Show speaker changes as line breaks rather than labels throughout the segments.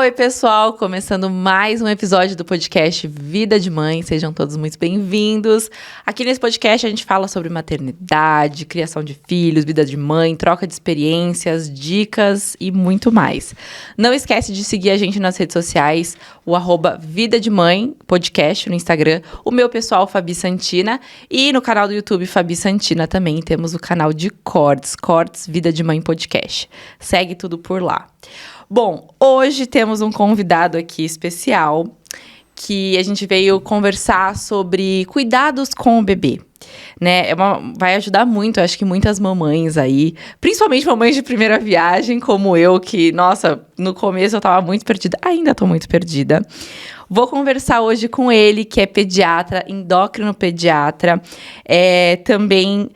Oi, pessoal! Começando mais um episódio do podcast Vida de Mãe. Sejam todos muito bem-vindos. Aqui nesse podcast a gente fala sobre maternidade, criação de filhos, vida de mãe, troca de experiências, dicas e muito mais. Não esquece de seguir a gente nas redes sociais, o @Vida de Mãe podcast no Instagram, o meu pessoal Fabi Santina e no canal do YouTube Fabi Santina também temos o canal de Cortes Vida de Mãe Podcast. Segue tudo por lá. Bom, hoje temos um convidado aqui especial que a gente veio conversar sobre cuidados com o bebê, né? Vai ajudar muito, acho que muitas mamães aí, principalmente mamães de primeira viagem, como eu, que, nossa, no começo eu tava muito perdida, ainda tô muito perdida. Vou conversar hoje com ele, que é pediatra, endócrino pediatra, também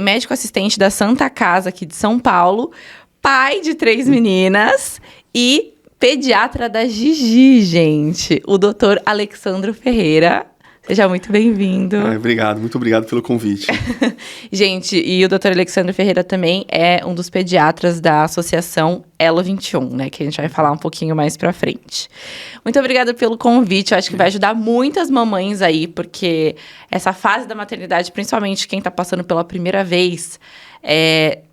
médico assistente da Santa Casa aqui de São Paulo, pai de 3 meninas e pediatra da Gigi, gente. O doutor Alexandro Ferreira. Seja muito bem-vindo.
Obrigado, muito obrigado pelo convite.
Gente, e o doutor Alexandro Ferreira também é um dos pediatras da Associação Elo 21, né? Que a gente vai falar um pouquinho mais pra frente. Muito obrigada pelo convite. Eu acho que vai ajudar muitas mamães aí, porque essa fase da maternidade, principalmente quem tá passando pela primeira vez,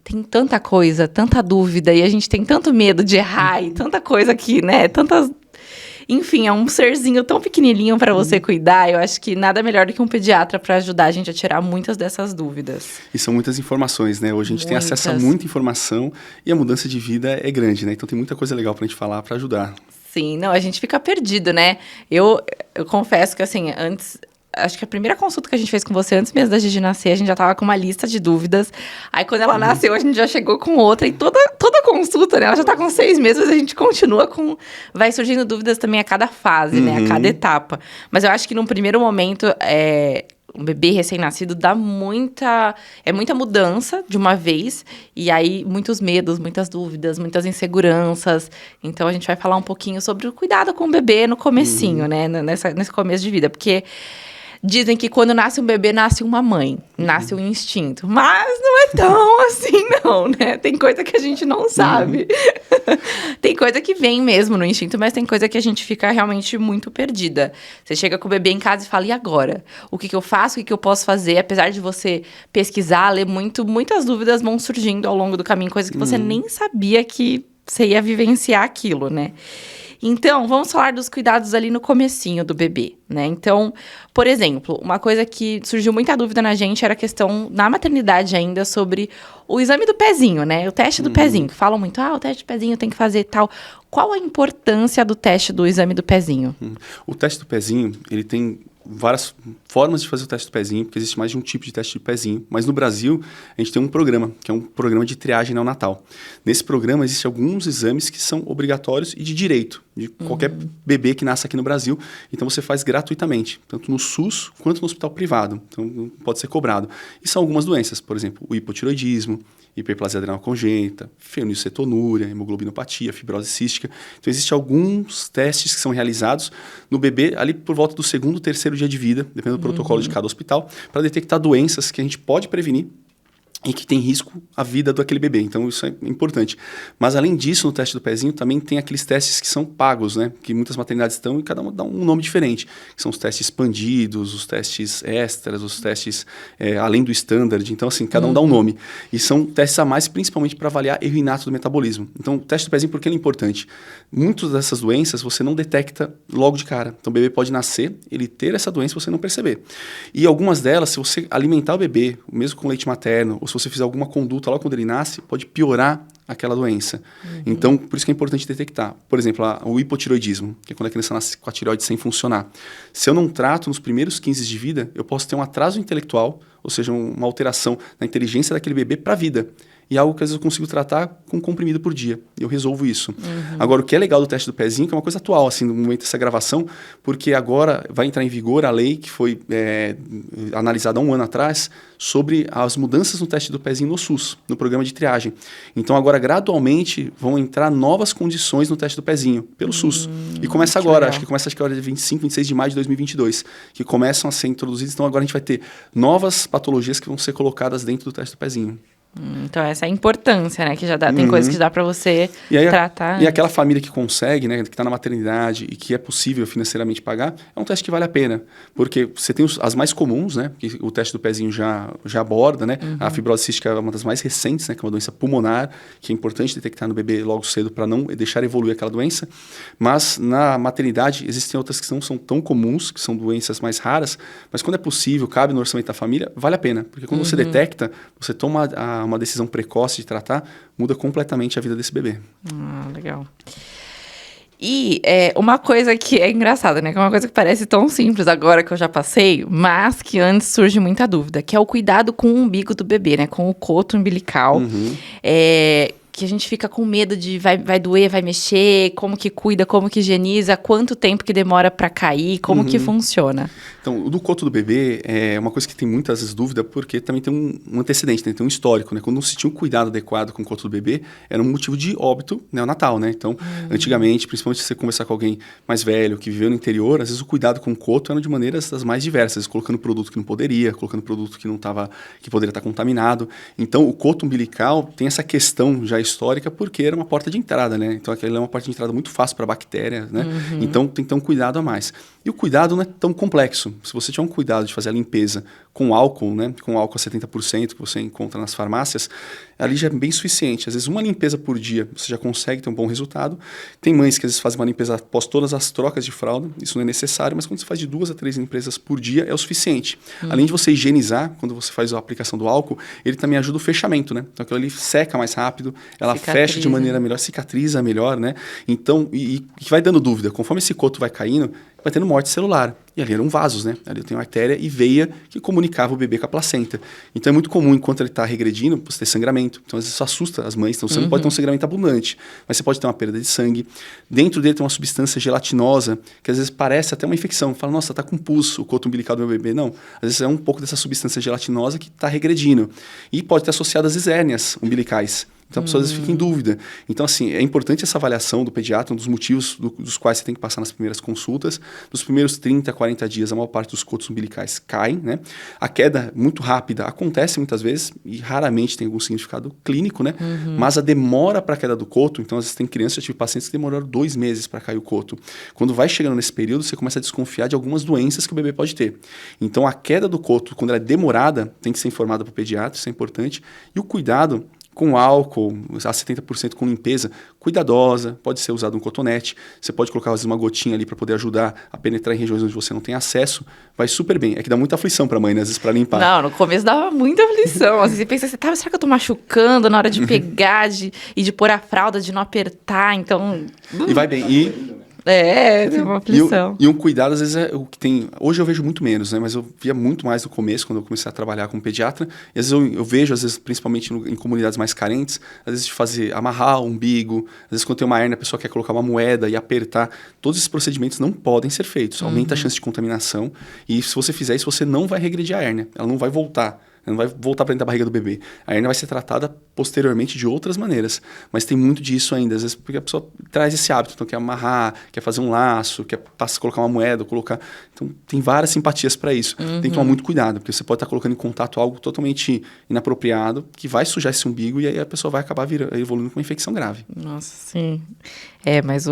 tem tanta coisa, tanta dúvida, e a gente tem tanto medo de errar, e tanta coisa aqui, né? Enfim, é um serzinho tão pequenininho para você cuidar. Eu acho que nada melhor do que um pediatra para ajudar a gente a tirar muitas dessas dúvidas.
E são muitas informações, né? Hoje a gente tem acesso a muita informação e a mudança de vida é grande, né? Então tem muita coisa legal para a gente falar, para ajudar.
Sim, não, a gente fica perdido, né? Eu confesso que, assim, antes... Acho que a primeira consulta que a gente fez com você, antes mesmo da Gigi nascer, a gente já tava com uma lista de dúvidas. Aí, quando ela nasceu, a gente já chegou com outra. E toda consulta, né? Ela já tá com 6 meses, a gente continua com... Vai surgindo dúvidas também a cada fase, né? A cada etapa. Mas eu acho que num primeiro momento, um bebê recém-nascido dá muita mudança de uma vez. E aí, muitos medos, muitas dúvidas, muitas inseguranças. Então, a gente vai falar um pouquinho sobre o cuidado com o bebê no comecinho, né? Nesse começo de vida. Porque... Dizem que quando nasce um bebê, nasce uma mãe, nasce um instinto. Mas não é tão assim, não, né? Tem coisa que a gente não sabe. Tem coisa que vem mesmo no instinto, mas tem coisa que a gente fica realmente muito perdida. Você chega com o bebê em casa e fala, e agora? O que eu faço? O que eu posso fazer? Apesar de você pesquisar, ler muito, muitas dúvidas vão surgindo ao longo do caminho, coisa que você nem sabia que você ia vivenciar aquilo, né? Então, vamos falar dos cuidados ali no comecinho do bebê, né? Então, por exemplo, uma coisa que surgiu muita dúvida na gente era a questão, na maternidade ainda, sobre o exame do pezinho, né? O teste do pezinho, que falam muito, o teste do pezinho tem que fazer tal. Qual a importância do teste do exame do pezinho?
O teste do pezinho, ele tem várias formas de fazer o teste do pezinho, porque existe mais de um tipo de teste de pezinho. Mas no Brasil, a gente tem um programa, que é um programa de triagem neonatal. Nesse programa, existem alguns exames que são obrigatórios e de direito, de qualquer bebê que nasce aqui no Brasil. Então, você faz gratuitamente, tanto no SUS quanto no hospital privado. Então, pode ser cobrado. E são algumas doenças, por exemplo, o hipotiroidismo, hiperplasia adrenal congênita, fenilcetonúria, hemoglobinopatia, fibrose cística. Então, existem alguns testes que são realizados no bebê ali por volta do 2º, 3º dia de vida, dependendo do protocolo de cada hospital, para detectar doenças que a gente pode prevenir e que tem risco à vida daquele bebê. Então, isso é importante. Mas, além disso, no teste do pezinho, também tem aqueles testes que são pagos, né? Que muitas maternidades estão e cada uma dá um nome diferente. Que são os testes expandidos, os testes extras, os testes além do standard. Então, assim, cada um dá um nome. E são testes a mais, principalmente para avaliar erro inato do metabolismo. Então, o teste do pezinho, por que ele é importante? Muitas dessas doenças você não detecta logo de cara. Então, o bebê pode nascer, ele ter essa doença e você não perceber. E algumas delas, se você alimentar o bebê, mesmo com leite materno, ou se você fizer alguma conduta logo quando ele nasce, pode piorar aquela doença. Então, por isso que é importante detectar. Por exemplo, o hipotiroidismo, que é quando a criança nasce com a tireoide sem funcionar. Se eu não trato nos primeiros 15 dias de vida, eu posso ter um atraso intelectual, ou seja, uma alteração na inteligência daquele bebê para a vida. E algo que às vezes eu consigo tratar com um comprimido por dia. E eu resolvo isso. Agora, o que é legal do teste do pezinho, que é uma coisa atual, assim, no momento dessa gravação, porque agora vai entrar em vigor a lei que foi analisada há um ano atrás sobre as mudanças no teste do pezinho no SUS, no programa de triagem. Então, agora, gradualmente, vão entrar novas condições no teste do pezinho, pelo SUS. E começa agora, acho que começa agora dia 25, 26 de maio de 2022, que começam a ser introduzidos. Então, agora a gente vai ter novas patologias que vão ser colocadas dentro do teste do pezinho.
Então, essa é a importância, né? Que já dá, tem coisas que dá para você tratar.
E aquela família que consegue, né? Que está na maternidade e que é possível financeiramente pagar, é um teste que vale a pena. Porque você tem as mais comuns, né? Que o teste do pezinho já aborda, né? A fibrose cística é uma das mais recentes, né? Que é uma doença pulmonar, que é importante detectar no bebê logo cedo para não deixar evoluir aquela doença. Mas na maternidade existem outras que não são tão comuns, que são doenças mais raras, mas quando é possível, cabe no orçamento da família, vale a pena. Porque quando você detecta, você toma uma decisão precoce de tratar, muda completamente a vida desse bebê.
Legal. E uma coisa que é engraçada, né? Que é uma coisa que parece tão simples agora que eu já passei, mas que antes surge muita dúvida, que é o cuidado com o umbigo do bebê, né? Com o coto umbilical. Que a gente fica com medo de vai doer, vai mexer, como que cuida, como que higieniza, quanto tempo que demora para cair, como que funciona.
Então, o do coto do bebê é uma coisa que tem muitas vezes dúvida, porque também tem um antecedente, né? Tem um histórico, né? Quando não se tinha um cuidado adequado com o coto do bebê, era um motivo de óbito neonatal, né? Então, antigamente, principalmente se você conversar com alguém mais velho, que viveu no interior, às vezes o cuidado com o coto era de maneiras das mais diversas, colocando produto que não poderia, colocando produto que não tava, que poderia estar contaminado. Então, o coto umbilical tem essa questão já histórica, porque era uma porta de entrada, né? Então, aquela é uma porta de entrada muito fácil para bactérias, né? Então, tem que ter um cuidado a mais. E o cuidado não é tão complexo. Se você tiver um cuidado de fazer a limpeza com álcool, né? Com álcool a 70% que você encontra nas farmácias, ali já é bem suficiente. Às vezes, uma limpeza por dia, você já consegue ter um bom resultado. Tem mães que às vezes fazem uma limpeza após todas as trocas de fralda, isso não é necessário, mas quando você faz de 2 a 3 limpezas por dia, é o suficiente. Além de você higienizar, quando você faz a aplicação do álcool, ele também ajuda o fechamento, né? Então, aquilo ali seca mais rápido, ela fecha de maneira melhor, cicatriza melhor, né? Então, e vai dando dúvida. Conforme esse coto vai caindo, vai tendo morte celular. E ali eram vasos, né? Ali eu tenho artéria e veia que comunicava o bebê com a placenta. Então é muito comum, enquanto ele está regredindo, você ter sangramento. Então às vezes isso assusta as mães. Então você não pode ter um sangramento abundante, mas você pode ter uma perda de sangue. Dentro dele tem uma substância gelatinosa, que às vezes parece até uma infecção. Fala, nossa, tá com pus o coto umbilical do meu bebê. Não, às vezes é um pouco dessa substância gelatinosa que está regredindo. E pode ter associado às vezes hérnias umbilicais. Então, a pessoa às vezes fica em dúvida. Então, assim, é importante essa avaliação do pediatra, um dos motivos dos quais você tem que passar nas primeiras consultas. Nos primeiros 30, 40 dias, a maior parte dos cotos umbilicais caem, né? A queda muito rápida acontece muitas vezes e raramente tem algum significado clínico, né? Mas a demora para a queda do coto, então, às vezes tem crianças, eu tive pacientes que demoraram 2 meses para cair o coto. Quando vai chegando nesse período, você começa a desconfiar de algumas doenças que o bebê pode ter. Então, a queda do coto, quando ela é demorada, tem que ser informada para o pediatra, isso é importante. E o cuidado com álcool, a 70% com limpeza, cuidadosa, pode ser usado um cotonete, você pode colocar às vezes uma gotinha ali para poder ajudar a penetrar em regiões onde você não tem acesso, vai super bem. É que dá muita aflição para a mãe, né, às vezes, para limpar.
Não, no começo dava muita aflição, assim, você pensa, será que eu tô machucando na hora de pegar e de pôr a fralda, de não apertar, então...
E vai bem,
tem uma aflição.
E um cuidado, às vezes, é o que tem... Hoje eu vejo muito menos, né? Mas eu via muito mais no começo, quando eu comecei a trabalhar como pediatra. E às vezes eu vejo, às vezes, principalmente em comunidades mais carentes, às vezes de amarrar o umbigo, às vezes quando tem uma hérnia, a pessoa quer colocar uma moeda e apertar. Todos esses procedimentos não podem ser feitos. Aumenta a chance de contaminação. E se você fizer isso, você não vai regredir a hérnia. Ela não vai voltar. Não vai voltar para dentro da barriga do bebê. A hérnia vai ser tratada posteriormente de outras maneiras. Mas tem muito disso ainda. Às vezes porque a pessoa traz esse hábito. Então quer amarrar, quer fazer um laço, quer colocar uma moeda, colocar... Então tem várias simpatias para isso. Tem que tomar muito cuidado, porque você pode estar colocando em contato algo totalmente inapropriado, que vai sujar esse umbigo e aí a pessoa vai acabar evoluindo com uma infecção grave.
Nossa, sim. Mas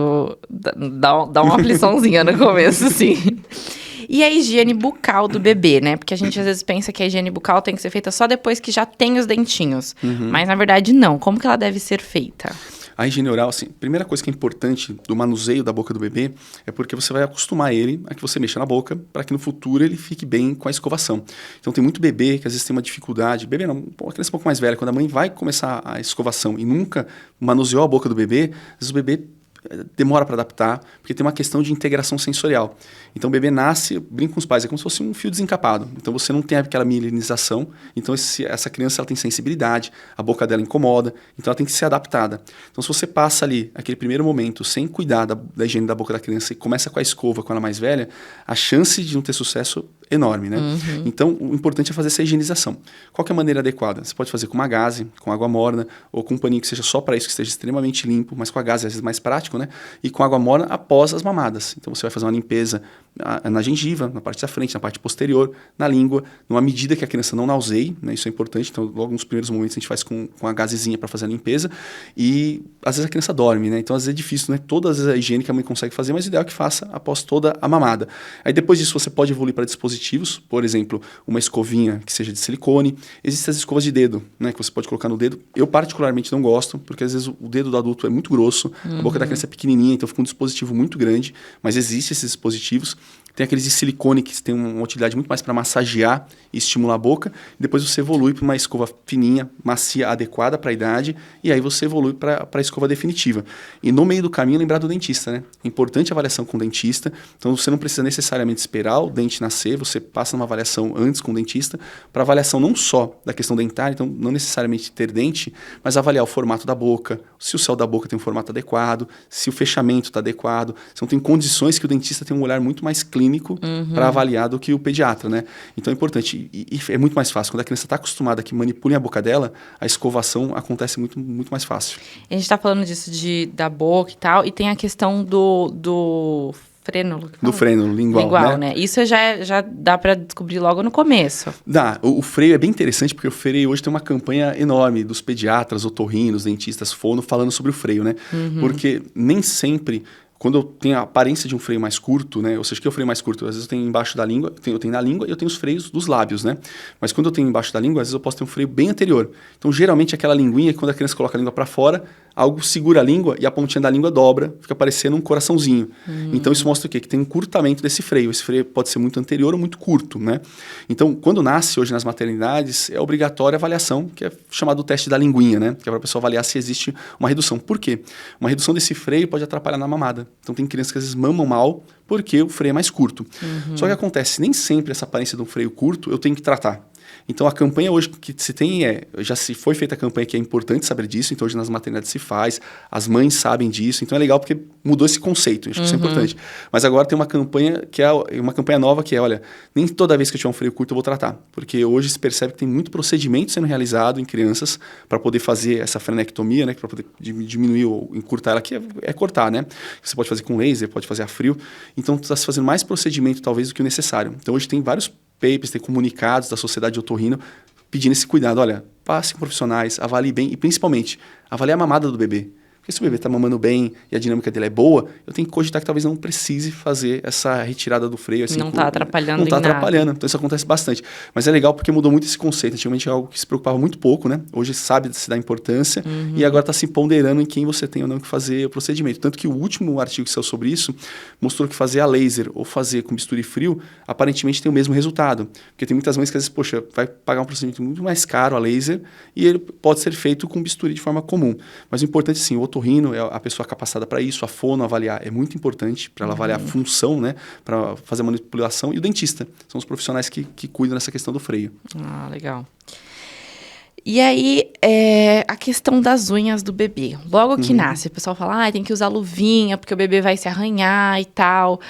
dá uma afliçãozinha no começo, sim. E a higiene bucal do bebê, né? Porque a gente às vezes pensa que a higiene bucal tem que ser feita só depois que já tem os dentinhos. Mas, na verdade, não. Como que ela deve ser feita?
A higiene oral, assim, a primeira coisa que é importante do manuseio da boca do bebê é porque você vai acostumar ele a que você mexa na boca para que no futuro ele fique bem com a escovação. Então, tem muito bebê que às vezes tem uma dificuldade. Bebê não, uma criança um pouco mais velha, quando a mãe vai começar a escovação e nunca manuseou a boca do bebê, às vezes o bebê demora para adaptar, porque tem uma questão de integração sensorial. Então o bebê nasce, brinca com os pais, é como se fosse um fio desencapado. Então você não tem aquela mielinização, então essa criança ela tem sensibilidade, a boca dela incomoda, então ela tem que ser adaptada. Então se você passa ali aquele primeiro momento sem cuidar da higiene da boca da criança e começa com a escova quando ela é mais velha, a chance de não ter sucesso é enorme, né? Então o importante é fazer essa higienização. Qual que é a maneira adequada? Você pode fazer com uma gaze, com água morna, ou com um paninho que seja só para isso, que esteja extremamente limpo, mas com a gaze às vezes mais prático, né? E com água morna após as mamadas. Então você vai fazer uma limpeza na gengiva, na parte da frente, na parte posterior, na língua, numa medida que a criança não nauseie, né? Isso é importante. Então, logo nos primeiros momentos, a gente faz com a gazezinha para fazer a limpeza. E, às vezes, a criança dorme, né? Então, às vezes é difícil, né? Todas as vezes a higiene que a mãe consegue fazer, mas o ideal é que faça após toda a mamada. Aí, depois disso, você pode evoluir para dispositivos, por exemplo, uma escovinha que seja de silicone. Existem as escovas de dedo, né? Que você pode colocar no dedo. Eu, particularmente, não gosto, porque, às vezes, o dedo do adulto é muito grosso, a boca da criança é pequenininha, então fica um dispositivo muito grande, mas existem esses dispositivos. Tem aqueles de silicone que tem uma utilidade muito mais para massagear e estimular a boca. Depois você evolui para uma escova fininha, macia, adequada para a idade. E aí você evolui para a escova definitiva. E no meio do caminho, lembrar do dentista, né? É importante a avaliação com o dentista. Então você não precisa necessariamente esperar o dente nascer. Você passa numa avaliação antes com o dentista. Para avaliação não só da questão dentária, então não necessariamente ter dente, mas avaliar o formato da boca, se o céu da boca tem um formato adequado, se o fechamento está adequado. Então tem condições que o dentista tem um olhar muito mais clínico para avaliar do que o pediatra, né? Então é importante, e é muito mais fácil. Quando a criança está acostumada que manipulem a boca dela, a escovação acontece muito, muito mais fácil.
A gente está falando disso da boca e tal, e tem a questão do frênulo.
Do frênulo lingual,
né? Isso já dá para descobrir logo no começo.
Dá. O freio é bem interessante, porque o freio hoje tem uma campanha enorme dos pediatras, otorrinos, dentistas, fono, falando sobre o freio, né? Porque nem sempre... Quando eu tenho a aparência de um freio mais curto, né? Ou seja, o que é o freio mais curto? Às vezes eu tenho embaixo da língua, eu tenho na língua e eu tenho os freios dos lábios, né? Mas quando eu tenho embaixo da língua, às vezes eu posso ter um freio bem anterior. Então, geralmente, aquela linguinha, quando a criança coloca a língua para fora, algo segura a língua e a pontinha da língua dobra, fica parecendo um coraçãozinho. Então, isso mostra o quê? Que tem um curtamento desse freio. Esse freio pode ser muito anterior ou muito curto, né? Então, quando nasce hoje nas maternidades, é obrigatória a avaliação, que é chamado teste da linguinha, né? Que é para a pessoa avaliar se existe uma redução. Por quê? Uma redução desse freio pode atrapalhar na mamada. Então, tem crianças que às vezes mamam mal porque o freio é mais curto. Só que acontece, nem sempre essa aparência de um freio curto eu tenho que tratar. Então, a campanha hoje que se tem já se foi feita a campanha que é importante saber disso, então hoje nas maternidades se faz, as mães sabem disso, então é legal porque mudou esse conceito, acho que isso é importante. Mas agora tem uma campanha que é uma campanha nova que é, olha, nem toda vez que eu tiver um freio curto eu vou tratar, porque hoje se percebe que tem muito procedimento sendo realizado em crianças para poder fazer essa frenectomia, né, para poder diminuir ou encurtar ela, que é cortar, né? Você pode fazer com laser, pode fazer a frio, então está se fazendo mais procedimento talvez do que o necessário. Então hoje tem vários papers, tem comunicados da Sociedade de Otorrino pedindo esse cuidado. Olha, passe com profissionais, avalie bem e, principalmente, avalie a mamada do bebê. Porque se o bebê está mamando bem e a dinâmica dele é boa, eu tenho que cogitar que talvez não precise fazer essa retirada do freio. Assim,
não está atrapalhando
Não está atrapalhando.
Nada.
Então isso acontece bastante. Mas é legal porque mudou muito esse conceito. Antigamente é algo que se preocupava muito pouco, né? Hoje sabe-se da importância e agora está se ponderando em quem você tem ou não que fazer o procedimento. Tanto que o último artigo que saiu sobre isso mostrou que fazer a laser ou fazer com bisturi frio aparentemente tem o mesmo resultado. Porque tem muitas mães que às vezes, poxa, vai pagar um procedimento muito mais caro a laser e ele pode ser feito com bisturi de forma comum. Mas o importante, sim, o otorrino é a pessoa capacitada para isso, a fono avaliar é muito importante para ela avaliar a função, né, para fazer a manipulação, e o dentista, são os profissionais que cuidam dessa questão do freio.
Ah, legal. E aí, a questão das unhas do bebê. Logo que nasce, o pessoal fala, tem que usar luvinha, porque o bebê vai se arranhar e tal.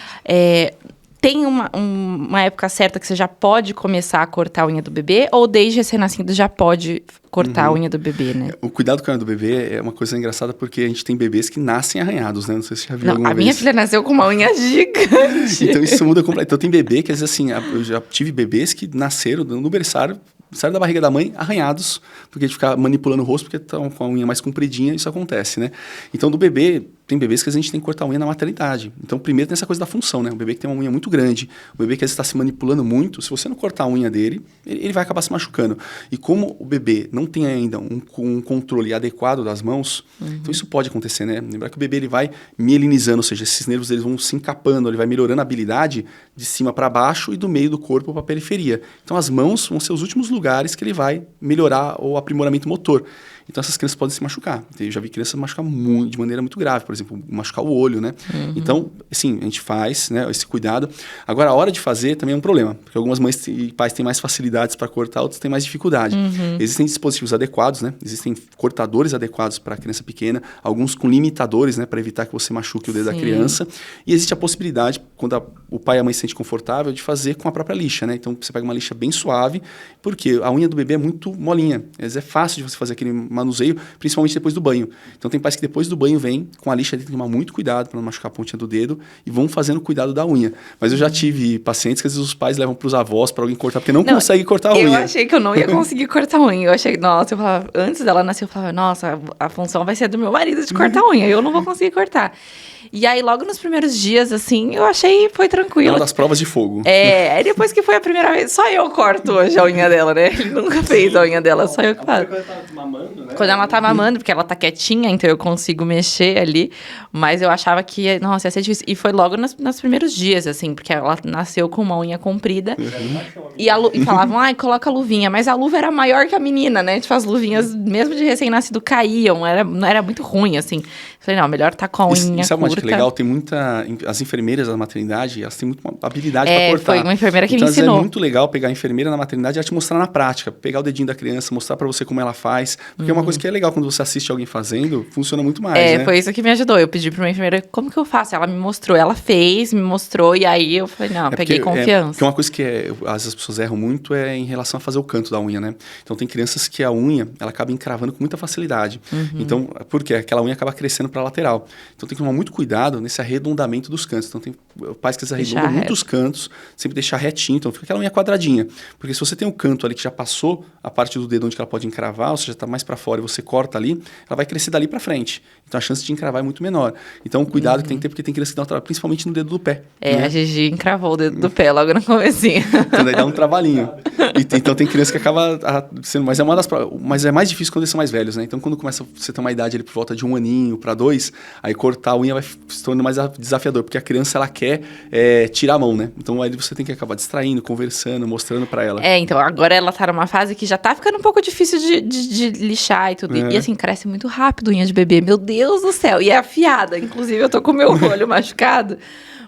Tem uma época certa que você já pode começar a cortar a unha do bebê? Ou desde recém-nascido já pode cortar a unha do bebê, né?
O cuidado com a unha do bebê é uma coisa engraçada porque a gente tem bebês que nascem arranhados, né? Não sei se você já viu alguma vez.
A minha filha nasceu com uma unha gigante.
Então isso muda completamente. Então tem bebê que, às vezes, assim, eu já tive bebês que nasceram no berçário, saíram da barriga da mãe arranhados, porque a gente fica manipulando o rosto porque estão com a unha mais compridinha, isso acontece, né? Então, do bebê, tem bebês que a gente tem que cortar a unha na maternidade. Então, primeiro tem essa coisa da função, né? O bebê que tem uma unha muito grande, o bebê que às vezes está se manipulando muito, se você não cortar a unha dele, ele vai acabar se machucando. E como o bebê não tem ainda um controle adequado das mãos, então isso pode acontecer, né? Lembrar que o bebê ele vai mielinizando, ou seja, esses nervos eles vão se encapando, ele vai melhorando a habilidade de cima para baixo e do meio do corpo para a periferia. Então, as mãos vão ser os últimos lugares que ele vai melhorar o aprimoramento motor. Então, essas crianças podem se machucar. Eu já vi crianças machucar de maneira muito grave, por exemplo, machucar o olho, né? Então, assim, a gente faz, né, esse cuidado. Agora, a hora de fazer também é um problema, porque algumas mães e pais têm mais facilidades para cortar, outros têm mais dificuldade. Existem dispositivos adequados, né? Existem cortadores adequados para a criança pequena, alguns com limitadores, né, para evitar que você machuque o dedo da criança. E existe a possibilidade, quando o pai e a mãe se sentem confortável, de fazer com a própria lixa, né? Então, você pega uma lixa bem suave, porque a unha do bebê é muito molinha. Às vezes é fácil de você fazer aquele manuseio, principalmente depois do banho. Então, tem pais que depois do banho vêm com a lixa lixa, tem que tomar muito cuidado para não machucar a pontinha do dedo e vão fazendo cuidado da unha. Mas eu já tive pacientes que às vezes os pais levam para os avós para alguém cortar, porque não consegue cortar a unha.
Eu achei que eu não ia conseguir cortar a unha. Eu achei, nossa, eu falava, antes dela nascer, eu falava, nossa, a função vai ser do meu marido de cortar a unha, eu não vou conseguir cortar. E aí, logo nos primeiros dias, assim, eu achei, foi tranquilo.
É uma das provas de fogo.
Aí depois que foi a primeira vez, só eu corto hoje a unha dela, né? Ele nunca fez a unha dela, só eu que faço.
Quando ela tá mamando, né?
Quando ela tá mamando, porque ela tá quietinha, então eu consigo mexer ali. Mas eu achava que, nossa, ia ser difícil. E foi logo nos primeiros dias, assim, porque ela nasceu com uma unha comprida. E falavam, ai, coloca a luvinha. Mas a luva era maior que a menina, né? Tipo, as luvinhas, mesmo de recém-nascido, caíam. Era muito ruim, assim. Falei, não, melhor tá com a unha
sabe
curta.
Que legal, tem muita... As enfermeiras da maternidade, elas têm muita habilidade para cortar.
Foi uma enfermeira que me
então,
ensinou.
É muito legal pegar a enfermeira na maternidade e ela te mostrar na prática. Pegar o dedinho da criança, mostrar para você como ela faz. Porque é uma coisa que é legal, quando você assiste alguém fazendo, funciona muito mais, né?
Foi isso que me ajudou. Eu pedi pra uma enfermeira, como que eu faço? Ela me mostrou, ela fez, me mostrou, e aí eu falei, não, peguei confiança.
Porque uma coisa que as pessoas erram muito é em relação a fazer o canto da unha, né? Então, tem crianças que a unha, ela acaba encravando com muita facilidade. Então, por quê? Aquela unha acaba crescendo para lateral. Então, tem que tomar muito cuidado nesse arredondamento dos cantos. Então, tem pais que arredondam muitos cantos, sempre deixar retinho. Então, fica aquela unha quadradinha. Porque se você tem um canto ali que já passou a parte do dedo onde ela pode encravar, ou seja, está mais para fora e você corta ali, ela vai crescer dali para frente. Então, a chance de encravar é muito menor. Então, cuidado que tem que ter, porque tem criança que dá um trabalho, principalmente no dedo do pé.
Né? A Gigi encravou o dedo do pé logo no comecinho.
Então, daí dá um trabalhinho. Então, tem criança que acaba sendo... Mas é mais difícil quando eles são mais velhos, né? Então, quando começa você ter uma idade ali por volta de 1 aninho para 2, aí cortar a unha vai se tornando mais desafiador, porque a criança, ela quer tirar a mão, né? Então, aí você tem que acabar distraindo, conversando, mostrando para ela.
Então, agora ela tá numa fase que já tá ficando um pouco difícil de lixar e tudo. E assim, cresce muito rápido a unha de bebê. Meu Deus do céu. E é afiada. Inclusive, eu tô com o meu olho machucado.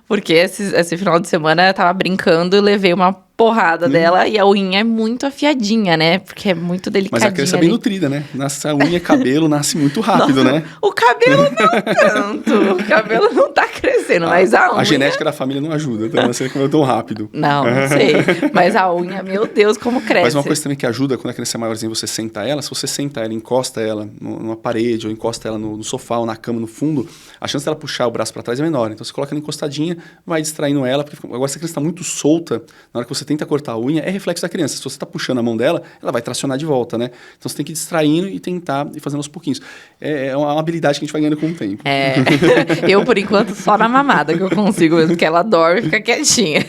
Porque esse final de semana eu tava brincando e levei uma porrada dela e a unha é muito afiadinha, né? Porque é muito delicadinha.
Mas a criança é bem nutrida, né? A unha e cabelo nasce muito rápido, né?
O cabelo não tanto. O cabelo não tá crescendo, mas a unha...
A genética da família não ajuda, então você comeu tão rápido.
Não sei. Mas a unha, meu Deus, como cresce.
Mas uma coisa também que ajuda, quando a criança é maiorzinha, você senta ela, se você senta ela, encosta ela numa parede, ou encosta ela no sofá, ou na cama, no fundo, a chance dela puxar o braço para trás é menor. Então você coloca ela encostadinha, vai distraindo ela, porque agora se a criança está muito solta, na hora que você tenta cortar a unha, é reflexo da criança. Se você está puxando a mão dela, ela vai tracionar de volta, né? Então você tem que ir distraindo e tentar ir fazendo aos pouquinhos. É uma habilidade que a gente vai ganhando com o tempo.
Eu, por enquanto, só na mamada que eu consigo mesmo, porque ela dorme e fica quietinha.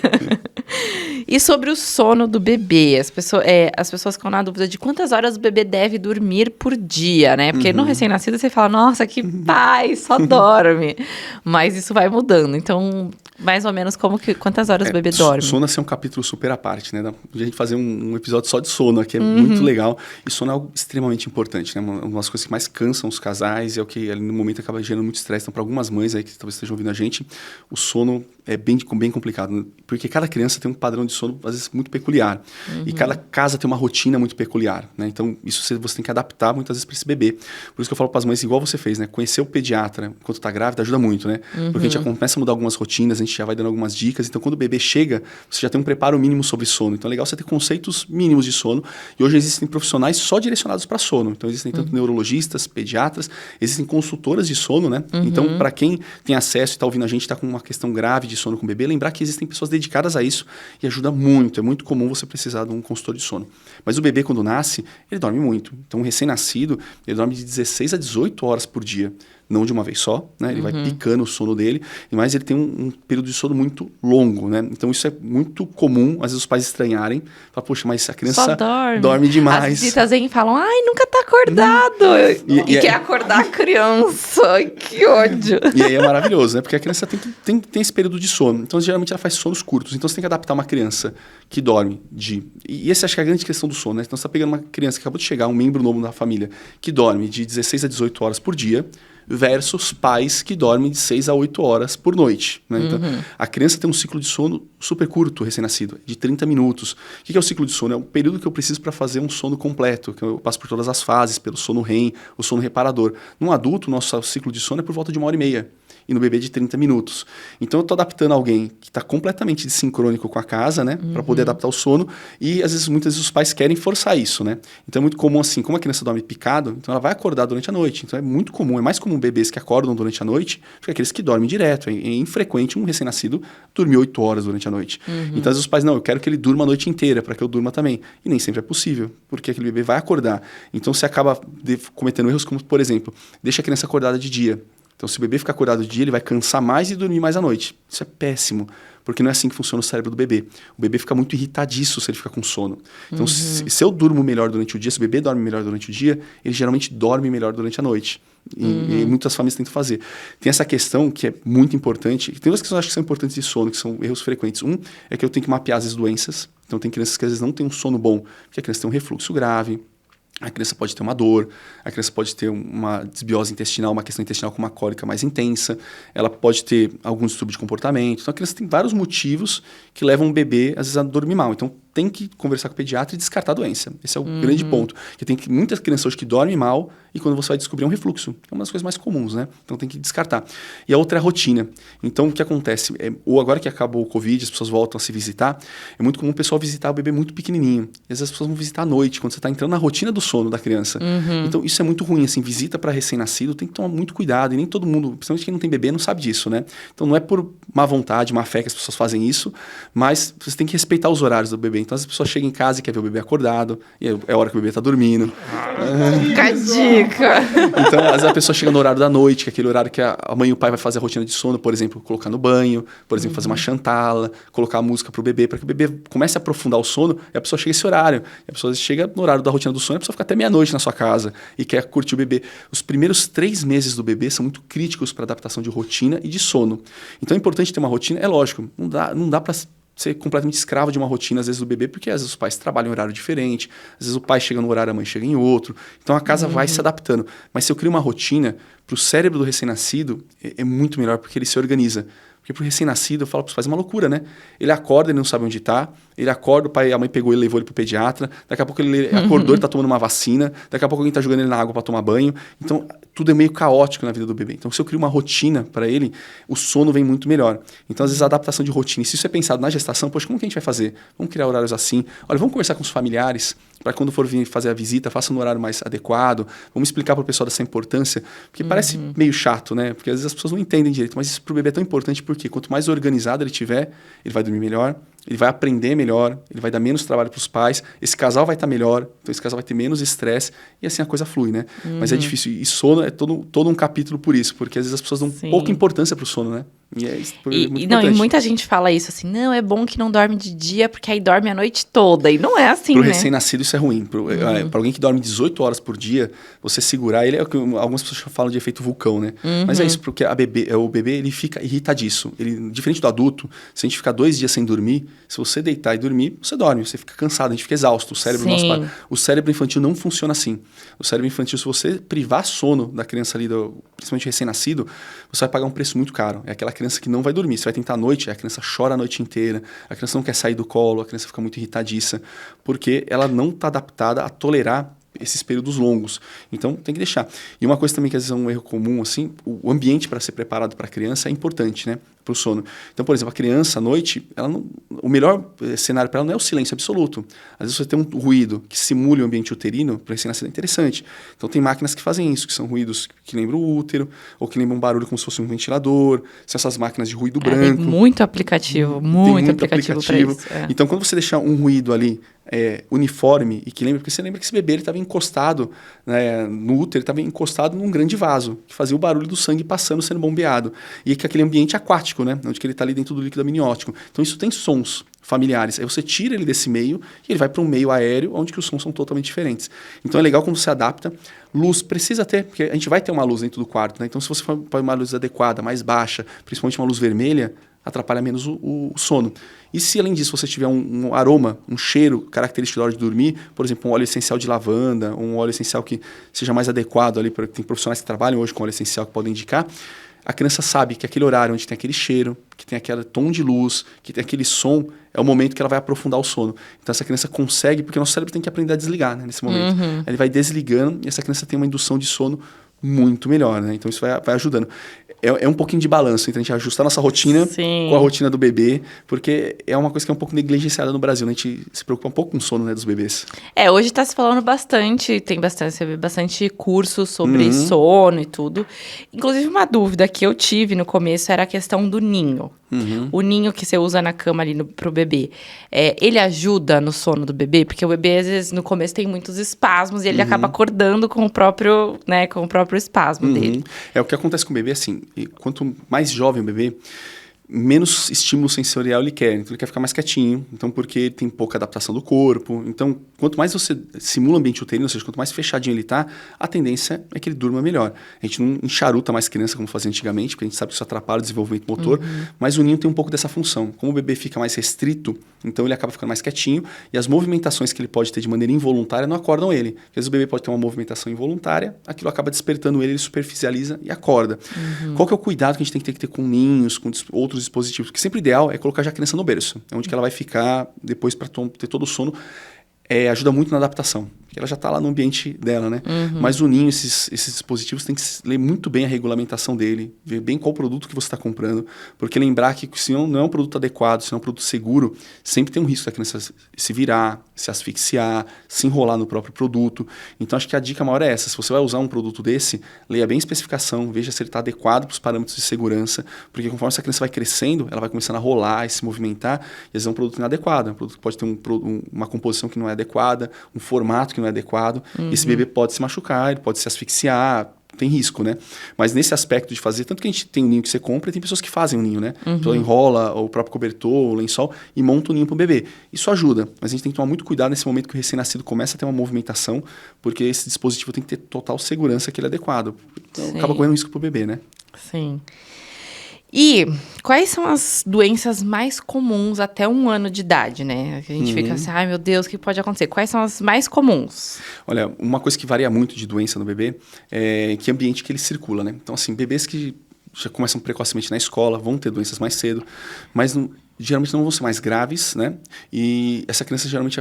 E sobre o sono do bebê, as pessoas ficam na dúvida de quantas horas o bebê deve dormir por dia, né? Porque no recém-nascido você fala, nossa, que pai, só dorme. Mas isso vai mudando. Então, mais ou menos quantas horas o bebê dorme?
Sono é um capítulo super à parte, né? A gente fazer um episódio só de sono aqui é muito legal. E sono é algo extremamente importante, né? Uma das coisas que mais cansam os casais e é o que ali no momento acaba gerando muito estresse. Então, para algumas mães aí que talvez estejam ouvindo a gente, o sono é bem complicado, né? Porque cada criança tem um padrão de sono, às vezes, muito peculiar. E cada casa tem uma rotina muito peculiar, né? Então, isso você tem que adaptar muitas vezes para esse bebê. Por isso que eu falo para as mães, igual você fez, né? Conhecer o pediatra enquanto está grávida ajuda muito, né? Porque a gente já começa a mudar algumas rotinas, a gente já vai dando algumas dicas. Então, quando o bebê chega, você já tem um preparo mínimo sobre sono. Então, é legal você ter conceitos mínimos de sono. E hoje existem profissionais só direcionados para sono. Então, existem tanto neurologistas, pediatras, existem consultoras de sono, né? Então, para quem tem acesso e está ouvindo a gente, está com uma questão grave de sono com o bebê, lembrar que existem pessoas dedicadas a isso e ajuda muito. É muito comum você precisar de um consultor de sono. Mas o bebê, quando nasce, ele dorme muito. Então, um recém-nascido, ele dorme de 16 a 18 horas por dia. Não de uma vez só, né? Ele vai picando o sono dele, mas ele tem um período de sono muito longo, né? Então, isso é muito comum, às vezes os pais estranharem. Falam, poxa, mas a criança
só
dorme demais.
As visitas vêm e falam, ai, nunca tá acordado. E quer acordar a criança. Ai, que ódio.
E aí é maravilhoso, né? Porque a criança tem esse período de sono. Então, geralmente, ela faz sonos curtos. Então, você tem que adaptar uma criança que dorme E essa acho que é a grande questão do sono, né? Então, você está pegando uma criança que acabou de chegar, um membro novo da família, que dorme de 16 a 18 horas por dia, versus pais que dormem de 6 a 8 horas por noite. Né? Então, a criança tem um ciclo de sono super curto, recém-nascido, de 30 minutos. O que é o ciclo de sono? É o período que eu preciso para fazer um sono completo, que eu passo por todas as fases, pelo sono REM, o sono reparador. Num adulto, nosso ciclo de sono é por volta de 1h30. e no bebê de 30 minutos. Então, eu estou adaptando alguém que está completamente desincrônico com a casa, né? Para poder adaptar o sono. E, muitas vezes, os pais querem forçar isso, né? Então, é muito comum, assim, como a criança dorme picado, então ela vai acordar durante a noite. Então, é muito comum, é mais comum bebês que acordam durante a noite do que aqueles que dormem direto. É infrequente um recém-nascido dormir 8 horas durante a noite. Então, às vezes, os pais, não, eu quero que ele durma a noite inteira, para que eu durma também. E nem sempre é possível, porque aquele bebê vai acordar. Então, você acaba cometendo erros como, por exemplo, deixa a criança acordada de dia. Então, se o bebê ficar acordado de dia, ele vai cansar mais e dormir mais à noite. Isso é péssimo, porque não é assim que funciona o cérebro do bebê. O bebê fica muito irritadiço se ele fica com sono. Então, se eu durmo melhor durante o dia, se o bebê dorme melhor durante o dia, ele geralmente dorme melhor durante a noite. E muitas famílias tentam fazer. Tem essa questão que é muito importante. Tem duas questões que eu acho que são importantes de sono, que são erros frequentes. Um é que eu tenho que mapear as doenças. Então, tem crianças que às vezes não têm um sono bom, porque a criança tem um refluxo grave, a criança pode ter uma dor, a criança pode ter uma desbiose intestinal, uma questão intestinal com uma cólica mais intensa, ela pode ter algum distúrbio de comportamento. Então, a criança tem vários motivos que levam o bebê, às vezes, a dormir mal. Então, tem que conversar com o pediatra e descartar a doença. Esse é o grande ponto. Porque tem muitas crianças hoje que dormem mal e quando você vai descobrir é um refluxo. É uma das coisas mais comuns, né? Então, tem que descartar. E a outra é a rotina. Então, o que acontece? Ou agora que acabou o Covid, as pessoas voltam a se visitar, é muito comum o pessoal visitar o bebê muito pequenininho. E às vezes as pessoas vão visitar à noite, quando você está entrando na rotina do sono da criança. Então, isso é muito ruim. Assim, visita para recém-nascido tem que tomar muito cuidado. E nem todo mundo, principalmente quem não tem bebê, não sabe disso, né? Então, não é por má vontade, má fé que as pessoas fazem isso, mas você tem que respeitar os horários do bebê. Então, as pessoas chegam em casa e querem ver o bebê acordado, e é a hora que o bebê está dormindo.
Fica a dica!
Então, às vezes a pessoa chega no horário da noite, que é aquele horário que a mãe e o pai vai fazer a rotina de sono, por exemplo, colocar no banho, por exemplo, fazer uma chantala, colocar a música pro bebê, para que o bebê comece a aprofundar o sono, e a pessoa chega esse horário. E a pessoa chega no horário da rotina do sono, e a pessoa fica até meia-noite na sua casa e quer curtir o bebê. Os primeiros 3 meses do bebê são muito críticos para adaptação de rotina e de sono. Então é importante ter uma rotina, é lógico, não dá para ser completamente escravo de uma rotina, às vezes, do bebê, porque às vezes os pais trabalham em horário diferente, às vezes o pai chega no horário, a mãe chega em outro. Então a casa vai se adaptando. Mas se eu crio uma rotina, para o cérebro do recém-nascido, é muito melhor, porque ele se organiza. Porque para o recém-nascido, eu falo para os pais, é uma loucura, né? Ele acorda, ele não sabe onde está, ele acorda, a mãe pegou ele, levou ele para o pediatra, daqui a pouco ele acordou, ele está tomando uma vacina, daqui a pouco alguém está jogando ele na água para tomar banho. Então, tudo é meio caótico na vida do bebê. Então, se eu crio uma rotina para ele, o sono vem muito melhor. Então, às vezes, a adaptação de rotina, e se isso é pensado na gestação, poxa, como que a gente vai fazer? Vamos criar horários assim. Olha, vamos conversar com os familiares, para quando for vir fazer a visita, faça no horário mais adequado. Vamos explicar para o pessoal dessa importância, porque parece meio chato, né? Porque às vezes as pessoas não entendem direito, mas isso para o bebê é tão importante porque quanto mais organizado ele tiver, ele vai dormir melhor, ele vai aprender melhor, ele vai dar menos trabalho para os pais, esse casal vai estar melhor, então esse casal vai ter menos estresse e assim a coisa flui, né? Mas é difícil. E sono é todo um capítulo por isso, porque às vezes as pessoas dão pouca importância para o sono, né? E é isso, muito importante.
E muita gente fala isso assim, não, é bom que não dorme de dia, porque aí dorme a noite toda. E não é assim,
Pro
né?
recém-nascido isso é ruim. Para alguém que dorme 18 horas por dia, você segurar ele, algumas pessoas falam de efeito vulcão, né? Mas é isso, porque o bebê ele fica irritadiço. Ele, diferente do adulto, se a gente ficar 2 dias sem dormir, se você deitar e dormir, você dorme, você fica cansado, a gente fica exausto. O cérebro infantil não funciona assim. O cérebro infantil, se você privar sono da criança ali, principalmente recém-nascido, você vai pagar um preço muito caro. É aquela criança que não vai dormir. Você vai tentar à noite, a criança chora a noite inteira, a criança não quer sair do colo, a criança fica muito irritadiça, porque ela não está adaptada a tolerar esses períodos longos. Então, tem que deixar. E uma coisa também que às vezes é um erro comum, assim, o ambiente para ser preparado para a criança é importante, né? Para o sono. Então, por exemplo, a criança à noite, o melhor cenário para ela não é o silêncio absoluto. Às vezes você tem um ruído que simule o ambiente uterino, para recém-nascido é interessante. Então, tem máquinas que fazem isso, que são ruídos que lembram o útero, ou que lembram um barulho como se fosse um ventilador, são essas máquinas de ruído branco.
Tem muito aplicativo para isso.
Então, quando você deixar um ruído ali uniforme e que lembra, porque você lembra que esse bebê estava encostado, né, no útero, ele estava encostado num grande vaso, que fazia o barulho do sangue passando, sendo bombeado. E que aquele ambiente aquático, né, onde que ele está ali dentro do líquido amniótico. Então isso tem sons familiares. Aí você tira ele desse meio e ele vai para um meio aéreo, onde que os sons são totalmente diferentes. Então é legal quando você adapta. Luz precisa ter, porque a gente vai ter uma luz dentro do quarto, né? Então se você põe uma luz adequada, mais baixa, principalmente uma luz vermelha, atrapalha menos o sono. E se, além disso, você tiver um aroma, um cheiro característico da hora de dormir, por exemplo, um óleo essencial de lavanda, um óleo essencial que seja mais adequado ali, tem profissionais que trabalham hoje com óleo essencial que podem indicar, a criança sabe que aquele horário onde tem aquele cheiro, que tem aquele tom de luz, que tem aquele som, é o momento que ela vai aprofundar o sono. Então, essa criança consegue, porque o nosso cérebro tem que aprender a desligar, né, nesse momento. Ele vai desligando e essa criança tem uma indução de sono muito melhor, né? Então, isso vai ajudando. é um pouquinho de balanço entre a gente ajustar nossa rotina com a rotina do bebê, porque é uma coisa que é um pouco negligenciada no Brasil, né? A gente se preocupa um pouco com o sono, né, dos bebês.
Hoje tá se falando bastante, você vê bastante curso sobre sono e tudo. Inclusive, uma dúvida que eu tive no começo era a questão do ninho. O ninho que você usa na cama ali pro bebê, ele ajuda no sono do bebê? Porque o bebê, às vezes, no começo tem muitos espasmos e ele acaba acordando com o próprio, né, com o próprio espasmo dele.
O que acontece com o bebê, assim, quanto mais jovem o bebê, menos estímulo sensorial ele quer. Então, ele quer ficar mais quietinho. Então, porque ele tem pouca adaptação do corpo. Então, quanto mais você simula o ambiente uterino, ou seja, quanto mais fechadinho ele tá, a tendência é que ele durma melhor. A gente não enxaruta mais criança como fazia antigamente, porque a gente sabe que isso atrapalha o desenvolvimento motor, mas o ninho tem um pouco dessa função. Como o bebê fica mais restrito, então ele acaba ficando mais quietinho, e as movimentações que ele pode ter de maneira involuntária não acordam ele. Às vezes o bebê pode ter uma movimentação involuntária, aquilo acaba despertando ele superficializa e acorda. Qual que é o cuidado que a gente tem que ter com ninhos, com outros dispositivos? Porque sempre o ideal é colocar já a criança no berço, onde que ela vai ficar depois para ter todo o sono. Ajuda muito na adaptação, porque ela já está lá no ambiente dela, né? Mas o ninho, esses dispositivos, tem que ler muito bem a regulamentação dele, ver bem qual produto que você está comprando, porque lembrar que se não é um produto adequado, se não é um produto seguro, sempre tem um risco da criança se virar, se asfixiar, se enrolar no próprio produto. Então, acho que a dica maior é essa. Se você vai usar um produto desse, leia bem a especificação, veja se ele está adequado para os parâmetros de segurança, porque conforme essa criança vai crescendo, ela vai começando a rolar e se movimentar, e às vezes é um produto inadequado, um produto que pode ter uma composição que não é adequada, um formato que não é adequado, esse bebê pode se machucar, ele pode se asfixiar, tem risco, né? Mas nesse aspecto de fazer, tanto que a gente tem um ninho que você compra, e tem pessoas que fazem um ninho, né? Então enrola o próprio cobertor, o lençol, e monta o ninho para o bebê. Isso ajuda, mas a gente tem que tomar muito cuidado nesse momento que o recém-nascido começa a ter uma movimentação, porque esse dispositivo tem que ter total segurança que ele é adequado. Então acaba correndo risco para o bebê, né?
Sim. E quais são as doenças mais comuns até 1 ano de idade, né? Que a gente fica assim, ai meu Deus, o que pode acontecer? Quais são as mais comuns?
Olha, uma coisa que varia muito de doença no bebê é que ambiente que ele circula, né? Então, assim, bebês que já começam precocemente na escola vão ter doenças mais cedo, mas geralmente não vão ser mais graves, né? E essa criança geralmente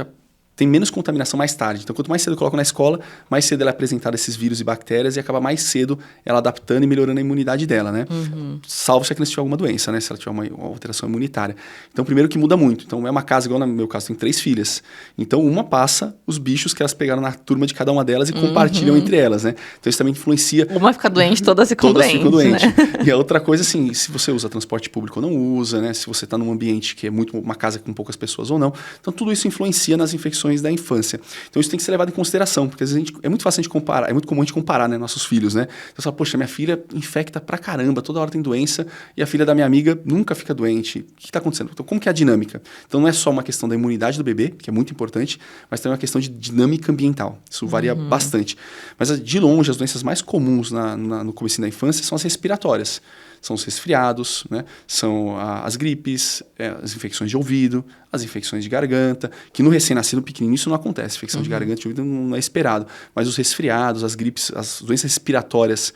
tem menos contaminação mais tarde. Então, quanto mais cedo eu coloco na escola, mais cedo ela é apresentada esses vírus e bactérias e acaba mais cedo ela adaptando e melhorando a imunidade dela, né? Salvo se a criança tiver alguma doença, né? Se ela tiver uma alteração imunitária. Então, primeiro que muda muito. Então, é uma casa, igual no meu caso, tem 3 filhas. Então, uma passa os bichos que elas pegaram na turma de cada uma delas e compartilham entre elas, né? Então, isso também influencia...
Uma fica doente, todas ficam doentes.
Né? E a outra coisa, assim, se você usa transporte público ou não usa, né? Se você está num ambiente que é muito uma casa com poucas pessoas ou não. Então, tudo isso influencia nas infecções da infância. Então isso tem que ser levado em consideração, porque às vezes é muito fácil a gente comparar, é muito comum a gente comparar, né, nossos filhos, né? Então você fala, poxa, minha filha infecta pra caramba, toda hora tem doença, e a filha da minha amiga nunca fica doente. O que está acontecendo? Então como que é a dinâmica? Então não é só uma questão da imunidade do bebê, que é muito importante, mas também uma questão de dinâmica ambiental. Isso varia bastante. Mas de longe, as doenças mais comuns no começo da infância são as respiratórias. São os resfriados, né? São as gripes, as infecções de ouvido, as infecções de garganta, que no recém-nascido pequenininho isso não acontece. Infecção de garganta e de ouvido não é esperado. Mas os resfriados, as gripes, as doenças respiratórias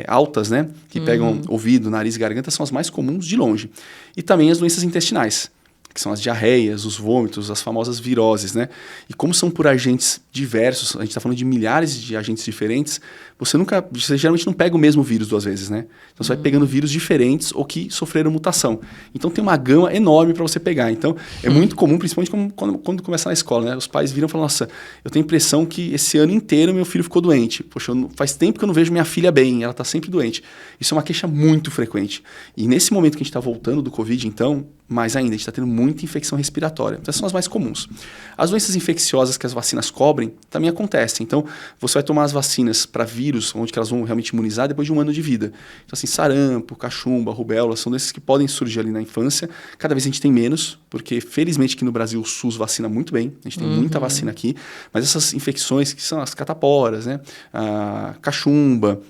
altas, né? Que pegam ouvido, nariz e garganta, são as mais comuns de longe. E também as doenças intestinais, que são as diarreias, os vômitos, as famosas viroses, né? E como são por agentes diversos, a gente está falando de milhares de agentes diferentes, você geralmente não pega o mesmo vírus 2 vezes, né? Então você vai pegando vírus diferentes ou que sofreram mutação. Então tem uma gama enorme para você pegar. Então é muito comum, principalmente quando começa na escola, né? Os pais viram e falam, nossa, eu tenho a impressão que esse ano inteiro meu filho ficou doente. Poxa, faz tempo que eu não vejo minha filha bem, ela está sempre doente. Isso é uma queixa muito frequente. E nesse momento que a gente está voltando do Covid, então, mais ainda, a gente está tendo muita infecção respiratória. Então, essas são as mais comuns. As doenças infecciosas que as vacinas cobrem também acontecem. Então, você vai tomar as vacinas para vírus, onde que elas vão realmente imunizar depois de 1 ano de vida. Então, assim, sarampo, cachumba, rubéola, são doenças que podem surgir ali na infância. Cada vez a gente tem menos, porque felizmente aqui no Brasil o SUS vacina muito bem. A gente tem muita vacina aqui. Mas essas infecções que são as cataporas, né? A cachumba,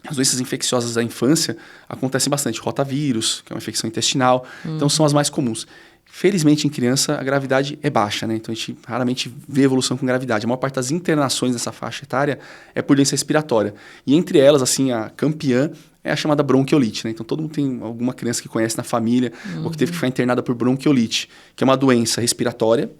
as doenças infecciosas da infância acontecem bastante. Rotavírus, que é uma infecção intestinal. Então, são as mais comuns. Felizmente, em criança, a gravidade é baixa, né? Então, a gente raramente vê evolução com gravidade. A maior parte das internações dessa faixa etária é por doença respiratória. E entre elas, assim, a campeã é a chamada bronquiolite, né? Então, todo mundo tem alguma criança que conhece na família ou que teve que ficar internada por bronquiolite, que é uma doença respiratória,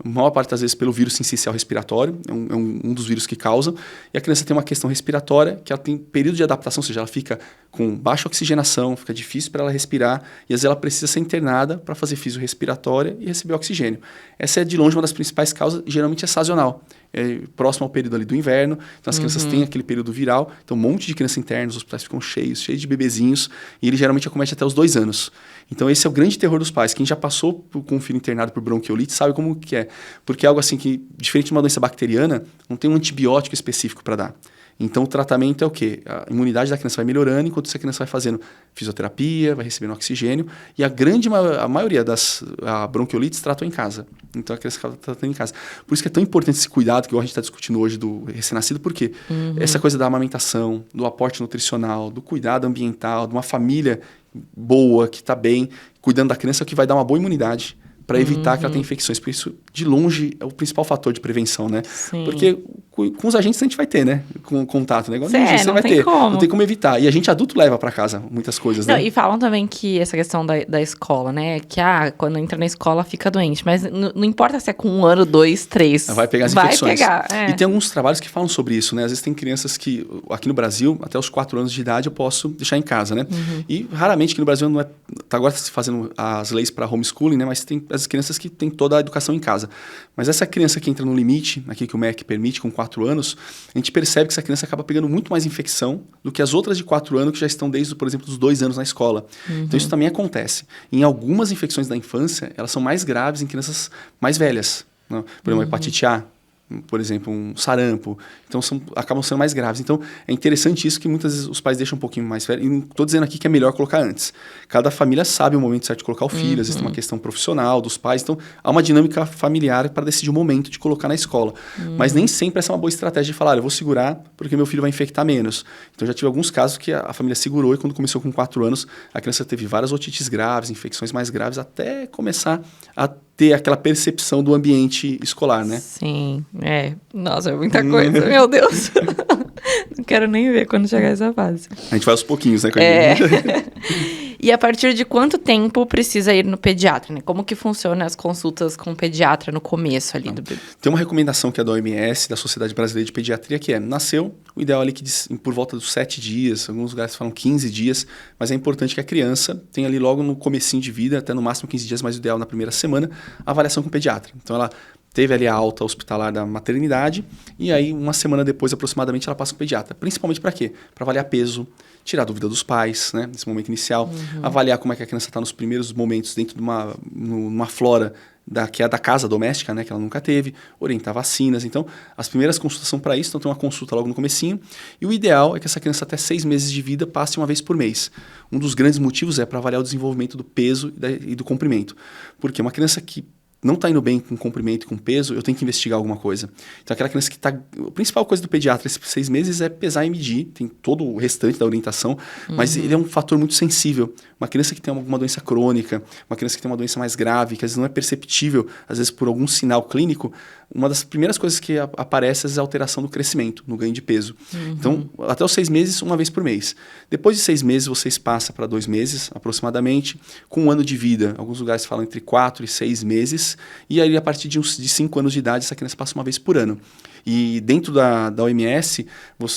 a maior parte das vezes pelo vírus sincicial respiratório, é um dos vírus que causam, e a criança tem uma questão respiratória que ela tem período de adaptação, ou seja, ela fica com baixa oxigenação, fica difícil para ela respirar, e às vezes ela precisa ser internada para fazer fisiorrespiratória e receber oxigênio. Essa é de longe uma das principais causas, geralmente é sazonal, é próximo ao período ali do inverno, então as crianças têm aquele período viral, então um monte de criança interna, os hospitais ficam cheios de bebezinhos, e ele geralmente acomete até os 2 anos. Então esse é o grande terror dos pais. Quem já passou com um filho internado por bronquiolite sabe como que é. Porque é algo assim que, diferente de uma doença bacteriana, não tem um antibiótico específico para dar. Então o tratamento é o quê? A imunidade da criança vai melhorando enquanto essa criança vai fazendo fisioterapia, vai recebendo oxigênio, e a maioria das bronquiolites tratam em casa. Então a criança acaba tratando em casa. Por isso que é tão importante esse cuidado que a gente está discutindo hoje do recém-nascido, porque essa coisa da amamentação, do aporte nutricional, do cuidado ambiental, de uma família boa, que está bem, cuidando da criança, é o que vai dar uma boa imunidade para evitar que ela tenha infecções. Por isso, de longe, é o principal fator de prevenção, né?
Sim.
Porque com os agentes a gente vai ter, né? Com contato, né?
Você
vai ter.
Como.
Não tem como evitar. E a gente adulto leva para casa muitas coisas, né?
E falam também que essa questão da escola, né? Que quando entra na escola fica doente. Mas não importa se é com 1 ano, 2, 3.
Vai pegar as infecções.
Vai pegar,
E tem alguns trabalhos que falam sobre isso, né? Às vezes tem crianças que, aqui no Brasil, até os 4 anos de idade eu posso deixar em casa, né? E raramente aqui no Brasil não é... Tá agora se fazendo as leis para homeschooling, né? Mas tem as crianças que têm toda a educação em casa. Mas essa criança que entra no limite, aqui que o MEC permite, com 4 anos, a gente percebe que essa criança acaba pegando muito mais infecção do que as outras de 4 anos que já estão desde, por exemplo, dos 2 anos na escola. Então isso também acontece. Em algumas infecções da infância, elas são mais graves em crianças mais velhas. Né? Por exemplo, a hepatite A, por exemplo, um sarampo. Então, acabam sendo mais graves. Então, é interessante isso que muitas vezes os pais deixam um pouquinho mais velho. E não estou dizendo aqui que é melhor colocar antes. Cada família sabe o momento certo de colocar o filho. Às vezes tem uma questão profissional dos pais. Então, há uma dinâmica familiar para decidir o momento de colocar na escola. Mas nem sempre essa é uma boa estratégia de falar, eu vou segurar porque meu filho vai infectar menos. Então, já tive alguns casos que a família segurou e quando começou com 4 anos, a criança teve várias otites graves, infecções mais graves, até começar a ter aquela percepção do ambiente escolar, né?
Sim, Nossa, é muita coisa, meu Deus. Não quero nem ver quando chegar essa fase.
A gente vai aos pouquinhos, né?
E a partir de quanto tempo precisa ir no pediatra, né? Como que funciona as consultas com o pediatra no começo ali do bebê?
Tem uma recomendação que é da OMS, da Sociedade Brasileira de Pediatria, que nasceu, o ideal é ali que por volta dos 7 dias, alguns lugares falam 15 dias, mas é importante que a criança tenha ali logo no comecinho de vida, até no máximo 15 dias, mas o ideal na primeira semana, a avaliação com o pediatra. Então ela teve ali a alta hospitalar da maternidade e aí uma semana depois aproximadamente ela passa com o pediatra. Principalmente para quê? Para avaliar peso, tirar a dúvida dos pais, né, nesse momento inicial, avaliar como é que a criança está nos primeiros momentos dentro de uma flora que é da casa doméstica, né, que ela nunca teve, orientar vacinas. Então, as primeiras consultas são para isso, então tem uma consulta logo no comecinho. E o ideal é que essa criança até 6 meses de vida passe uma vez por mês. Um dos grandes motivos é para avaliar o desenvolvimento do peso e do comprimento. Porque uma criança que não está indo bem com comprimento e com peso, eu tenho que investigar alguma coisa. Então, aquela criança que está... A principal coisa do pediatra esses 6 meses é pesar e medir, tem todo o restante da orientação, mas ele é um fator muito sensível. Uma criança que tem alguma doença crônica, uma criança que tem uma doença mais grave, que às vezes não é perceptível, às vezes por algum sinal clínico, uma das primeiras coisas que aparece é a alteração do crescimento, no ganho de peso. Então, até os 6 meses, uma vez por mês. Depois de 6 meses, vocês passam para 2 meses, aproximadamente, com 1 ano de vida. Alguns lugares falam entre 4 e 6 meses, e aí, a partir de 5 anos de idade, essa criança passa uma vez por ano. E dentro da OMS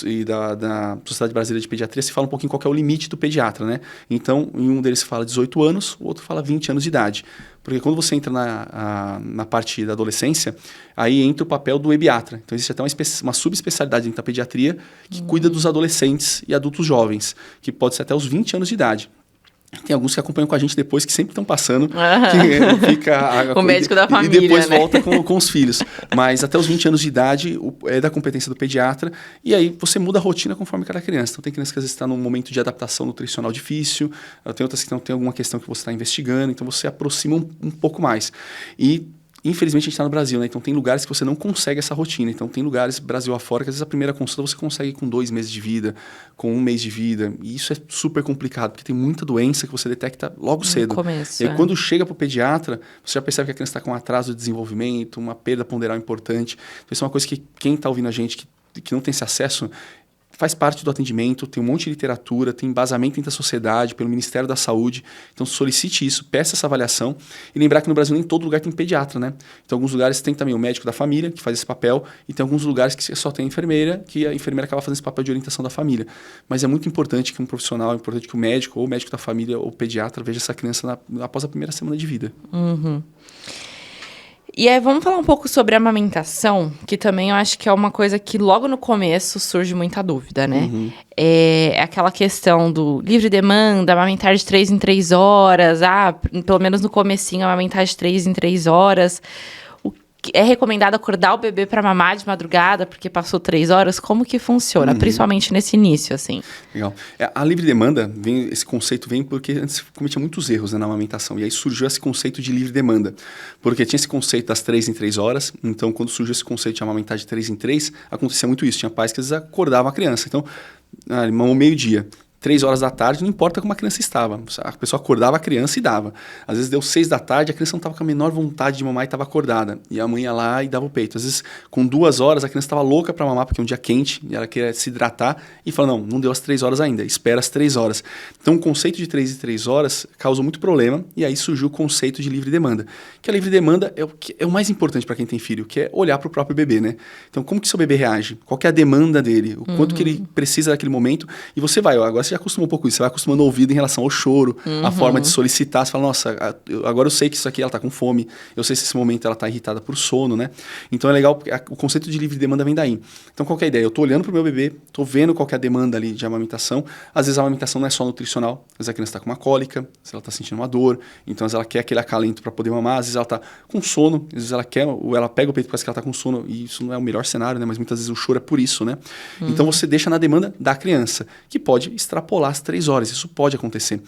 e da Sociedade Brasileira de Pediatria se fala um pouquinho qual que é o limite do pediatra, né? Então, em um deles fala 18 anos, o outro fala 20 anos de idade. Porque quando você entra na parte da adolescência, aí entra o papel do ebiatra. Então, existe até uma subespecialidade dentro da pediatria que cuida dos adolescentes e adultos jovens, que pode ser até os 20 anos de idade. Tem alguns que acompanham com a gente depois, que sempre estão passando, que fica
o médico da família,
e depois
né?
volta com os filhos. Mas até os 20 anos de idade é da competência do pediatra, e aí você muda a rotina conforme cada criança. Então tem criança que às vezes está num momento de adaptação nutricional difícil, tem outras que não tem alguma questão que você está investigando, então você aproxima um pouco mais. E infelizmente a gente está no Brasil, né? Então tem lugares que você não consegue essa rotina. Então tem lugares, Brasil afora, que às vezes a primeira consulta você consegue com 2 meses de vida, com 1 mês de vida. E isso é super complicado, porque tem muita doença que você detecta logo cedo.
Começo,
e aí, quando chega para o pediatra, você já percebe que a criança está com um atraso de desenvolvimento, uma perda ponderal importante. Então isso é uma coisa que quem está ouvindo a gente, que não tem esse acesso, faz parte do atendimento, tem um monte de literatura, tem embasamento dentro da sociedade, pelo Ministério da Saúde. Então, solicite isso, peça essa avaliação. E lembrar que no Brasil nem todo lugar tem pediatra, né? Então, alguns lugares tem também o médico da família, que faz esse papel, e tem alguns lugares que só tem a enfermeira, que a enfermeira acaba fazendo esse papel de orientação da família. Mas é muito importante que um profissional, é importante que o médico, ou o médico da família, ou o pediatra, veja essa criança após a primeira semana de vida.
Uhum. E aí, vamos falar um pouco sobre a amamentação, que também eu acho que é uma coisa que logo no começo surge muita dúvida, né?
Uhum.
É aquela questão do livre demanda, amamentar de 3 em 3 horas, pelo menos no comecinho, amamentar de 3 em 3 horas. É recomendado acordar o bebê para mamar de madrugada, porque passou 3 horas? Como que funciona? Principalmente nesse início, assim.
Legal. A livre demanda, esse conceito vem porque antes cometia muitos erros, né, na amamentação. E aí surgiu esse conceito de livre demanda. Porque tinha esse conceito das 3 em 3 horas. Então, quando surgiu esse conceito de amamentar de 3 em 3, acontecia muito isso. Tinha pais que às vezes acordavam a criança. Então, ele mamou meio-dia. 3 horas da tarde, não importa como a criança estava. A pessoa acordava a criança e dava. Às vezes deu 6 da tarde, a criança não estava com a menor vontade de mamar e estava acordada. E a mãe ia lá e dava o peito. Às vezes, com 2 horas, a criança estava louca para mamar, porque é um dia quente, e ela queria se hidratar, e falou, não deu as 3 horas ainda, espera as 3 horas. Então, o conceito de 3 em 3 horas causou muito problema, e aí surgiu o conceito de livre demanda. Que a livre demanda é o mais importante para quem tem filho, que é olhar para o próprio bebê, né? Então, como que seu bebê reage? Qual que é a demanda dele? O quanto que ele precisa naquele momento? E você vai, agora você já acostumou um pouco isso, você vai acostumando o ouvido em relação ao choro, a forma de solicitar. Você fala, nossa, agora eu sei que isso aqui ela está com fome, eu sei se esse momento ela está irritada por sono, né? Então é legal, porque o conceito de livre demanda vem daí. Então qual que é a ideia? Eu estou olhando para o meu bebê, estou vendo qual que é a demanda ali de amamentação. Às vezes a amamentação não é só nutricional, às vezes a criança está com uma cólica, às vezes ela está sentindo uma dor, então às vezes ela quer aquele acalento para poder mamar, às vezes ela está com sono, às vezes ela quer, ou ela pega o peito porque ela está com sono, e isso não é o melhor cenário, né? Mas muitas vezes o choro é por isso, né? Então você deixa na demanda da criança, que pode extrapolar as 3 horas. Isso pode acontecer.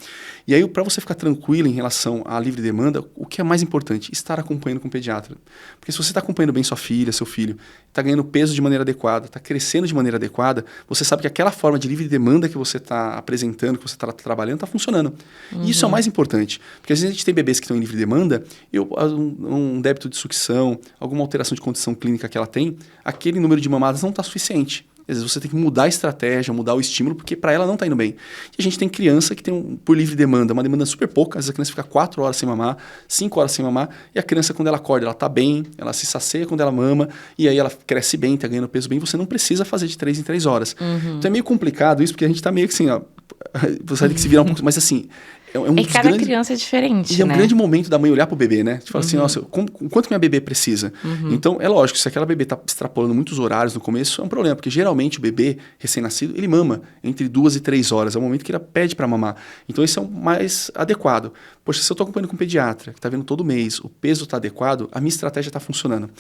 E aí, para você ficar tranquilo em relação à livre demanda, o que é mais importante? Estar acompanhando com o pediatra. Porque se você está acompanhando bem sua filha, seu filho, está ganhando peso de maneira adequada, está crescendo de maneira adequada, você sabe que aquela forma de livre demanda que você está apresentando, que você está trabalhando, está funcionando. E isso é o mais importante. Porque às vezes a gente tem bebês que estão em livre demanda, um débito de sucção, alguma alteração de condição clínica que ela tem, aquele número de mamadas não está suficiente. Às vezes você tem que mudar a estratégia, mudar o estímulo, porque para ela não está indo bem. E a gente tem criança que tem, por livre demanda, uma demanda super pouca. Às vezes a criança fica 4 horas sem mamar, 5 horas sem mamar, e a criança, quando ela acorda, ela está bem, ela se sacia quando ela mama, e aí ela cresce bem, está ganhando peso bem. Você não precisa fazer de 3 em 3 horas. Então é meio complicado isso, porque a gente está meio que assim, você vai ter que se virar um pouco, mas assim...
cada criança é diferente,
e é um grande momento da mãe olhar pro bebê, né? Tipo, fala assim, nossa, quanto que minha bebê precisa? Então, é lógico, se aquela bebê tá extrapolando muitos horários no começo, é um problema, porque geralmente o bebê recém-nascido, ele mama entre 2 e 3 horas, é o momento que ele pede para mamar. Então, esse é o mais adequado. Poxa, se eu tô acompanhando com um pediatra, que tá vendo todo mês, o peso tá adequado, a minha estratégia tá funcionando.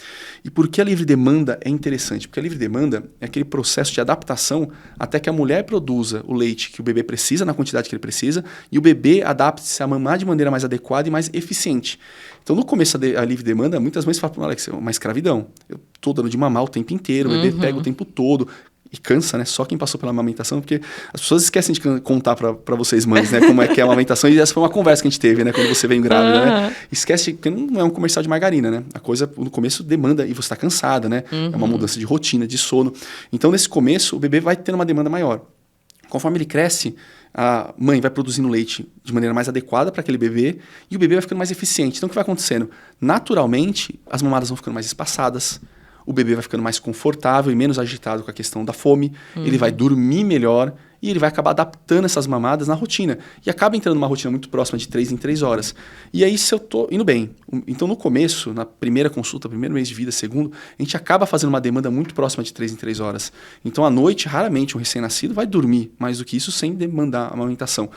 E por que a livre demanda é interessante? Porque a livre demanda é aquele processo de adaptação até que a mulher produza o leite que o bebê precisa, na quantidade que ele precisa, e o bebê adapte-se a mamar de maneira mais adequada e mais eficiente. Então, no começo a livre demanda, muitas mães falam, Alex, é uma escravidão. Eu tô dando de mamar o tempo inteiro, o bebê pega o tempo todo. E cansa, né? Só quem passou pela amamentação, porque as pessoas esquecem de contar para vocês mães, né? Como é que é a amamentação. E essa foi uma conversa que a gente teve, né? Quando você vem grávida, né? Esquece que não é um comercial de margarina, né? A coisa, no começo, demanda e você está cansada, né? É uma mudança de rotina, de sono. Então, nesse começo, o bebê vai tendo uma demanda maior. Conforme ele cresce, a mãe vai produzindo leite de maneira mais adequada para aquele bebê e o bebê vai ficando mais eficiente. Então, o que vai acontecendo? Naturalmente, as mamadas vão ficando mais espaçadas, o bebê vai ficando mais confortável e menos agitado com a questão da fome, ele vai dormir melhor e ele vai acabar adaptando essas mamadas na rotina. E acaba entrando numa rotina muito próxima de 3 em 3 horas. E aí, se eu tô indo bem. Então, no começo, na primeira consulta, primeiro mês de vida, segundo, a gente acaba fazendo uma demanda muito próxima de 3 em 3 horas. Então, à noite, raramente um recém-nascido vai dormir mais do que isso sem demandar a amamentação.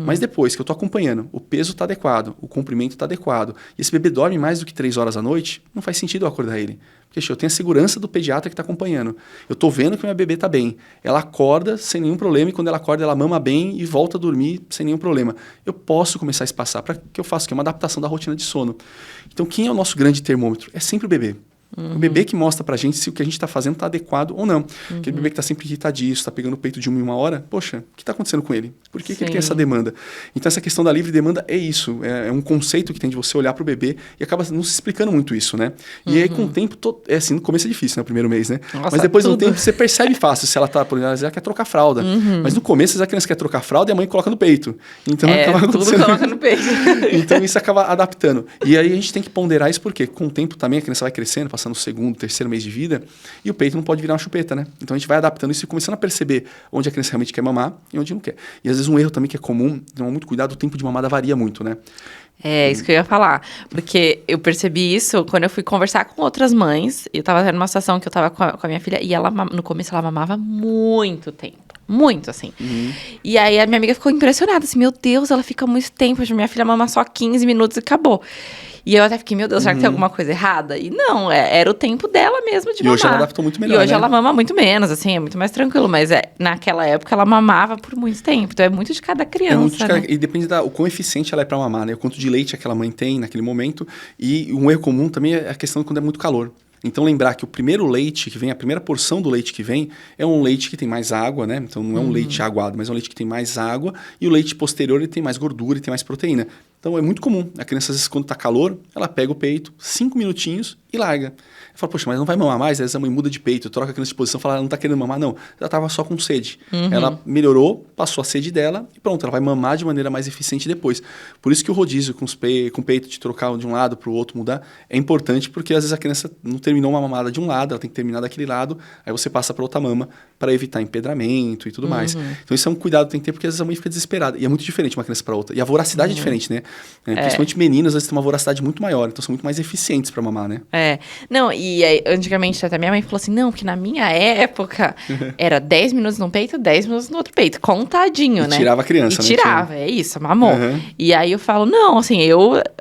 Mas depois que eu tô acompanhando, o peso tá adequado, o comprimento tá adequado, e esse bebê dorme mais do que 3 horas à noite, não faz sentido eu acordar ele. Porque eu tenho a segurança do pediatra que está acompanhando. Eu estou vendo que minha bebê está bem. Ela acorda sem nenhum problema e quando ela acorda, ela mama bem e volta a dormir sem nenhum problema. Eu posso começar a espaçar. Para que eu faça? Que é uma adaptação da rotina de sono. Então, quem é o nosso grande termômetro? É sempre o bebê. O bebê que mostra pra gente se o que a gente tá fazendo tá adequado ou não. Aquele bebê que tá sempre irritadíssimo, tá pegando o peito de 1 em 1 hora, poxa, o que tá acontecendo com ele? Por que ele tem essa demanda? Então, essa questão da livre demanda é isso. É um conceito que tem de você olhar pro bebê e acaba não se explicando muito isso, né? E aí, com o tempo, assim, no começo é difícil, né? O primeiro mês, né?
Nossa,
mas depois de um tempo, você percebe fácil se ela tá, por exemplo, ela quer trocar fralda. Mas no começo, às vezes, a criança quer trocar fralda e a mãe coloca no peito. Então, acaba acontecendo.
Tudo coloca no peito.
Então, isso acaba adaptando. E aí, a gente tem que ponderar isso porque, com o tempo também, a criança vai crescendo, passando o segundo, terceiro mês de vida, e o peito não pode virar uma chupeta, né? Então, a gente vai adaptando isso e começando a perceber onde a criança realmente quer mamar e onde não quer. E, às vezes, um erro também que é comum, tomar muito cuidado, o tempo de mamada varia muito, né?
É, isso que eu ia falar. Porque eu percebi isso quando eu fui conversar com outras mães. Eu tava tendo uma situação que eu tava com a minha filha e ela, no começo, ela mamava muito tempo. Muito, assim. E aí, a minha amiga ficou impressionada, assim, meu Deus, ela fica muito tempo. Minha filha mama só 15 minutos e acabou. E eu até fiquei, meu Deus, será que tem alguma coisa errada? E não, era o tempo dela mesmo de mamar.
E hoje ela adaptou muito melhor,
E hoje
né?
ela mama muito menos, assim, é muito mais tranquilo. Mas naquela época ela mamava por muito tempo. Então é muito de cada criança,
muito de cada,
né?
E depende o quão eficiente ela é para mamar, né? O quanto de leite aquela mãe tem naquele momento. E um erro comum também é a questão de quando é muito calor. Então, lembrar que o primeiro leite que vem, a primeira porção do leite que vem, é um leite que tem mais água, né? Então, não é um leite aguado, mas é um leite que tem mais água. E o leite posterior, ele tem mais gordura e tem mais proteína. Então, é muito comum. A criança, às vezes, quando tá calor, ela pega o peito, 5 minutinhos e larga. Fala, poxa, mas não vai mamar mais? Às vezes a mãe muda de peito, troca a criança de posição, fala, ela não tá querendo mamar, não. Ela tava só com sede. Ela melhorou, passou a sede dela e pronto, ela vai mamar de maneira mais eficiente depois. Por isso que o rodízio com o peito, de trocar de um lado para o outro, mudar, é importante, porque às vezes a criança não terminou uma mamada de um lado, ela tem que terminar daquele lado, aí você passa para outra mama para evitar empedramento e tudo mais. Então isso é um cuidado que tem que ter, porque às vezes a mãe fica desesperada. E é muito diferente uma criança para outra. E a voracidade é diferente, né? Principalmente meninas, às vezes tem uma voracidade muito maior, então são muito mais eficientes para mamar, né?
Não, e aí, antigamente até minha mãe falou assim, não, que na minha época era 10 minutos no peito, 10 minutos no outro peito, contadinho, né?
Tirava a criança,
e
né?
Tirava, é isso, mamou. E aí eu falo, não, assim,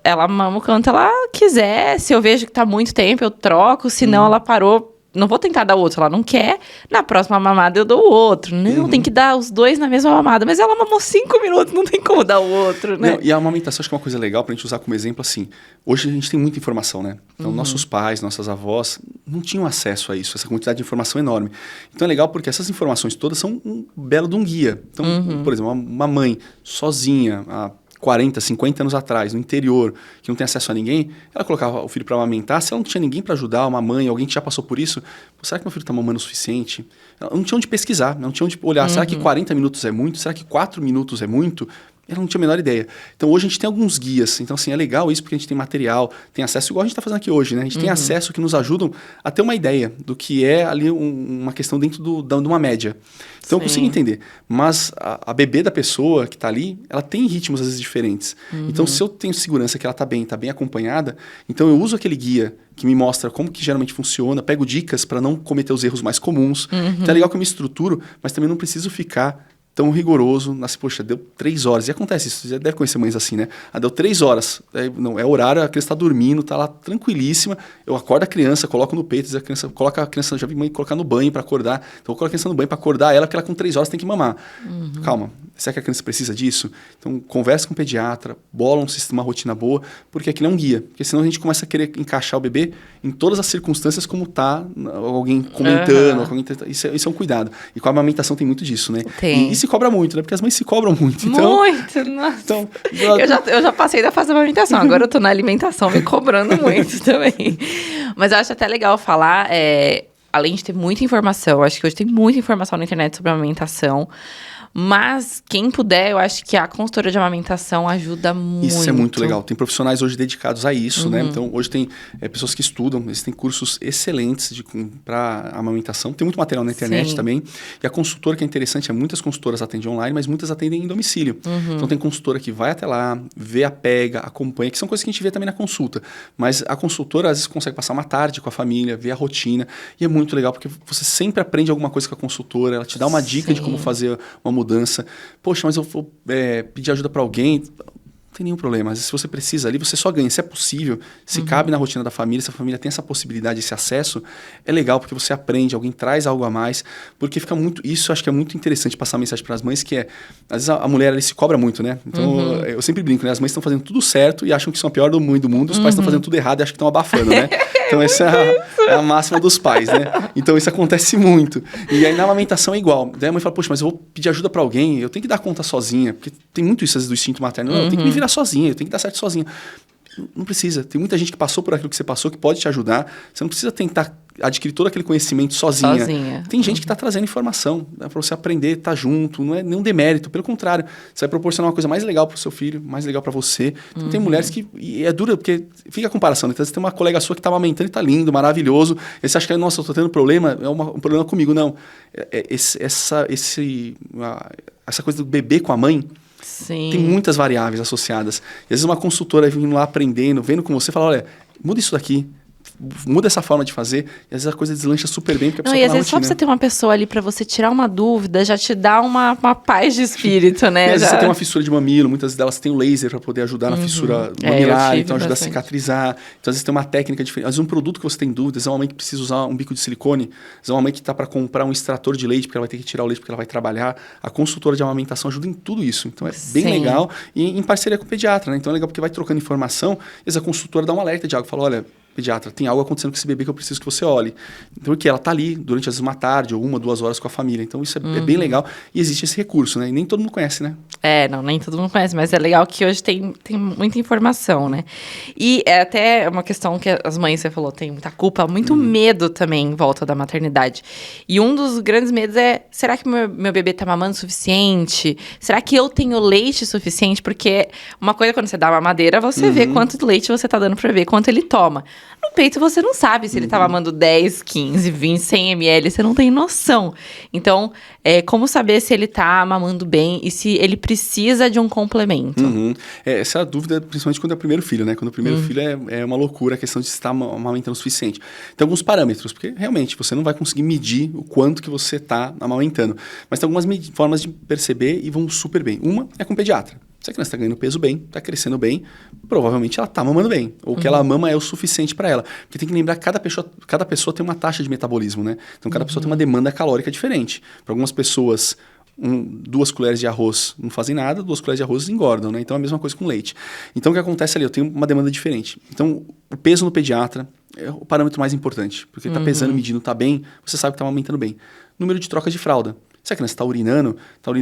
ela mama o quanto ela quiser, se eu vejo que tá muito tempo, eu troco, senão ela parou, não vou tentar dar outro, ela não quer, na próxima mamada eu dou o outro. Não, tem que dar os dois na mesma mamada, mas ela mamou 5 minutos, não tem como dar o outro, né?
Não, e a amamentação, acho que é uma coisa legal pra gente usar como exemplo, assim, hoje a gente tem muita informação, né? Então, nossos pais, nossas avós não tinham acesso a isso, essa quantidade de informação enorme. Então, é legal porque essas informações todas são um belo de um guia. Então, por exemplo, uma mãe sozinha, 40, 50 anos atrás, no interior, que não tem acesso a ninguém, ela colocava o filho para amamentar, se ela não tinha ninguém para ajudar, uma mãe, alguém que já passou por isso, será que meu filho está mamando o suficiente? Ela não tinha onde pesquisar, não tinha onde olhar, será que 40 minutos é muito? Será que 4 minutos é muito? Ela não tinha a menor ideia. Então, hoje a gente tem alguns guias. Então, assim, é legal isso porque a gente tem material, tem acesso, igual a gente está fazendo aqui hoje, né? A gente tem acesso que nos ajudam a ter uma ideia do que é ali uma questão dentro de uma média. Então, eu consigo entender. Mas a bebê da pessoa que está ali, ela tem ritmos, às vezes, diferentes. Então, se eu tenho segurança que ela está bem acompanhada, então eu uso aquele guia que me mostra como que geralmente funciona, pego dicas para não cometer os erros mais comuns. Então, é legal que eu me estruturo, mas também não preciso ficar tão rigoroso, poxa, deu 3 horas. E acontece isso, você já deve conhecer mães assim, né? Deu 3 horas, não, é horário, a criança está dormindo, está lá tranquilíssima, eu acordo a criança, coloco no peito, coloca a criança, já vi mãe colocar no banho para acordar, então eu coloco a criança no banho para acordar ela, porque ela com 3 horas tem que mamar. Calma, será que a criança precisa disso? Então, conversa com o pediatra, bola uma rotina boa, porque aquilo é um guia, porque senão a gente começa a querer encaixar o bebê em todas as circunstâncias como tá alguém comentando, isso é um cuidado. E com a amamentação tem muito disso, né?
Tem.
E se cobra muito, né? Porque as mães se cobram muito. Então,
muito, nossa.
Então,
eu já passei da fase da amamentação, agora eu tô na alimentação me cobrando muito também. Mas eu acho até legal falar, além de ter muita informação, acho que hoje tem muita informação na internet sobre amamentação, mas quem puder, eu acho que a consultora de amamentação ajuda muito.
Isso é muito legal. Tem profissionais hoje dedicados a isso, né? Então, hoje tem pessoas que estudam, eles têm cursos excelentes para amamentação. Tem muito material na internet também. E a consultora, que é interessante, muitas consultoras atendem online, mas muitas atendem em domicílio. Então, tem consultora que vai até lá, vê a pega, acompanha, que são coisas que a gente vê também na consulta. Mas a consultora, às vezes, consegue passar uma tarde com a família, ver a rotina. E é muito legal, porque você sempre aprende alguma coisa com a consultora, ela te dá uma dica de como fazer uma mudança. Poxa, mas eu vou pedir ajuda para alguém. Não tem nenhum problema. Se você precisa ali, você só ganha. Se é possível, se cabe na rotina da família, se a família tem essa possibilidade, esse acesso, é legal porque você aprende, alguém traz algo a mais, porque fica muito... Isso eu acho que é muito interessante passar a mensagem para as mães, que às vezes a mulher ali se cobra muito, né? Então, eu sempre brinco, né? As mães estão fazendo tudo certo e acham que são a pior do mundo, os pais estão fazendo tudo errado e acham que estão abafando, né? Então, essa é a máxima dos pais, né? Então, isso acontece muito. E aí, na amamentação é igual. Daí a mãe fala, poxa, mas eu vou pedir ajuda para alguém, eu tenho que dar conta sozinha. Porque tem muito isso, às vezes, do instinto materno. Não, eu tenho que me virar sozinha, eu tenho que dar certo sozinha. Não precisa. Tem muita gente que passou por aquilo que você passou, que pode te ajudar. Você não precisa tentar adquirir todo aquele conhecimento sozinha. Tem gente que está trazendo informação, né, para você aprender, estar junto. Não é nenhum demérito. Pelo contrário, você vai proporcionar uma coisa mais legal para o seu filho, mais legal para você. Então, tem mulheres que... E é dura, porque fica a comparação. Então, você tem uma colega sua que está amamentando e está lindo, maravilhoso. E você acha que, nossa, eu estou tendo problema, um problema comigo. Não. Essa coisa do bebê com a mãe...
Sim.
Tem muitas variáveis associadas. E às vezes uma consultora vindo lá aprendendo, vendo com você, fala, olha, muda isso daqui, muda essa forma de fazer, e às vezes a coisa deslancha super bem, porque a pessoa
e
tá
às
na
vezes
rotina.
só pra você ter uma pessoa ali pra você tirar uma dúvida, já te dá uma paz de espírito, né?
E às vezes você tem uma fissura de mamilo, muitas delas têm o laser para poder ajudar na fissura mamilar, então ajuda a cicatrizar. Então às vezes tem uma técnica diferente. Às vezes um produto que você tem dúvidas, é uma mãe que precisa usar um bico de silicone, às vezes é uma mãe que está para comprar um extrator de leite, porque ela vai ter que tirar o leite porque ela vai trabalhar. A consultora de amamentação ajuda em tudo isso. Então é bem legal e em parceria com o pediatra, né? Então é legal porque vai trocando informação, às vezes a consultora dá um alerta de algo, fala, olha, pediatra, tem algo acontecendo com esse bebê que eu preciso que você olhe. Então, porque ela está ali durante às vezes uma tarde ou 1-2 horas com a família. Então, isso é bem legal. E existe esse recurso, né? E nem todo mundo conhece, né?
Nem todo mundo conhece, mas é legal que hoje tem muita informação, né? E é até uma questão que as mães, você falou, tem muita culpa, muito medo também em volta da maternidade. E um dos grandes medos é, será que meu bebê tá mamando o suficiente? Será que eu tenho leite suficiente? Porque uma coisa, quando você dá mamadeira, você vê quanto leite você tá dando pro bebê, quanto ele toma. No peito, você não sabe se ele tá mamando 10, 15, 20, 100 ml, você não tem noção. Então, como saber se ele tá mamando bem e se ele precisa de um complemento?
Essa é a dúvida, principalmente quando é o primeiro filho, né? Quando o primeiro filho é uma loucura a questão de estar amamentando o suficiente. Tem alguns parâmetros, porque realmente você não vai conseguir medir o quanto que você está amamentando. Mas tem algumas formas de perceber e vão super bem. Uma é com o pediatra. Se a criança está ganhando peso bem, está crescendo bem, provavelmente ela está mamando bem. Ou o que ela mama é o suficiente para ela. Porque tem que lembrar que cada pessoa tem uma taxa de metabolismo, né? Então, cada pessoa tem uma demanda calórica diferente. Para algumas pessoas, 2 colheres de arroz não fazem nada, 2 colheres de arroz engordam, né? Então, é a mesma coisa com leite. Então, o que acontece ali? Eu tenho uma demanda diferente. Então, o peso no pediatra é o parâmetro mais importante. Porque ele está pesando, medindo, está bem, você sabe que está aumentando bem. Número de troca de fralda. Se a criança está urinando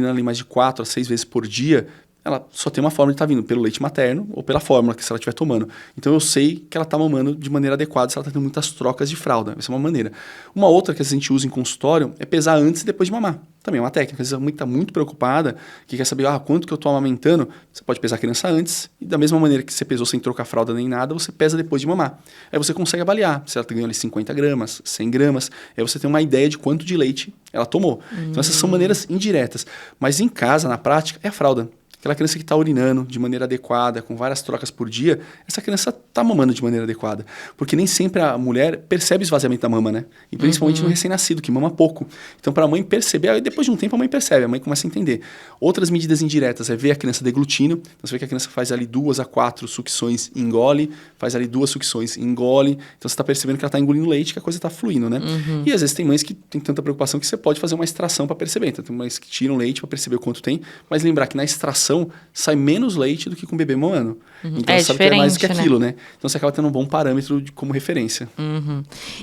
ali mais de 4 a 6 vezes por dia, ela só tem uma forma de estar vindo pelo leite materno ou pela fórmula que se ela estiver tomando. Então, eu sei que ela está mamando de maneira adequada se ela está tendo muitas trocas de fralda. Essa é uma maneira. Uma outra que a gente usa em consultório é pesar antes e depois de mamar. Também é uma técnica. Às vezes a mãe está muito preocupada, que quer saber quanto que eu estou amamentando. Você pode pesar a criança antes e da mesma maneira que você pesou sem trocar fralda nem nada, você pesa depois de mamar. Aí você consegue avaliar se ela está ganhando ali 50 gramas, 100 gramas. Aí você tem uma ideia de quanto de leite ela tomou. Então, essas são maneiras indiretas. Mas em casa, na prática, é a fralda. Aquela criança que está urinando de maneira adequada, com várias trocas por dia, essa criança está mamando de maneira adequada. Porque nem sempre a mulher percebe o esvaziamento da mama, né? E principalmente no recém-nascido, que mama pouco. Então, para a mãe perceber, aí depois de um tempo a mãe percebe, a mãe começa a entender. Outras medidas indiretas é ver a criança deglutindo. Então, você vê que a criança faz ali 2 a 4 sucções e engole, faz ali 2 sucções e engole. Então, você está percebendo que ela está engolindo leite, que a coisa está fluindo, né? E às vezes tem mães que tem tanta preocupação que você pode fazer uma extração para perceber. Então, tem mães que tiram leite para perceber o quanto tem, mas lembrar que na extração sai menos leite do que com o bebê mamando. Então, você sabe que é mais do que aquilo, né? Então, você acaba tendo um bom parâmetro como referência.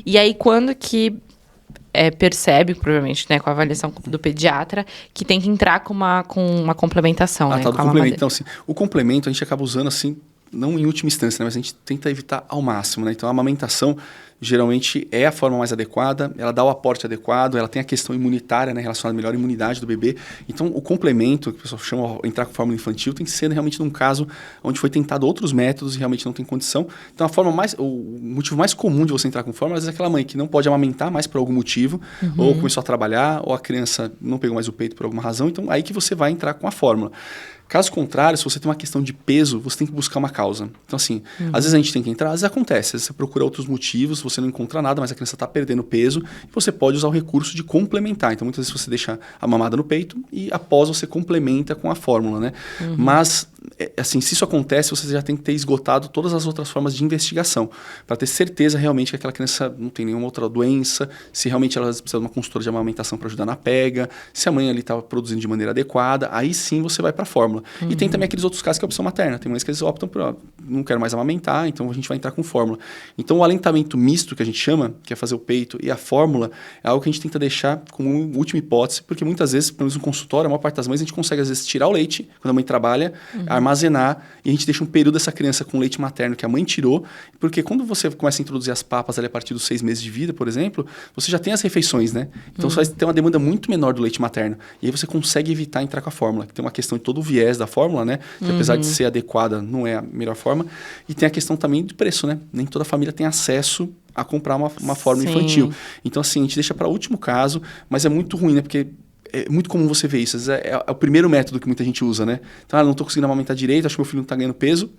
E aí, quando que percebe, provavelmente, né, com a avaliação do pediatra, que tem que entrar com uma complementação, né?
Tá, do complemento. Então, assim, o complemento a gente acaba usando, assim, não em última instância, né, mas a gente tenta evitar ao máximo, né? Então, a amamentação geralmente é a forma mais adequada, ela dá o aporte adequado, ela tem a questão imunitária, né, relacionada à melhor imunidade do bebê. Então, o complemento, que o pessoal chama de entrar com fórmula infantil, tem que ser realmente num caso onde foi tentado outros métodos e realmente não tem condição. Então, o motivo mais comum de você entrar com fórmula, às vezes, é aquela mãe que não pode amamentar mais por algum motivo, ou começou a trabalhar, ou a criança não pegou mais o peito por alguma razão. Então, aí que você vai entrar com a fórmula. Caso contrário, se você tem uma questão de peso, você tem que buscar uma causa. Então, assim, às vezes a gente tem que entrar, às vezes acontece. Às vezes você procura outros motivos, você não encontra nada, mas a criança está perdendo peso, e você pode usar o recurso de complementar. Então, muitas vezes você deixa a mamada no peito e após você complementa com a fórmula, né? Mas assim, se isso acontece, você já tem que ter esgotado todas as outras formas de investigação, para ter certeza realmente que aquela criança não tem nenhuma outra doença, se realmente ela precisa de uma consultora de amamentação para ajudar na pega, se a mãe ali estava produzindo de maneira adequada, aí sim você vai para a fórmula. E tem também aqueles outros casos que é a opção materna. Tem mães que eles optam por, não quero mais amamentar, então a gente vai entrar com fórmula. Então o alentamento misto, que a gente chama, que é fazer o peito e a fórmula, é algo que a gente tenta deixar como última hipótese, porque muitas vezes, pelo menos no consultório, a maior parte das mães, a gente consegue às vezes tirar o leite, quando a mãe trabalha, armazenar, e a gente deixa um período dessa criança com leite materno que a mãe tirou, porque quando você começa a introduzir as papas ali a partir dos 6 meses de vida, por exemplo, você já tem as refeições, né? Então você vai ter uma demanda muito menor do leite materno. E aí você consegue evitar entrar com a fórmula, que tem uma questão de todo o viés da fórmula, né? Que apesar de ser adequada, não é a melhor forma. E tem a questão também do preço, né? Nem toda família tem acesso a comprar uma fórmula infantil. Então, assim, a gente deixa para o último caso, mas é muito ruim, né? Porque é muito comum você ver isso. Às vezes é o primeiro método que muita gente usa, né? Então, não estou conseguindo amamentar direito, acho que meu filho não está ganhando peso,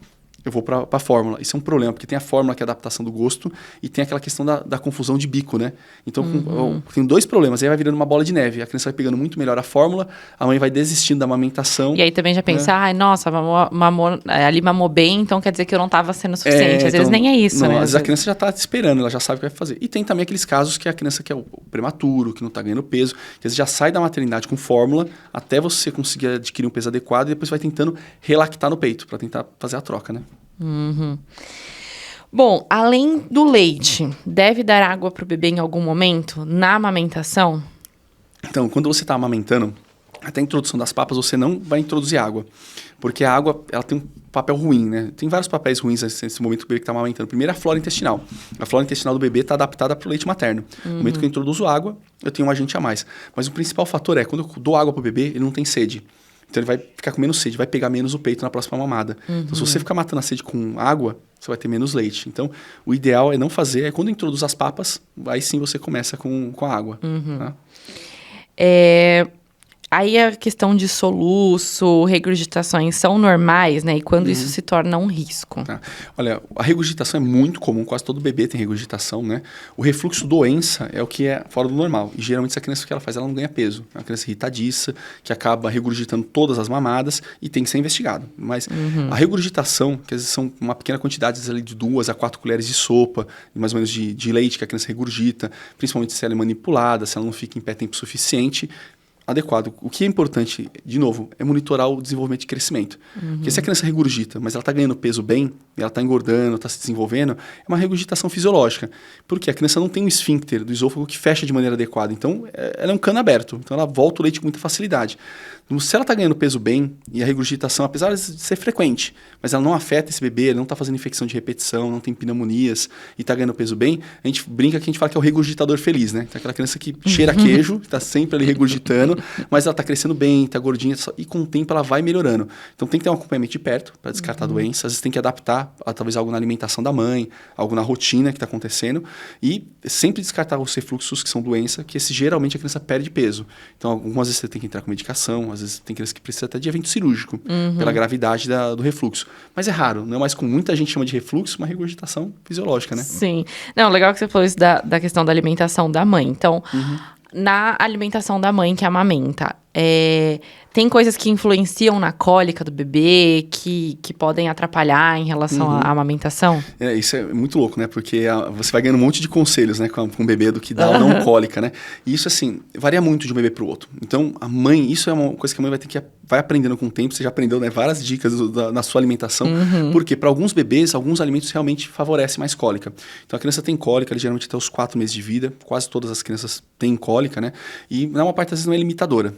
eu vou para a fórmula. Isso é um problema, porque tem a fórmula que é a adaptação do gosto e tem aquela questão da confusão de bico, né? Então, tem 2 problemas. Aí vai virando uma bola de neve. A criança vai pegando muito melhor a fórmula, a mãe vai desistindo da amamentação.
E aí também já pensa, ai, nossa, ali mamou bem, então quer dizer que eu não estava sendo suficiente. Às vezes nem é isso,
não,
né?
Às vezes a criança já está te esperando, ela já sabe o que vai fazer. E tem também aqueles casos que a criança que é o prematuro, que não está ganhando peso, que às vezes já sai da maternidade com fórmula até você conseguir adquirir um peso adequado e depois vai tentando relactar no peito, para tentar fazer a troca, né?
Bom, além do leite, deve dar água para o bebê em algum momento na amamentação?
Então, quando você está amamentando, até a introdução das papas, você não vai introduzir água. Porque a água, ela tem um papel ruim, né? Tem vários papéis ruins nesse momento que o bebê está amamentando. Primeiro, a flora intestinal. A flora intestinal do bebê está adaptada para o leite materno. No momento que eu introduzo água, eu tenho um agente a mais. Mas o principal fator é, quando eu dou água para o bebê, ele não tem sede. Então, ele vai ficar com menos sede, vai pegar menos o peito na próxima mamada. Então, se você ficar matando a sede com água, você vai ter menos leite. Então, o ideal é não fazer. Quando introduz as papas, aí sim você começa com a água. Tá?
Aí a questão de soluço, regurgitações são normais, né? E quando isso se torna um risco?
Tá. Olha, a regurgitação é muito comum, quase todo bebê tem regurgitação, né? O refluxo doença é o que é fora do normal. E geralmente essa criança, o que ela faz, ela não ganha peso. É uma criança irritadiça, que acaba regurgitando todas as mamadas e tem que ser investigado. Mas a regurgitação, que às vezes são uma pequena quantidade ali de 2 a 4 colheres de sopa, mais ou menos de leite que a criança regurgita, principalmente se ela é manipulada, se ela não fica em pé tempo suficiente, adequado. O que é importante, de novo, é monitorar o desenvolvimento de crescimento. Porque se a criança regurgita, mas ela está ganhando peso bem, ela está engordando, está se desenvolvendo, é uma regurgitação fisiológica. Porque a criança não tem um esfíncter do esôfago que fecha de maneira adequada. Então, ela é um cano aberto. Então, ela volta o leite com muita facilidade. Se ela está ganhando peso bem, e a regurgitação, apesar de ser frequente, mas ela não afeta esse bebê, ele não está fazendo infecção de repetição, não tem pneumonias e está ganhando peso bem, a gente brinca que a gente fala que é o regurgitador feliz, né? Então, aquela criança que cheira queijo, está sempre ali regurgitando, mas ela está crescendo bem, está gordinha, e com o tempo ela vai melhorando. Então tem que ter um acompanhamento de perto para descartar doenças, às vezes tem que adaptar, talvez algo na alimentação da mãe, algo na rotina que está acontecendo, e sempre descartar os refluxos que são doença, que geralmente a criança perde peso. Então algumas vezes você tem que entrar com medicação, às vezes tem criança que precisa até de evento cirúrgico, pela gravidade do refluxo. Mas é raro, não é mais como muita gente chama de refluxo, uma regurgitação fisiológica, né?
Sim. Não, legal que você falou isso da questão da alimentação da mãe. Então, na alimentação da mãe que amamenta, tem coisas que influenciam na cólica do bebê, que podem atrapalhar em relação à amamentação?
Isso é muito louco, né? Porque você vai ganhando um monte de conselhos, né? Com o bebê do que dá ou não cólica, né? E isso, assim, varia muito de um bebê para o outro. Então, a mãe, isso é uma coisa que a mãe vai aprendendo com o tempo. Você já aprendeu, né? Várias dicas na sua alimentação. Porque para alguns bebês, alguns alimentos realmente favorecem mais cólica. Então, a criança tem cólica, geralmente até os 4 meses de vida. Quase todas as crianças têm cólica, né? E na maior parte das vezes não é limitadora.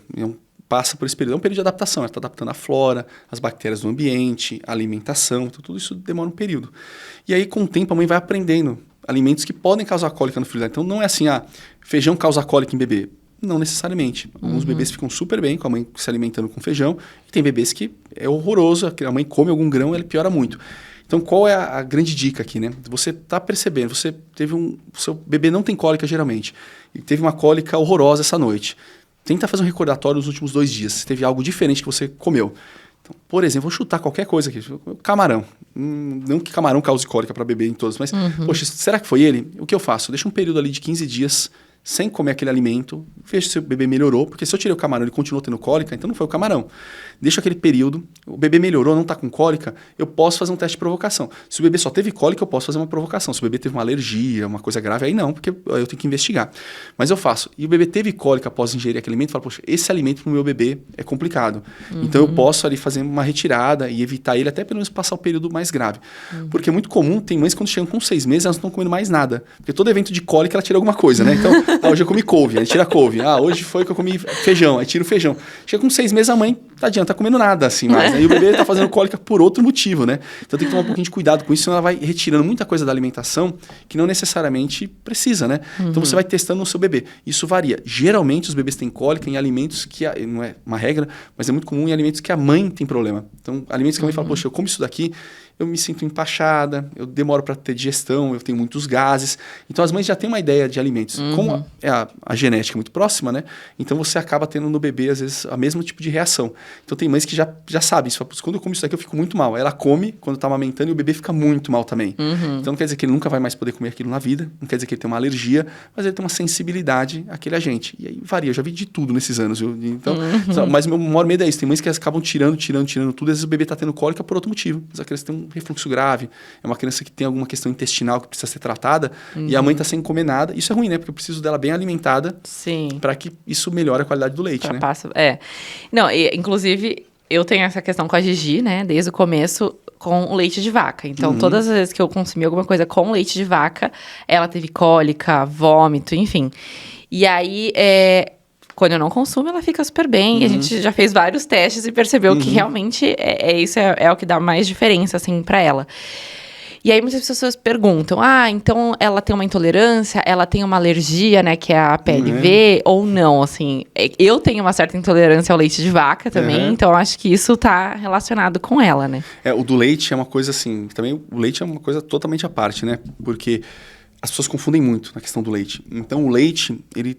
Passa por esse período. É um período de adaptação. Ela está adaptando a flora, as bactérias do ambiente, a alimentação. Então, tudo isso demora um período. E aí, com o tempo, a mãe vai aprendendo alimentos que podem causar cólica no filho dela. Então, não é assim, feijão causa cólica em bebê. Não necessariamente. Alguns bebês ficam super bem com a mãe se alimentando com feijão. E tem bebês que é horroroso. A mãe come algum grão, ele piora muito. Então, qual é a grande dica aqui, né? Você está percebendo, você teve seu bebê não tem cólica geralmente. E teve uma cólica horrorosa essa noite. Tenta fazer um recordatório nos últimos 2 dias, se teve algo diferente que você comeu. Então, por exemplo, vou chutar qualquer coisa aqui. Camarão. Não que camarão cause cólica para bebê em todos, mas, poxa, será que foi ele? O que eu faço? Eu deixo um período ali de 15 dias sem comer aquele alimento, vejo se o bebê melhorou, porque se eu tirei o camarão e ele continuou tendo cólica, então não foi o camarão. Deixa aquele período, o bebê melhorou, não está com cólica, eu posso fazer um teste de provocação. Se o bebê só teve cólica, eu posso fazer uma provocação. Se o bebê teve uma alergia, uma coisa grave, aí não, porque eu tenho que investigar. Mas eu faço. E o bebê teve cólica após ingerir aquele alimento, eu falo, poxa, esse alimento para o meu bebê é complicado. Então eu posso ali fazer uma retirada e evitar ele até pelo menos passar o período mais grave. Porque é muito comum, tem mães que quando chegam com 6 meses, elas não estão comendo mais nada. Porque todo evento de cólica, ela tira alguma coisa, né? Então, hoje eu comi couve, aí tira a couve. Hoje foi que eu comi feijão, aí tira o feijão. Chega com 6 meses, a mãe, tadinha, não tá comendo nada, assim, mais. Aí o bebê tá fazendo cólica por outro motivo, né? Então tem que tomar um pouquinho de cuidado com isso, senão ela vai retirando muita coisa da alimentação que não necessariamente precisa, né? Então você vai testando no seu bebê. Isso varia. Geralmente os bebês têm cólica em alimentos que, não é uma regra, mas é muito comum em alimentos que a mãe tem problema. Então, alimentos que a mãe fala, poxa, eu como isso daqui, eu me sinto empachada, eu demoro para ter digestão, eu tenho muitos gases. Então, as mães já têm uma ideia de alimentos. Como a genética é muito próxima, né? Então, você acaba tendo no bebê, às vezes, o mesmo tipo de reação. Então, tem mães que já sabem isso. Quando eu como isso daqui, eu fico muito mal. Ela come quando está amamentando e o bebê fica muito mal também. Então, não quer dizer que ele nunca vai mais poder comer aquilo na vida, não quer dizer que ele tem uma alergia, mas ele tem uma sensibilidade àquele agente. E aí varia. Eu já vi de tudo nesses anos, viu? Então, mas o meu maior medo é isso. Tem mães que acabam tirando tudo. Às vezes o bebê está tendo cólica por outro motivo. Às vezes a criança tem um refluxo grave, é uma criança que tem alguma questão intestinal que precisa ser tratada e a mãe está sem comer nada. Isso é ruim, né? Porque eu preciso dela bem alimentada para que isso melhore a qualidade do leite, né?
Não, inclusive, eu tenho essa questão com a Gigi, né? Desde o começo, com o leite de vaca. Então, todas as vezes que eu consumi alguma coisa com leite de vaca, ela teve cólica, vômito, enfim. E aí, quando eu não consumo, ela fica super bem. E a gente já fez vários testes e percebeu que realmente isso é o que dá mais diferença, assim, pra ela. E aí muitas pessoas perguntam, então ela tem uma intolerância, ela tem uma alergia, né, que é a PLV, ou não, assim. Eu tenho uma certa intolerância ao leite de vaca também, então acho que isso tá relacionado com ela, né?
O do leite é uma coisa assim, também o leite é uma coisa totalmente à parte, né? Porque as pessoas confundem muito na questão do leite. Então o leite, ele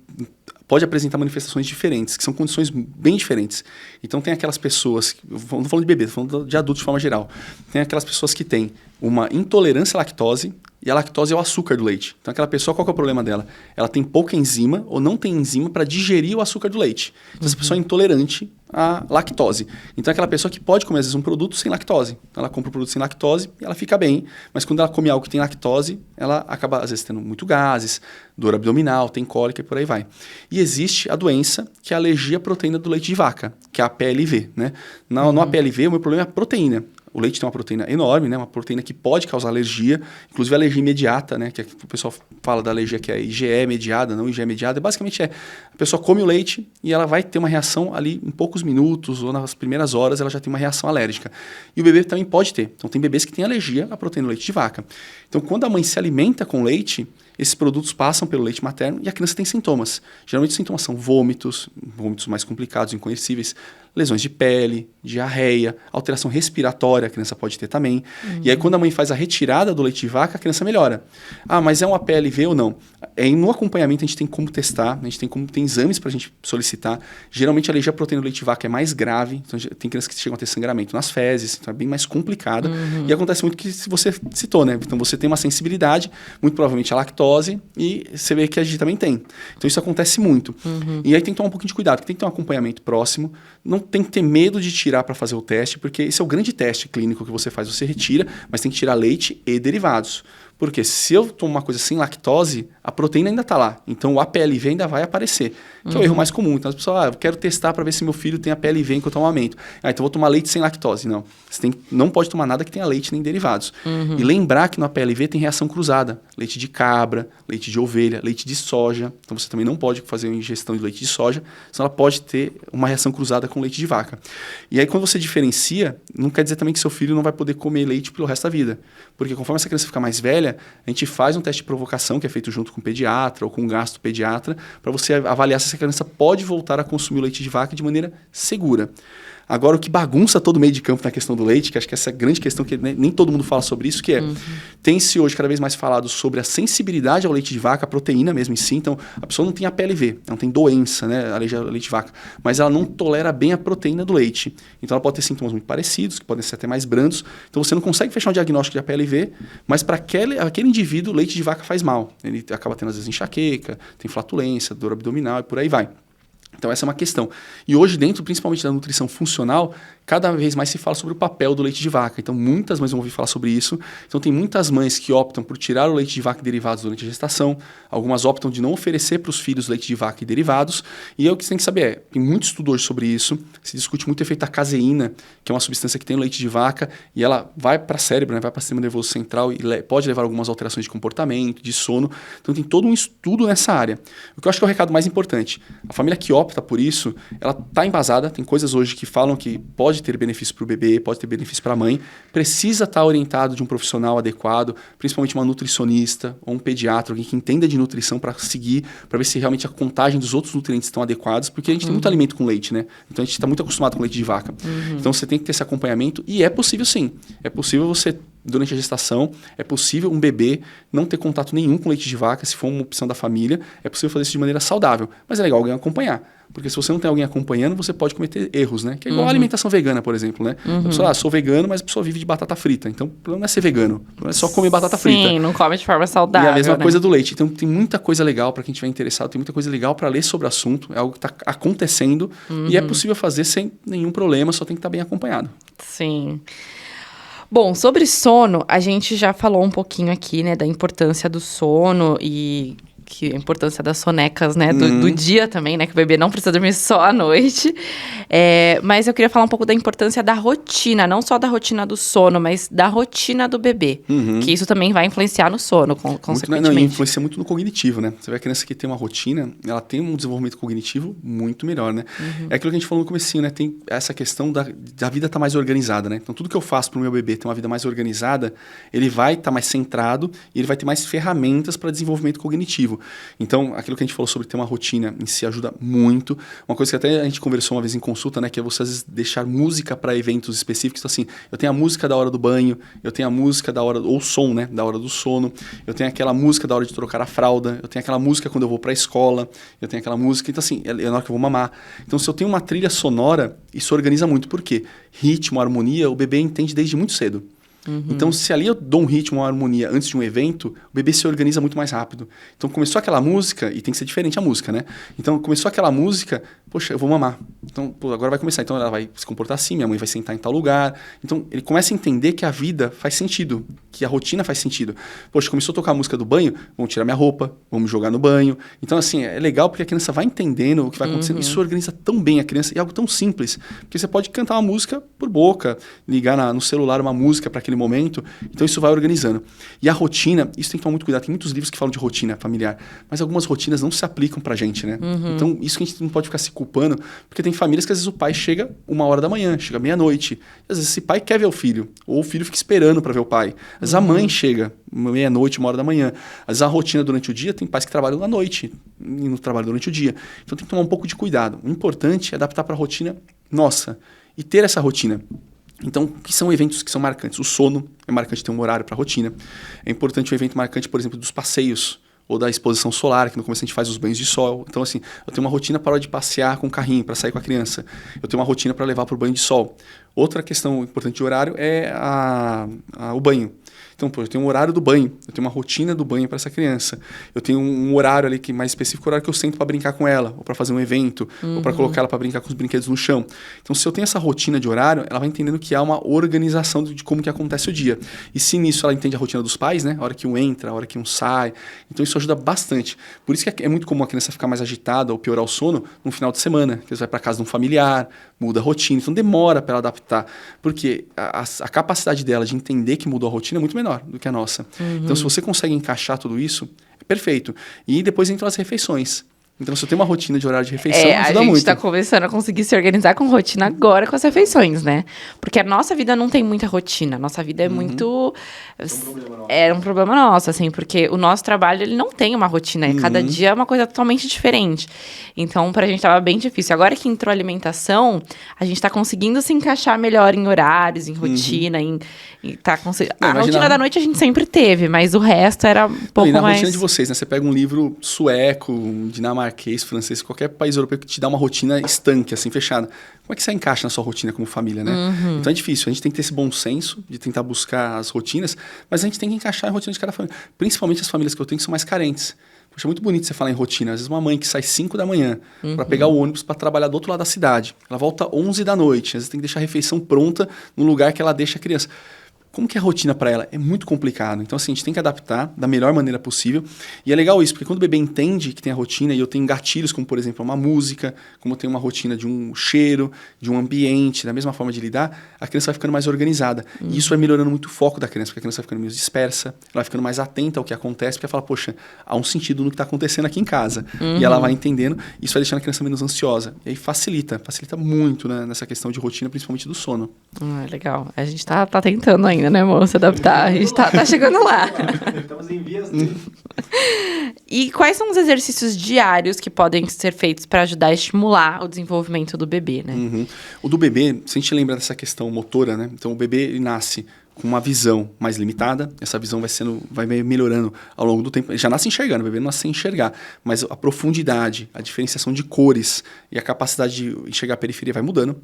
pode apresentar manifestações diferentes, que são condições bem diferentes. Então, tem aquelas pessoas, não estou falando de bebê, estou falando de adultos de forma geral, tem aquelas pessoas que têm uma intolerância à lactose, e a lactose é o açúcar do leite. Então, aquela pessoa, qual que é o problema dela? Ela tem pouca enzima ou não tem enzima para digerir o açúcar do leite. Então, essa pessoa é intolerante à lactose. Então, é aquela pessoa que pode comer, às vezes, um produto sem lactose. Então, ela compra um produto sem lactose e ela fica bem. Mas quando ela come algo que tem lactose, ela acaba, às vezes, tendo muito gases, dor abdominal, tem cólica e por aí vai. E existe a doença, que é a alergia à proteína do leite de vaca, que é a PLV, né? No APLV, o meu problema é a proteína. O leite tem uma proteína enorme, né? Uma proteína que pode causar alergia, inclusive alergia imediata, né? Que o pessoal fala da alergia que é IgE mediada, não IgE mediada. Basicamente a pessoa come o leite e ela vai ter uma reação ali em poucos minutos ou nas primeiras horas ela já tem uma reação alérgica. E o bebê também pode ter. Então tem bebês que têm alergia à proteína do leite de vaca. Então quando a mãe se alimenta com leite, esses produtos passam pelo leite materno e a criança tem sintomas. Geralmente os sintomas são vômitos mais complicados, inconhecíveis, lesões de pele, diarreia, alteração respiratória, a criança pode ter também. E aí quando a mãe faz a retirada do leite de vaca, a criança melhora. Mas é uma PLV ou não? No acompanhamento a gente tem como testar, a gente tem exames para a gente solicitar. Geralmente a alergia à proteína do leite de vaca é mais grave, então tem crianças que chegam a ter sangramento nas fezes, então é bem mais complicado. E acontece muito que você citou, né? Então você tem uma sensibilidade, muito provavelmente a lactose, e você vê que a gente também tem. Então isso acontece muito. E aí tem que tomar um pouquinho de cuidado, tem que ter um acompanhamento próximo, não tem que ter medo de tirar para fazer o teste, porque esse é o grande teste clínico que você faz, você retira, mas tem que tirar leite e derivados. Porque se eu tomo uma coisa sem lactose, a proteína ainda está lá. Então, o APLV ainda vai aparecer, que é o erro mais comum. Então, as pessoas, eu quero testar para ver se meu filho tem APLV enquanto eu amamento. Então, vou tomar leite sem lactose. Não. Você não pode tomar nada que tenha leite nem derivados. E lembrar que no APLV tem reação cruzada. Leite de cabra, leite de ovelha, leite de soja. Então, você também não pode fazer uma ingestão de leite de soja, senão ela pode ter uma reação cruzada com leite de vaca. E aí, quando você diferencia, não quer dizer também que seu filho não vai poder comer leite pelo resto da vida. Porque conforme essa criança ficar mais velha, a gente faz um teste de provocação, que é feito junto com o pediatra ou com o gastropediatra, para você avaliar se essa criança pode voltar a consumir o leite de vaca de maneira segura. Agora, o que bagunça todo o meio de campo na questão do leite, que acho que essa é a grande questão que nem todo mundo fala sobre isso, que é, tem-se hoje cada vez mais falado sobre a sensibilidade ao leite de vaca, a proteína mesmo em si. Então, a pessoa não tem a PLV, não tem doença, né, alérgica ao leite de vaca, mas ela não tolera bem a proteína do leite. Então, ela pode ter sintomas muito parecidos, que podem ser até mais brandos. Então, você não consegue fechar um diagnóstico de APLV, mas para aquele indivíduo, o leite de vaca faz mal. Ele acaba tendo, às vezes, enxaqueca, tem flatulência, dor abdominal e por aí vai. Então, essa é uma questão. E hoje, dentro, principalmente da nutrição funcional, cada vez mais se fala sobre o papel do leite de vaca. Então, muitas mães vão ouvir falar sobre isso. Então, tem muitas mães que optam por tirar o leite de vaca e derivados durante a gestação. Algumas optam de não oferecer para os filhos leite de vaca e derivados. E o que você tem que saber tem muito estudo hoje sobre isso. Se discute muito o efeito da caseína, que é uma substância que tem no leite de vaca, e ela vai para o cérebro, né, vai para o sistema nervoso central e pode levar a algumas alterações de comportamento, de sono. Então, tem todo um estudo nessa área. O que eu acho que é o recado mais importante. A família que opta por isso, ela está embasada. Tem coisas hoje que falam que pode ter benefício para o bebê, pode ter benefício para a mãe, precisa estar orientado de um profissional adequado, principalmente uma nutricionista ou um pediatra, alguém que entenda de nutrição para seguir, para ver se realmente a contagem dos outros nutrientes estão adequados, porque a gente tem muito alimento com leite, né? Então a gente está muito acostumado com leite de vaca. Então você tem que ter esse acompanhamento e é possível sim. É possível você, durante a gestação, é possível um bebê não ter contato nenhum com leite de vaca, se for uma opção da família, é possível fazer isso de maneira saudável. Mas é legal alguém acompanhar. Porque se você não tem alguém acompanhando, você pode cometer erros, né? Que é igual a alimentação vegana, por exemplo, né? A pessoa, sou vegano, mas a pessoa vive de batata frita. Então, o problema não é ser vegano. O problema é só comer batata frita.
Sim, não come de forma saudável,
E a mesma
né?
coisa do leite. Então, tem muita coisa legal para quem estiver interessado, tem muita coisa legal para ler sobre o assunto. É algo que está acontecendo e é possível fazer sem nenhum problema, só tem que estar bem acompanhado.
Sim. Bom, sobre sono, a gente já falou um pouquinho aqui, né, da importância do sono e a importância das sonecas, né, do dia também, né, que o bebê não precisa dormir só à noite. Mas eu queria falar um pouco da importância da rotina, não só da rotina do sono, mas da rotina do bebê, que isso também vai influenciar no sono, consequentemente.
Não, influencia muito no cognitivo, né? Você vê a criança que tem uma rotina, ela tem um desenvolvimento cognitivo muito melhor, né? É aquilo que a gente falou no comecinho, né? Tem essa questão da vida estar mais organizada, né? Então, tudo que eu faço para o meu bebê ter uma vida mais organizada, ele vai estar mais centrado e ele vai ter mais ferramentas para desenvolvimento cognitivo. Então, aquilo que a gente falou sobre ter uma rotina em si ajuda muito. Uma coisa que até a gente conversou uma vez em consulta, né? Que é você, às vezes, deixar música para eventos específicos. Então, assim, eu tenho a música da hora do banho, eu tenho a música da hora, ou som, né? Da hora do sono, eu tenho aquela música da hora de trocar a fralda, eu tenho aquela música quando eu vou para a escola, eu tenho aquela música, então assim, é na hora que eu vou mamar. Então se eu tenho uma trilha sonora, isso organiza muito, por quê? Ritmo, harmonia, o bebê entende desde muito cedo. Então, se ali eu dou um ritmo, uma harmonia antes de um evento, o bebê se organiza muito mais rápido. Então, começou aquela música, e tem que ser diferente a música, né? Então, começou aquela música, poxa, eu vou mamar. Então, agora vai começar. Então, ela vai se comportar assim, minha mãe vai sentar em tal lugar. Então, ele começa a entender que a vida faz sentido, que a rotina faz sentido. Poxa, começou a tocar a música do banho, vamos tirar minha roupa, vamos jogar no banho. Então, assim, é legal porque a criança vai entendendo o que vai acontecendo. Isso organiza tão bem a criança, e é algo tão simples. Porque você pode cantar uma música por boca, ligar no celular uma música para aquele momento, então isso vai organizando. E a rotina, isso tem que tomar muito cuidado, tem muitos livros que falam de rotina familiar, mas algumas rotinas não se aplicam pra gente, né? Então isso que a gente não pode ficar se culpando, porque tem famílias que às vezes o pai chega 1h da manhã, chega meia-noite, às vezes esse pai quer ver o filho, ou o filho fica esperando para ver o pai, às vezes a mãe chega meia-noite, 1h da manhã, às vezes a rotina durante o dia, tem pais que trabalham à noite e não trabalham durante o dia, então tem que tomar um pouco de cuidado. O importante é adaptar para a rotina nossa e ter essa rotina. Então, o que são eventos que são marcantes? O sono é marcante, ter um horário para a rotina. É importante um evento marcante, por exemplo, dos passeios ou da exposição solar, que no começo a gente faz os banhos de sol. Então, assim, eu tenho uma rotina para hora de passear com o carrinho, para sair com a criança. Eu tenho uma rotina para levar para o banho de sol. Outra questão importante de horário é o banho. Então, eu tenho um horário do banho, eu tenho uma rotina do banho para essa criança. Eu tenho um horário ali que mais específico, o horário que eu sento para brincar com ela, ou para fazer um evento, ou para colocar ela para brincar com os brinquedos no chão. Então, se eu tenho essa rotina de horário, ela vai entendendo que há uma organização de como que acontece o dia. E se nisso ela entende a rotina dos pais, né? A hora que um entra, a hora que um sai. Então, isso ajuda bastante. Por isso que é muito comum a criança ficar mais agitada ou piorar o sono no final de semana, que você vai para casa de um familiar, muda a rotina. Então, demora para ela adaptar. Porque a capacidade dela de entender que mudou a rotina é muito menor do que a nossa. Então, se você consegue encaixar tudo isso, é perfeito. E depois entram as refeições. Então, se eu tenho uma rotina de horário de refeição,
A
ajuda
gente
muito.
tá começando a conseguir se organizar com rotina agora com as refeições, né? Porque a nossa vida não tem muita rotina. A nossa vida é muito... É um problema nosso, assim, porque o nosso trabalho, ele não tem uma rotina. Cada dia é uma coisa totalmente diferente. Então, pra gente tava bem difícil. Agora que entrou a alimentação, a gente tá conseguindo se encaixar melhor em horários, em rotina, A rotina da noite a gente sempre teve, mas o resto era um pouco
e na
mais...
rotina de vocês, né? Você pega um livro sueco, dinamarquês, francês, qualquer país europeu que te dá uma rotina estanque, assim, fechada. Como é que você encaixa na sua rotina como família, né? Então é difícil. A gente tem que ter esse bom senso de tentar buscar as rotinas, mas a gente tem que encaixar a rotina de cada família. Principalmente as famílias que eu tenho que são mais carentes. Poxa, é muito bonito você falar em rotina. Às vezes uma mãe que sai 5 da manhã para pegar o ônibus para trabalhar do outro lado da cidade. Ela volta 11 da noite. Às vezes tem que deixar a refeição pronta no lugar que ela deixa a criança. Como que é a rotina para ela? É muito complicado. Então, assim, a gente tem que adaptar da melhor maneira possível. E é legal isso, porque quando o bebê entende que tem a rotina, e eu tenho gatilhos, como, por exemplo, uma música, como eu tenho uma rotina de um cheiro, de um ambiente, da mesma forma de lidar, a criança vai ficando mais organizada. E isso vai melhorando muito o foco da criança, porque a criança vai ficando menos dispersa, ela vai ficando mais atenta ao que acontece, porque ela fala, poxa, há um sentido no que está acontecendo aqui em casa. E ela vai entendendo, isso vai deixando a criança menos ansiosa. E aí facilita muito, né, nessa questão de rotina, principalmente do sono.
Legal. A gente tá tentando ainda, né, amor? Se adaptar. A gente tá chegando lá.
Estamos em vias.
E quais são os exercícios diários que podem ser feitos para ajudar a estimular o desenvolvimento do bebê, né?
O do bebê, se a gente lembra dessa questão motora, né? Então, o bebê ele nasce com uma visão mais limitada, essa visão vai melhorando ao longo do tempo. Ele já nasce enxergando, o bebê não nasce sem enxergar, mas a profundidade, a diferenciação de cores e a capacidade de enxergar a periferia vai mudando.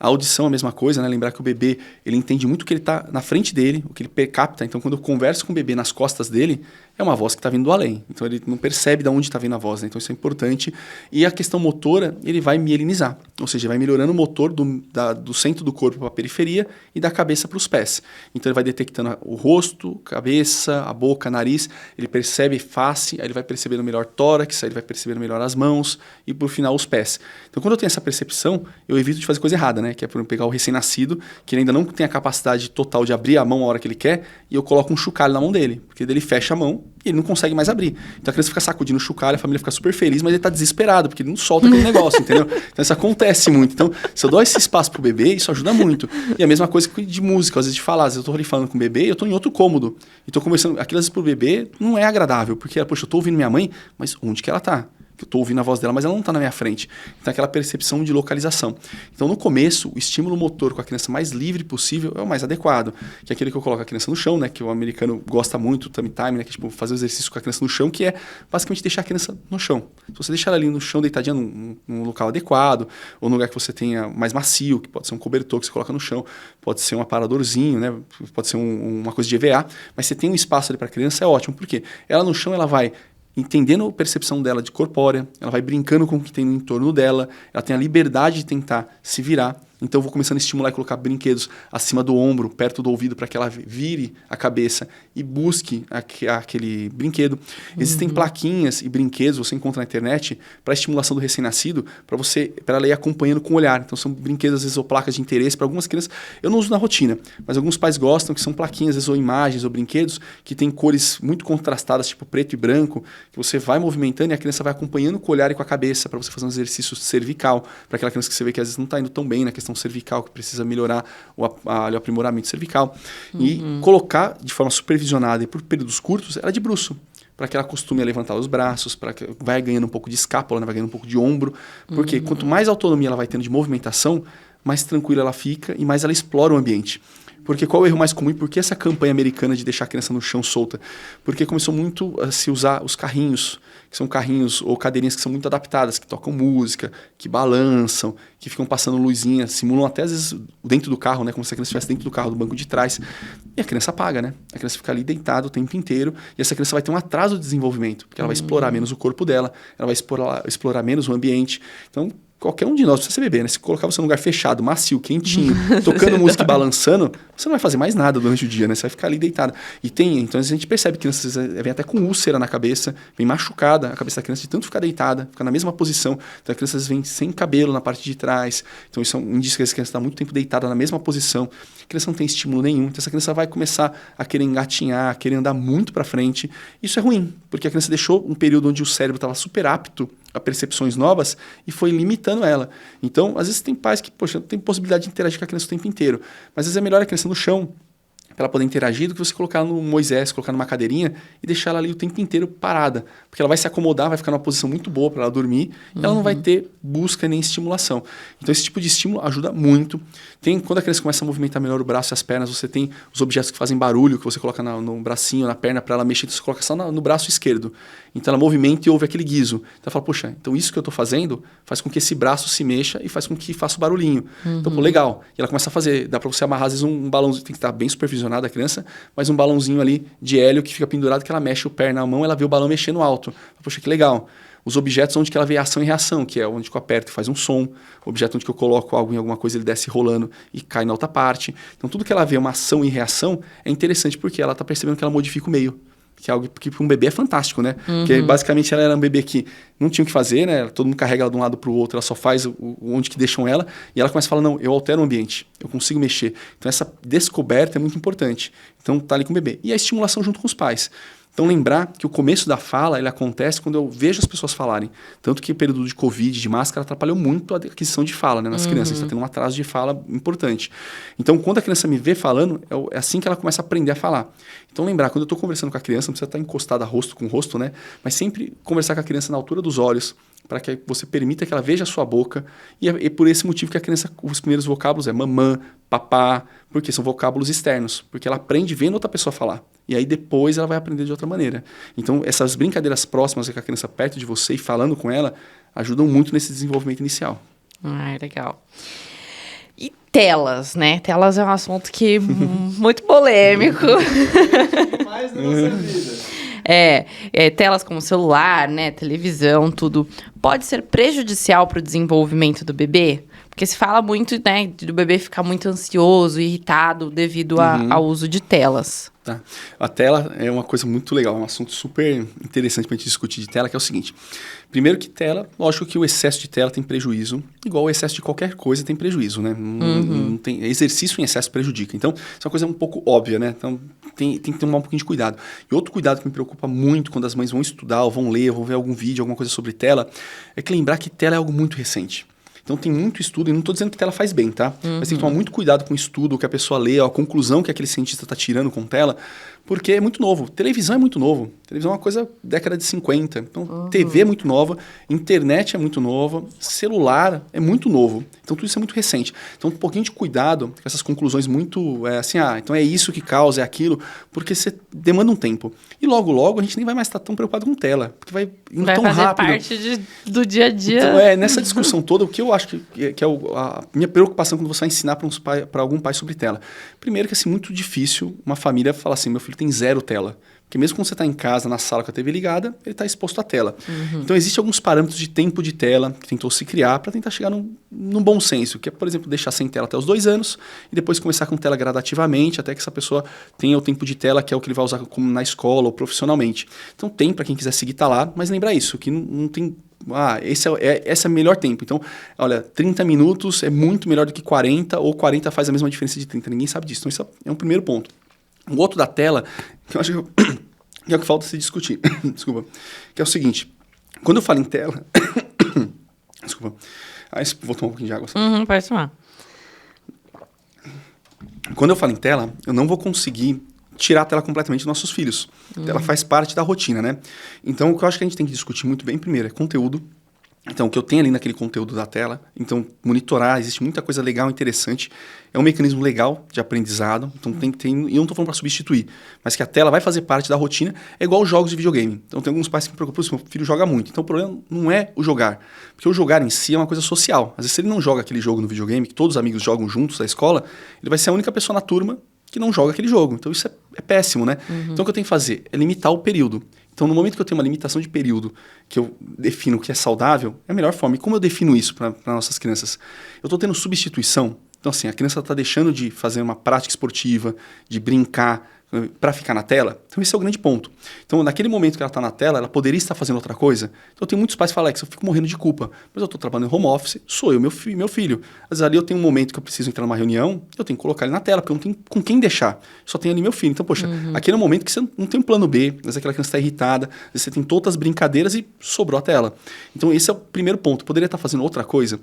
A audição é a mesma coisa, né? Lembrar que o bebê, ele entende muito o que ele está na frente dele, o que ele capta. Então, quando eu converso com o bebê nas costas dele, é uma voz que está vindo do além. Então, ele não percebe de onde está vindo a voz, né? Então, isso é importante. E a questão motora, ele vai mielinizar. Ou seja, vai melhorando o motor do centro do corpo para a periferia e da cabeça para os pés. Então, ele vai detectando o rosto, cabeça, a boca, nariz. Ele percebe face, aí ele vai percebendo melhor tórax, aí ele vai percebendo melhor as mãos e, por final, os pés. Então, quando eu tenho essa percepção, eu evito de fazer coisa errada, né? Que é por pegar o recém-nascido, que ele ainda não tem a capacidade total de abrir a mão a hora que ele quer, e eu coloco um chocalho na mão dele, porque daí ele fecha a mão e ele não consegue mais abrir. Então a criança fica sacudindo o chocalho, a família fica super feliz, mas ele tá desesperado, porque ele não solta aquele negócio, entendeu? Então isso acontece muito. Então, se eu dou esse espaço pro bebê, isso ajuda muito. E a mesma coisa de música, às vezes de falar, às vezes eu tô ali falando com o bebê e eu tô em outro cômodo. E tô conversando, aquilo às vezes pro bebê não é agradável, porque, poxa, eu tô ouvindo minha mãe, mas onde que ela tá? Eu estou ouvindo a voz dela, mas ela não está na minha frente. Então, aquela percepção de localização. Então, no começo, o estímulo motor com a criança mais livre possível é o mais adequado. Que é aquele que eu coloco a criança no chão, né? Que o americano gosta muito, o tummy time, né? Que é tipo fazer o exercício com a criança no chão, que é basicamente deixar a criança no chão. Se você deixar ela ali no chão, deitadinha num local adequado, ou num lugar que você tenha mais macio, que pode ser um cobertor que você coloca no chão, pode ser um aparadorzinho, né? Pode ser uma coisa de EVA, mas você tem um espaço ali para a criança, é ótimo. Por quê? Ela no chão, ela vai entendendo a percepção dela de corpórea, ela vai brincando com o que tem no entorno dela, ela tem a liberdade de tentar se virar. Então, eu vou começando a estimular e colocar brinquedos acima do ombro, perto do ouvido, para que ela vire a cabeça e busque aquele brinquedo. Existem plaquinhas e brinquedos, você encontra na internet, para estimulação do recém-nascido, para ela ir acompanhando com o olhar. Então, são brinquedos, às vezes, ou placas de interesse para algumas crianças. Eu não uso na rotina, mas alguns pais gostam, que são plaquinhas, às vezes, ou imagens, ou brinquedos, que têm cores muito contrastadas, tipo preto e branco, que você vai movimentando e a criança vai acompanhando com o olhar e com a cabeça, para você fazer um exercício cervical, para aquela criança que você vê que, às vezes, não está indo tão bem na questão cervical, que precisa melhorar o aprimoramento cervical. E colocar de forma supervisionada e por períodos curtos, ela de bruço, para que ela acostume a levantar os braços, para que vai ganhando um pouco de escápula, né? Vai ganhando um pouco de ombro, porque quanto mais autonomia ela vai tendo de movimentação, mais tranquila ela fica e mais ela explora o ambiente. Porque qual é o erro mais comum? Por que essa campanha americana de deixar a criança no chão solta? Porque começou muito a se usar os carrinhos, que são carrinhos ou cadeirinhas que são muito adaptadas, que tocam música, que balançam, que ficam passando luzinha, simulam até às vezes dentro do carro, né? Como se a criança estivesse dentro do carro, do banco de trás. E a criança apaga, né? A criança fica ali deitada o tempo inteiro e essa criança vai ter um atraso de desenvolvimento, porque ela vai explorar menos o corpo dela, ela vai explorar menos o ambiente. Então, qualquer um de nós precisa ser bebê, né? Se colocar você num lugar fechado, macio, quentinho, tocando música e balançando, você não vai fazer mais nada durante o dia, né? Você vai ficar ali deitado. Então a gente percebe que crianças vem até com úlcera na cabeça, vem machucada a cabeça da criança de tanto ficar deitada, ficar na mesma posição. Então a criança vem sem cabelo na parte de trás. Então isso é um indício que essa criança está muito tempo deitada na mesma posição. A criança não tem estímulo nenhum. Então essa criança vai começar a querer engatinhar, a querer andar muito para frente. Isso é ruim, porque a criança deixou um período onde o cérebro estava super apto a percepções novas e foi limitando ela. Então, às vezes tem pais que, poxa, não tem possibilidade de interagir com a criança o tempo inteiro, mas às vezes é melhor a criança no chão, para ela poder interagir, do que você colocar no Moisés, colocar numa cadeirinha e deixar ela ali o tempo inteiro parada. Porque ela vai se acomodar, vai ficar numa posição muito boa para ela dormir e ela não vai ter busca nem estimulação. Então, esse tipo de estímulo ajuda muito. Quando a criança começa a movimentar melhor o braço e as pernas, você tem os objetos que fazem barulho, que você coloca no bracinho, na perna, para ela mexer, então você coloca só no braço esquerdo. Então, ela movimenta e ouve aquele guizo. Então, ela fala, poxa, então isso que eu estou fazendo faz com que esse braço se mexa e faz com que faça o barulhinho. Então, pô, legal. E ela começa a fazer, dá para você amarrar, às vezes, um balãozinho, tem que estar bem supervisionado a criança, mas um balãozinho ali de hélio que fica pendurado, que ela mexe o pé na mão, ela vê o balão mexendo alto. Poxa, que legal. Os objetos onde que ela vê ação e reação, que é onde que eu aperto e faz um som. O objeto onde que eu coloco algo em alguma coisa, ele desce rolando e cai na outra parte. Então, tudo que ela vê uma ação e reação é interessante porque ela está percebendo que ela modifica o meio. Que é algo que para um bebê é fantástico, né? Porque basicamente ela era um bebê que não tinha o que fazer, né? Todo mundo carrega ela de um lado para o outro, ela só faz onde que deixam ela. E ela começa a falar, não, eu altero o ambiente, eu consigo mexer. Então, essa descoberta é muito importante. Então, tá ali com o bebê. E a estimulação junto com os pais. Então, lembrar que o começo da fala, ele acontece quando eu vejo as pessoas falarem. Tanto que o período de Covid, de máscara, atrapalhou muito a aquisição de fala, né, nas crianças. A gente está tendo um atraso de fala importante. Então, quando a criança me vê falando, é assim que ela começa a aprender a falar. Então, lembrar, quando eu estou conversando com a criança, não precisa estar encostada rosto com rosto, né? Mas sempre conversar com a criança na altura dos olhos, para que você permita que ela veja a sua boca. E é por esse motivo que a criança, os primeiros vocábulos é mamã, papá, porque são vocábulos externos. Porque ela aprende vendo outra pessoa falar. E aí depois ela vai aprender de outra maneira. Então, essas brincadeiras próximas com a criança perto de você e falando com ela, ajudam muito nesse desenvolvimento inicial.
Ah, legal. E telas, né? Telas é um assunto que muito polêmico.
Mais na nossa vida.
Telas como celular, né, televisão, tudo, pode ser prejudicial para o desenvolvimento do bebê? Porque se fala muito, né, do bebê ficar muito ansioso, irritado devido ao uso de telas.
Tá. A tela é uma coisa muito legal, é um assunto super interessante para a gente discutir de tela, que é o seguinte. Primeiro que tela, lógico que o excesso de tela tem prejuízo, igual o excesso de qualquer coisa tem prejuízo, né? Não tem, exercício em excesso prejudica. Então, isso é uma coisa um pouco óbvia, né? Então, tem que tomar um pouquinho de cuidado. E outro cuidado que me preocupa muito quando as mães vão estudar, ou vão ler, ou vão ver algum vídeo, alguma coisa sobre tela, é que lembrar que tela é algo muito recente. Então, tem muito estudo, e não estou dizendo que tela faz bem, tá? Mas tem que tomar muito cuidado com o estudo, que a pessoa lê, a conclusão que aquele cientista está tirando com tela, porque é muito novo. Televisão é muito novo. Televisão é uma coisa década de 50. Então, TV é muito nova, internet é muito nova, celular é muito novo. Então, tudo isso é muito recente. Então, um pouquinho de cuidado com essas conclusões muito, então é isso que causa, é aquilo, porque você demanda um tempo. E logo, logo, a gente nem vai mais estar tão preocupado com tela, porque vai indo tão rápido.
Vai fazer parte do dia a dia.
Então, nessa discussão toda, o que eu acho que é a minha preocupação quando você vai ensinar para algum pai sobre tela. Primeiro que é muito difícil uma família falar assim, meu filho tem 0 tela. Porque mesmo quando você está em casa, na sala com a TV ligada, ele está exposto à tela. Então, existem alguns parâmetros de tempo de tela que tentou se criar para tentar chegar num bom senso, que é, por exemplo, deixar sem tela até os 2 anos e depois começar com tela gradativamente até que essa pessoa tenha o tempo de tela, que é o que ele vai usar como na escola ou profissionalmente. Então, tem para quem quiser seguir, tá lá, mas lembrar isso, que não tem... esse é o melhor tempo. Então, olha, 30 minutos é muito melhor do que 40, ou 40 faz a mesma diferença de 30. Ninguém sabe disso. Então, isso é um primeiro ponto. O outro da tela, que eu acho que é o que falta se discutir, desculpa, que é o seguinte, quando eu falo em tela, desculpa, vou tomar um pouquinho de água.
Pode tomar.
Quando eu falo em tela, eu não vou conseguir tirar a tela completamente dos nossos filhos. Ela faz parte da rotina, né? Então, o que eu acho que a gente tem que discutir muito bem, primeiro, é conteúdo. Então, o que eu tenho ali naquele conteúdo da tela, então, monitorar, existe muita coisa legal, interessante, é um mecanismo legal de aprendizado, então tem que ter, e eu não estou falando para substituir, mas que a tela vai fazer parte da rotina, é igual jogos de videogame. Então, tem alguns pais que me preocupam, meu filho joga muito, então o problema não é o jogar, porque o jogar em si é uma coisa social. Às vezes, se ele não joga aquele jogo no videogame, que todos os amigos jogam juntos da escola, ele vai ser a única pessoa na turma que não joga aquele jogo. Então, isso é péssimo, né? Então, o que eu tenho que fazer é limitar o período. Então, no momento que eu tenho uma limitação de período, que eu defino o que é saudável, é a melhor forma. E como eu defino isso para nossas crianças? Eu estou tendo substituição. Então, assim, a criança está deixando de fazer uma prática esportiva, de brincar, para ficar na tela. Então, esse é o grande ponto. Então, naquele momento que ela está na tela, ela poderia estar fazendo outra coisa. Então, tem muitos pais que falam, Alex, eu fico morrendo de culpa. Mas eu estou trabalhando em home office, sou eu, meu filho. Às vezes ali eu tenho um momento que eu preciso entrar numa reunião, eu tenho que colocar ele na tela, porque eu não tenho com quem deixar. Só tem ali meu filho. Então, poxa, aquele é um momento que você não tem um plano B, às vezes aquela criança está irritada, às vezes você tem todas as brincadeiras e sobrou a tela. Então, esse é o primeiro ponto. Poderia estar fazendo outra coisa.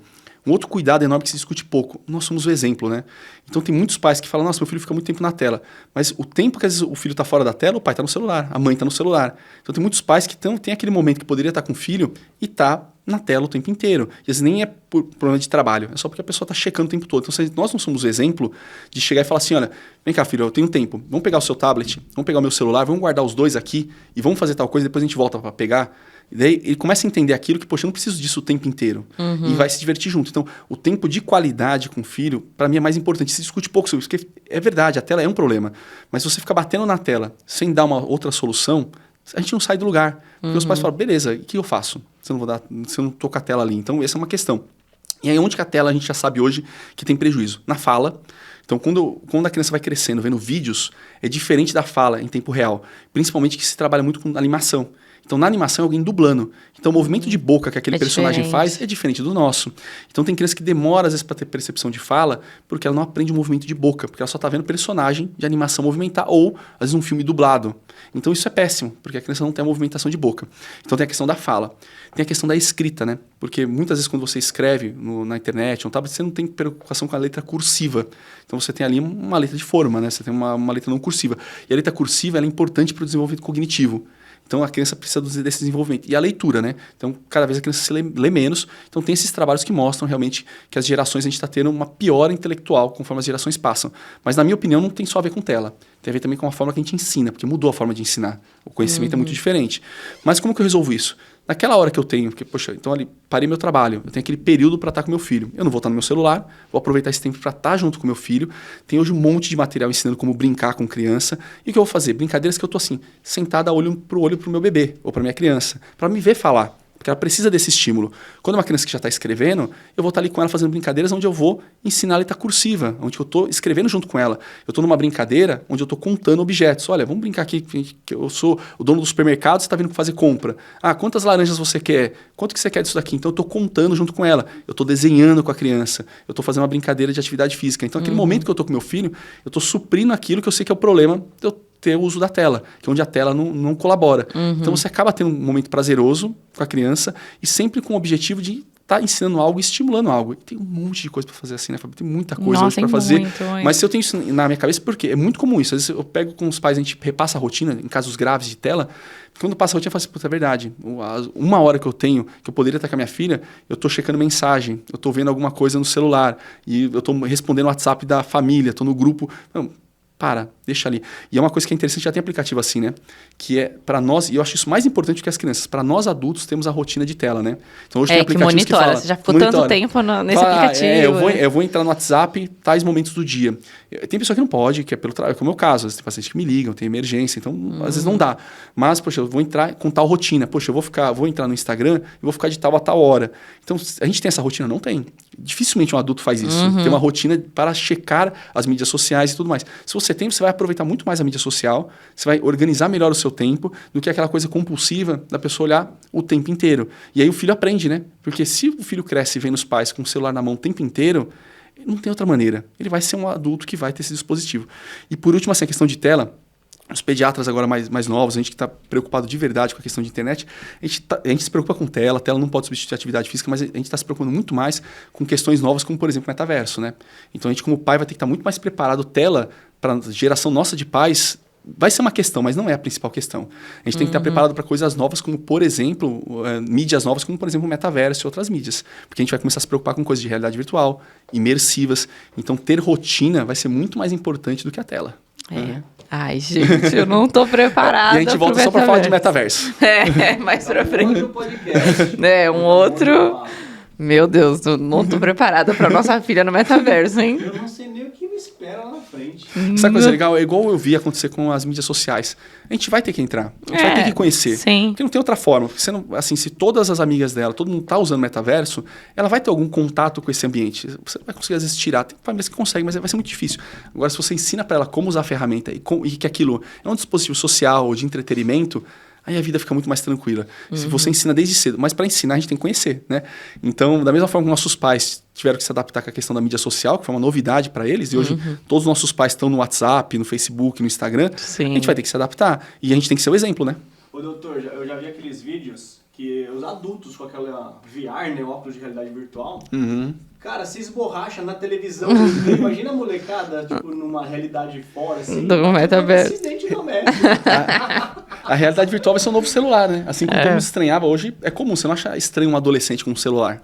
Um outro cuidado enorme que se discute pouco. Nós somos o exemplo, né? Então, tem muitos pais que falam, nossa, meu filho fica muito tempo na tela. Mas o tempo que às vezes o filho está fora da tela, o pai está no celular, a mãe está no celular. Então, tem muitos pais que tem aquele momento que poderia estar com o filho e está na tela o tempo inteiro. E às vezes nem é por problema de trabalho, é só porque a pessoa está checando o tempo todo. Então, nós não somos o exemplo de chegar e falar assim, olha, vem cá, filho, eu tenho tempo. Vamos pegar o seu tablet, vamos pegar o meu celular, vamos guardar os dois aqui e vamos fazer tal coisa, depois a gente volta para pegar. E daí ele começa a entender aquilo que, poxa, eu não preciso disso o tempo inteiro. E vai se divertir junto. Então, o tempo de qualidade com o filho, para mim, é mais importante. Se discute pouco sobre isso, porque é verdade, a tela é um problema. Mas se você ficar batendo na tela sem dar uma outra solução, a gente não sai do lugar. Porque os pais falam, beleza, e o que eu faço? Se eu não tô com a tela ali. Então, essa é uma questão. E aí, onde que a tela a gente já sabe hoje que tem prejuízo? Na fala. Então, quando a criança vai crescendo, vendo vídeos, é diferente da fala em tempo real. Principalmente que se trabalha muito com animação. Então, na animação é alguém dublando. Então, o movimento de boca que aquele personagem faz é diferente do nosso. Então, tem criança que demora, às vezes, para ter percepção de fala, porque ela não aprende o movimento de boca, porque ela só está vendo personagem de animação movimentar, ou, às vezes, um filme dublado. Então, isso é péssimo, porque a criança não tem a movimentação de boca. Então, tem a questão da fala. Tem a questão da escrita, né? Porque, muitas vezes, quando você escreve na internet, no tablet, você não tem preocupação com a letra cursiva. Então, você tem ali uma letra de forma, né? Você tem uma letra não cursiva. E a letra cursiva ela é importante para o desenvolvimento cognitivo. Então, a criança precisa desse desenvolvimento. E a leitura, né? Então, cada vez a criança se lê menos. Então, tem esses trabalhos que mostram realmente que as gerações, a gente está tendo uma piora intelectual conforme as gerações passam. Mas, na minha opinião, não tem só a ver com tela. Tem a ver também com a forma que a gente ensina, porque mudou a forma de ensinar. O conhecimento é muito diferente. Mas como que eu resolvo isso? Naquela hora que eu tenho, porque, poxa, então ali, parei meu trabalho, eu tenho aquele período para estar com meu filho. Eu não vou estar no meu celular, vou aproveitar esse tempo para estar junto com meu filho. Tem hoje um monte de material ensinando como brincar com criança. E o que eu vou fazer? Brincadeiras que eu estou assim, sentada olho para o meu bebê ou para minha criança, para me ver falar. Porque ela precisa desse estímulo. Quando é uma criança que já está escrevendo, eu vou estar ali com ela fazendo brincadeiras onde eu vou ensinar a letra cursiva, onde eu estou escrevendo junto com ela. Eu estou numa brincadeira onde eu estou contando objetos. Olha, vamos brincar aqui, que eu sou o dono do supermercado, você está vindo fazer compra. Ah, quantas laranjas você quer? Quanto que você quer disso daqui? Então, eu estou contando junto com ela. Eu estou desenhando com a criança. Eu estou fazendo uma brincadeira de atividade física. Então, aquele momento que eu estou com meu filho, eu estou suprindo aquilo que eu sei que é o problema de eu ter o uso da tela, que é onde a tela não colabora. Então, você acaba tendo um momento prazeroso com a criança e sempre com o objetivo de estar ensinando algo, estimulando algo. E tem um monte de coisa para fazer assim, né, Fabi? Tem muita coisa hoje para fazer. Mas se eu tenho isso na minha cabeça, por quê? É muito comum isso. Às vezes eu pego com os pais, a gente repassa a rotina, em casos graves de tela. Quando passa a rotina, eu falo assim, puta, é verdade. Uma hora que eu tenho, que eu poderia estar com a minha filha, eu estou checando mensagem, eu estou vendo alguma coisa no celular, e eu estou respondendo o WhatsApp da família, estou no grupo. Não, deixa ali. E é uma coisa que é interessante, já tem aplicativo assim, né? Que é para nós, e eu acho isso mais importante que as crianças, para nós adultos temos a rotina de tela, né? Então hoje tem aplicativos que monitora,
você já ficou tanto tempo nesse aplicativo.
Eu vou entrar no WhatsApp, tais momentos do dia. Tem pessoa que não pode, que é pelo trabalho, como é o meu caso, às vezes tem pacientes que me ligam, tem emergência, então às vezes não dá. Mas, poxa, eu vou entrar com tal rotina. Poxa, vou entrar no Instagram e vou ficar de tal a tal hora. Então, a gente tem essa rotina? Não tem. Dificilmente um adulto faz isso. Tem uma rotina para checar as mídias sociais e tudo mais. Se você tem, você vai aproveitar muito mais a mídia social, você vai organizar melhor o seu tempo do que aquela coisa compulsiva da pessoa olhar o tempo inteiro. E aí o filho aprende, né? Porque se o filho cresce vendo os pais com o celular na mão o tempo inteiro, não tem outra maneira. Ele vai ser um adulto que vai ter esse dispositivo. E por último, assim, a questão de tela, os pediatras agora mais novos, a gente que está preocupado de verdade com a questão de internet, a gente se preocupa com tela, a tela não pode substituir a atividade física, mas a gente está se preocupando muito mais com questões novas, como, por exemplo, o metaverso, né? Então, a gente, como pai, vai ter que estar muito mais preparado. Tela, para a geração nossa de pais, vai ser uma questão, mas não é a principal questão. A gente tem que estar preparado para coisas novas, como, por exemplo, mídias novas, como, por exemplo, o metaverso e outras mídias. Porque a gente vai começar a se preocupar com coisas de realidade virtual, imersivas. Então, ter rotina vai ser muito mais importante do que a tela.
Ai, gente, eu não tô preparada.
E a gente volta só para falar de metaverso.
Mais pra frente.
Outro podcast.
Um outro Meu Deus, não tô preparada pra nossa filha no metaverso, hein?
Eu não sei nem o que me espera lá na frente.
Sabe coisa legal? É igual eu vi acontecer com as mídias sociais. A gente vai ter que entrar. A gente vai ter que conhecer.
Sim.
Porque não tem outra forma. Porque você não, assim, se todas as amigas dela, todo mundo tá usando metaverso, ela vai ter algum contato com esse ambiente. Você vai conseguir, às vezes, tirar. Tem famílias que conseguem, mas vai ser muito difícil. Agora, se você ensina para ela como usar a ferramenta e que aquilo é um dispositivo social ou de entretenimento, aí a vida fica muito mais tranquila. Se você ensina desde cedo. Mas para ensinar, a gente tem que conhecer, né? Então, da mesma forma que nossos pais tiveram que se adaptar com a questão da mídia social, que foi uma novidade para eles, e hoje todos os nossos pais estão no WhatsApp, no Facebook, no Instagram,
Sim.
a gente vai ter que se adaptar. E a gente tem que ser o exemplo, né?
Ô, doutor, eu já vi aqueles vídeos que os adultos com aquela VR, né, óculos de realidade virtual, cara, se esborracha na televisão. Imagina a molecada, tipo, numa realidade fora, assim.
Do metaverso.
Um acidente doméstico.
A realidade virtual vai ser um novo celular, né? Assim como todo mundo estranhava, hoje é comum, você não acha estranho um adolescente com um celular.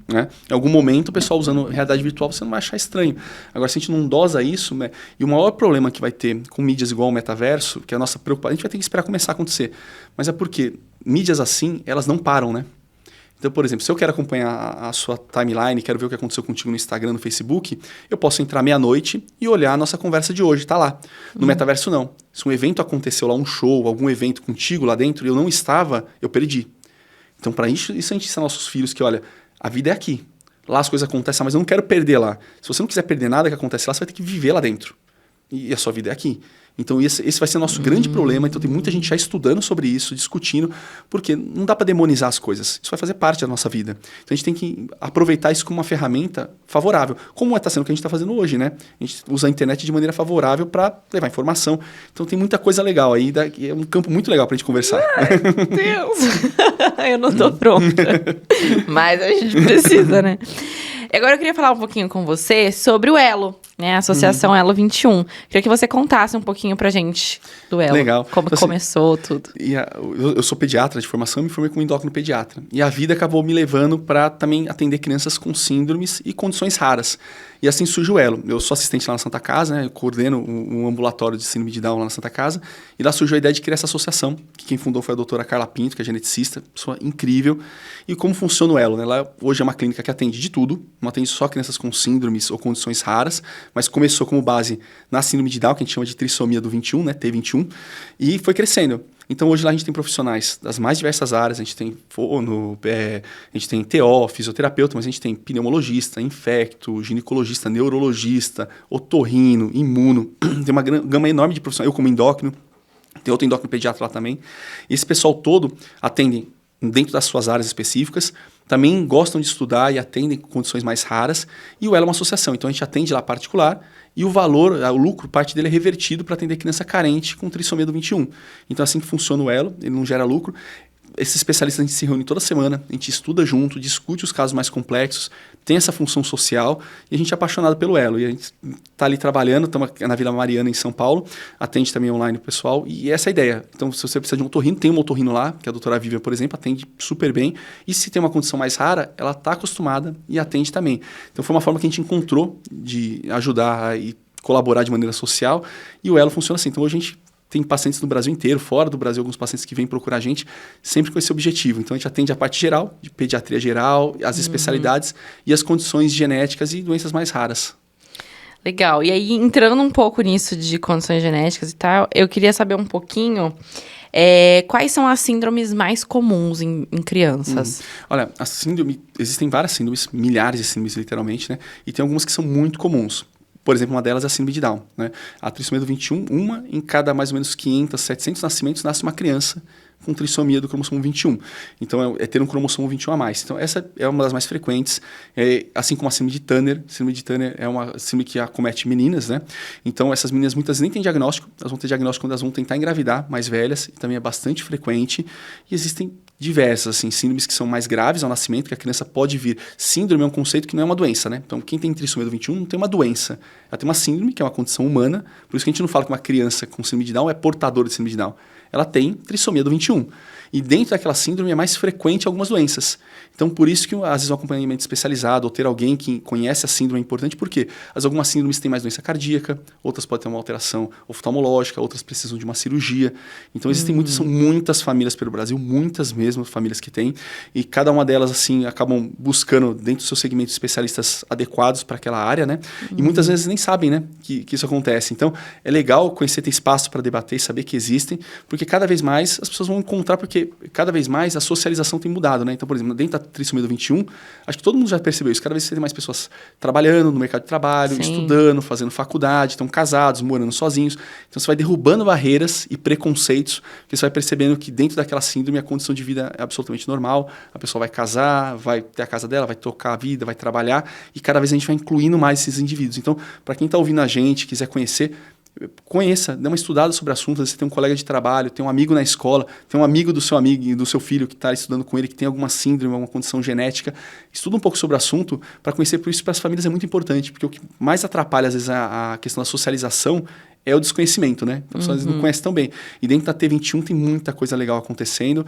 Né? Em algum momento, o pessoal usando realidade virtual, você não vai achar estranho. Agora, se a gente não dosa isso, né? E o maior problema que vai ter com mídias igual ao metaverso, que é a nossa preocupação, a gente vai ter que esperar começar a acontecer. Mas é porque mídias assim, elas não param, né? Então, por exemplo, se eu quero acompanhar a sua timeline, quero ver o que aconteceu contigo no Instagram, no Facebook, eu posso entrar meia-noite e olhar a nossa conversa de hoje, tá lá. No metaverso, não. Se um evento aconteceu lá, um show, algum evento contigo lá dentro, e eu não estava, eu perdi. Então, para isso a gente ensina aos nossos filhos que, olha, a vida é aqui. Lá as coisas acontecem, mas eu não quero perder lá. Se você não quiser perder nada que acontece lá, você vai ter que viver lá dentro. E a sua vida é aqui. Então esse vai ser o nosso grande problema. Então tem muita gente já estudando sobre isso, discutindo, porque não dá para demonizar as coisas. Isso vai fazer parte da nossa vida. Então a gente tem que aproveitar isso como uma ferramenta favorável, como está sendo o que a gente está fazendo hoje, né? A gente usa a internet de maneira favorável para levar informação. Então tem muita coisa legal aí, é um campo muito legal para a gente conversar.
Ai, meu Deus! Eu não tô pronta. Mas a gente precisa, né? Agora eu queria falar um pouquinho com você sobre o Elo, né? A Associação Elo 21. Queria que você contasse um pouquinho pra gente do Elo.
Legal.
Como
então,
começou tudo.
Eu sou pediatra de formação e me formei como endócrino pediatra. E a vida acabou me levando para também atender crianças com síndromes e condições raras. E assim surge o Elo. Eu sou assistente lá na Santa Casa, né? Eu coordeno um ambulatório de síndrome de Down lá na Santa Casa. E lá surgiu a ideia de criar essa associação, que quem fundou foi a doutora Carla Pinto, que é geneticista, pessoa incrível. E como funciona o Elo, né? Lá hoje é uma clínica que atende de tudo, não atende só crianças com síndromes ou condições raras, mas começou como base na síndrome de Down, que a gente chama de trissomia do 21, né? T21, e foi crescendo. Então, hoje lá a gente tem profissionais das mais diversas áreas, a gente tem fono, a gente tem TO, fisioterapeuta, mas a gente tem pneumologista, infecto, ginecologista, neurologista, otorrino, imuno, tem uma gama enorme de profissionais, eu como endócrino, tem outro endócrino pediatra lá também. E esse pessoal todo atende dentro das suas áreas específicas, também gostam de estudar e atendem com condições mais raras, e o Elo é uma associação, então a gente atende lá particular, e o valor, o lucro, parte dele é revertido para atender criança carente com trissomia do 21. Então, assim que funciona o Elo, ele não gera lucro. Esses especialistas, a gente se reúne toda semana, a gente estuda junto, discute os casos mais complexos, tem essa função social, e a gente é apaixonado pelo Elo. E a gente está ali trabalhando, estamos na Vila Mariana, em São Paulo, atende também online o pessoal, e essa é a ideia. Então, se você precisa de um otorrino, tem um otorrino lá, que é a doutora Vivian, por exemplo, atende super bem, e se tem uma condição mais rara, ela está acostumada e atende também. Então, foi uma forma que a gente encontrou de ajudar e colaborar de maneira social, e o Elo funciona assim. Então, hoje a gente tem pacientes no Brasil inteiro, fora do Brasil, alguns pacientes que vêm procurar a gente, sempre com esse objetivo. Então, a gente atende a parte geral, de pediatria geral, as especialidades e as condições genéticas e doenças mais raras.
Legal. E aí, entrando um pouco nisso de condições genéticas e tal, eu queria saber um pouquinho quais são as síndromes mais comuns em crianças.
Olha, a síndrome, existem várias síndromes, milhares de síndromes literalmente, né? E tem algumas que são muito comuns. Por exemplo, uma delas é a síndrome de Down, né? A trissomia do 21, uma em cada mais ou menos 500, 700 nascimentos nasce uma criança com trissomia do cromossomo 21. Então, é ter um cromossomo 21 a mais. Então, essa é uma das mais frequentes, assim como a síndrome de Turner. A síndrome de Turner é uma síndrome que acomete meninas, né? Então, essas meninas, muitas nem têm diagnóstico. Elas vão ter diagnóstico quando elas vão tentar engravidar, mais velhas, e também é bastante frequente. E existem diversas, assim, síndromes que são mais graves ao nascimento, que a criança pode vir. Síndrome é um conceito que não é uma doença, né? Então, quem tem trissomia do 21 não tem uma doença. Ela tem uma síndrome, que é uma condição humana. Por isso que a gente não fala que uma criança com síndrome de Down é portadora de síndrome de Down. Ela tem trissomia do 21. E dentro daquela síndrome é mais frequente algumas doenças. Então, por isso que, às vezes, um acompanhamento especializado ou ter alguém que conhece a síndrome é importante, porque algumas síndromes têm mais doença cardíaca, outras podem ter uma alteração oftalmológica, outras precisam de uma cirurgia. Então, são muitas famílias pelo Brasil, muitas mesmo, mesmo famílias que têm, e cada uma delas, assim, acabam buscando, dentro do seu segmento, especialistas adequados para aquela área, né? E muitas vezes nem sabem, né, que isso acontece. Então, é legal conhecer, ter espaço para debater e saber que existem, porque cada vez mais as pessoas vão encontrar, porque cada vez mais a socialização tem mudado, né? Então, por exemplo, dentro da Trissomia do 21, acho que todo mundo já percebeu isso, cada vez tem mais pessoas trabalhando no mercado de trabalho, estudando, fazendo faculdade, estão casados, morando sozinhos. Então, você vai derrubando barreiras e preconceitos, porque você vai percebendo que dentro daquela síndrome a condição de vida é absolutamente normal, a pessoa vai casar, vai ter a casa dela, vai tocar a vida, vai trabalhar, e cada vez a gente vai incluindo mais esses indivíduos. Então, para quem está ouvindo a gente, quiser conhecer, conheça, dê uma estudada sobre o assunto. Você tem um colega de trabalho, tem um amigo na escola, tem um amigo e do seu filho que está estudando com ele, que tem alguma síndrome, alguma condição genética. Estuda um pouco sobre o assunto para conhecer, por isso para as famílias é muito importante, porque o que mais atrapalha às vezes a questão da socialização é o desconhecimento, né? Então, as pessoas não conhecem tão bem. E dentro da T21 tem muita coisa legal acontecendo.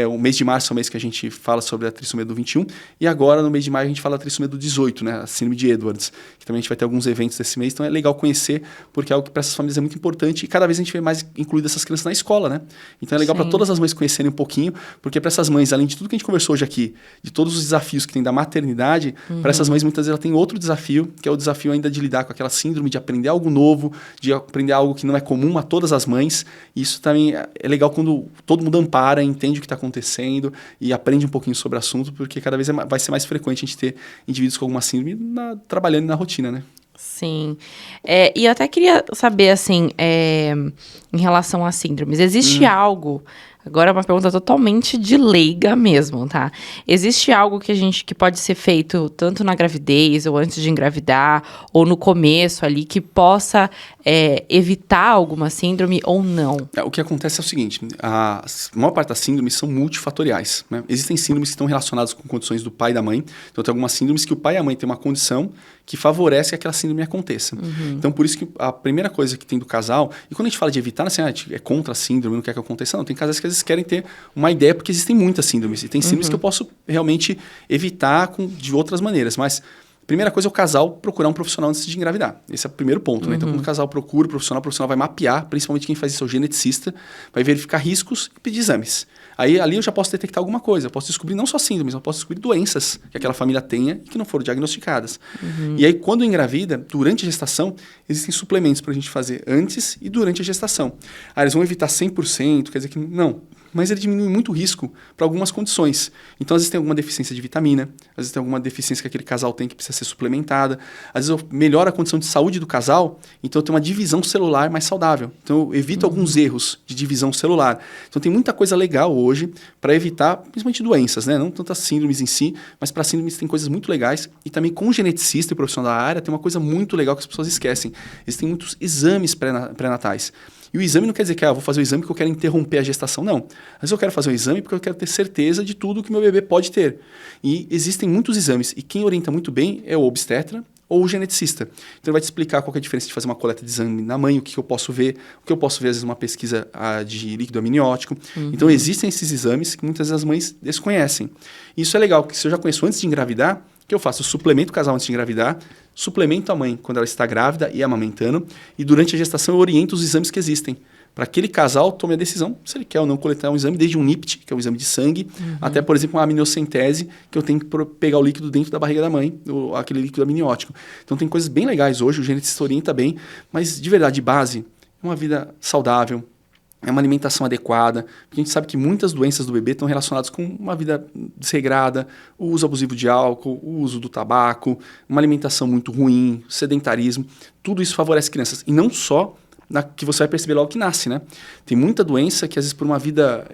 O mês de março é o mês que a gente fala sobre a trissomia do 21. E agora, no mês de maio, a gente fala da trissomia do 18, né? A síndrome de Edwards. Que também a gente vai ter alguns eventos desse mês. Então, é legal conhecer, porque é algo que para essas famílias é muito importante. E cada vez a gente vê mais incluído essas crianças na escola, né? Então, é legal para todas as mães conhecerem um pouquinho, porque para essas mães, além de tudo que a gente conversou hoje aqui, de todos os desafios que tem da maternidade, para essas mães, muitas vezes, ela tem outro desafio, que é o desafio ainda de lidar com aquela síndrome, de aprender algo novo, de aprender algo que não é comum a todas as mães. E isso também é legal quando todo mundo ampara, entende o que está acontecendo e aprende um pouquinho sobre o assunto, porque cada vez vai ser mais frequente a gente ter indivíduos com alguma síndrome trabalhando na rotina, né?
Sim. E eu até queria saber, assim, em relação às síndromes, existe algo... Agora é uma pergunta totalmente de leiga mesmo, tá? Existe algo que pode ser feito tanto na gravidez ou antes de engravidar, ou no começo ali, que possa evitar alguma síndrome ou não?
O que acontece é o seguinte, a maior parte das síndromes são multifatoriais, né? Existem síndromes que estão relacionadas com condições do pai e da mãe. Então, tem algumas síndromes que o pai e a mãe têm uma condição que favorece que aquela síndrome aconteça. Então, por isso que a primeira coisa que tem do casal... E quando a gente fala de evitar, assim, a gente é contra a síndrome, não quer que aconteça, não. Tem casais que às vezes querem ter uma ideia, porque existem muitas síndromes. E tem síndromes que eu posso realmente evitar de outras maneiras. Mas... Primeira coisa é o casal procurar um profissional antes de engravidar. Esse é o primeiro ponto, né? Então, quando o casal procura o profissional vai mapear, principalmente quem faz isso é o geneticista, vai verificar riscos e pedir exames. Aí, ali eu já posso detectar alguma coisa, eu posso descobrir não só síndromes, eu posso descobrir doenças que aquela família tenha e que não foram diagnosticadas. E aí, quando engravida, durante a gestação, existem suplementos para a gente fazer antes e durante a gestação. Eles vão evitar 100%, quer dizer que não. Mas ele diminui muito o risco para algumas condições. Então, às vezes tem alguma deficiência de vitamina, às vezes tem alguma deficiência que aquele casal tem que precisa ser suplementada, às vezes eu melhoro a condição de saúde do casal, então eu tenho uma divisão celular mais saudável. Então, eu evito alguns erros de divisão celular. Então, tem muita coisa legal hoje para evitar, principalmente doenças, né? Não tantas síndromes em si, mas para síndromes tem coisas muito legais. E também com o geneticista e profissional da área, tem uma coisa muito legal que as pessoas esquecem. Existem muitos exames pré-natais. E o exame não quer dizer que vou fazer o exame porque eu quero interromper a gestação, não. Mas eu quero fazer o exame porque eu quero ter certeza de tudo que meu bebê pode ter. E existem muitos exames, e quem orienta muito bem é o obstetra ou o geneticista. Então ele vai te explicar qual que é a diferença de fazer uma coleta de exame na mãe, o que eu posso ver, o que eu posso ver às vezes numa pesquisa de líquido amniótico. Então existem esses exames que muitas vezes as mães desconhecem. E isso é legal, porque se eu já conheço antes de engravidar, o que eu faço? Eu suplemento o casal antes de engravidar, suplemento a mãe quando ela está grávida e amamentando, e durante a gestação eu oriento os exames que existem. Para aquele casal tome a decisão se ele quer ou não coletar um exame, desde um NIPT, que é um exame de sangue, até, por exemplo, uma amniocentese, que eu tenho que pegar o líquido dentro da barriga da mãe, aquele líquido amniótico. Então tem coisas bem legais hoje, o geneticista orienta bem, mas de verdade, de base, é uma vida saudável, é uma alimentação adequada, porque a gente sabe que muitas doenças do bebê estão relacionadas com uma vida desregrada, o uso abusivo de álcool, o uso do tabaco, uma alimentação muito ruim, sedentarismo, tudo isso favorece crianças. E não só que você vai perceber logo que nasce, né? Tem muita doença que às vezes por uma vida,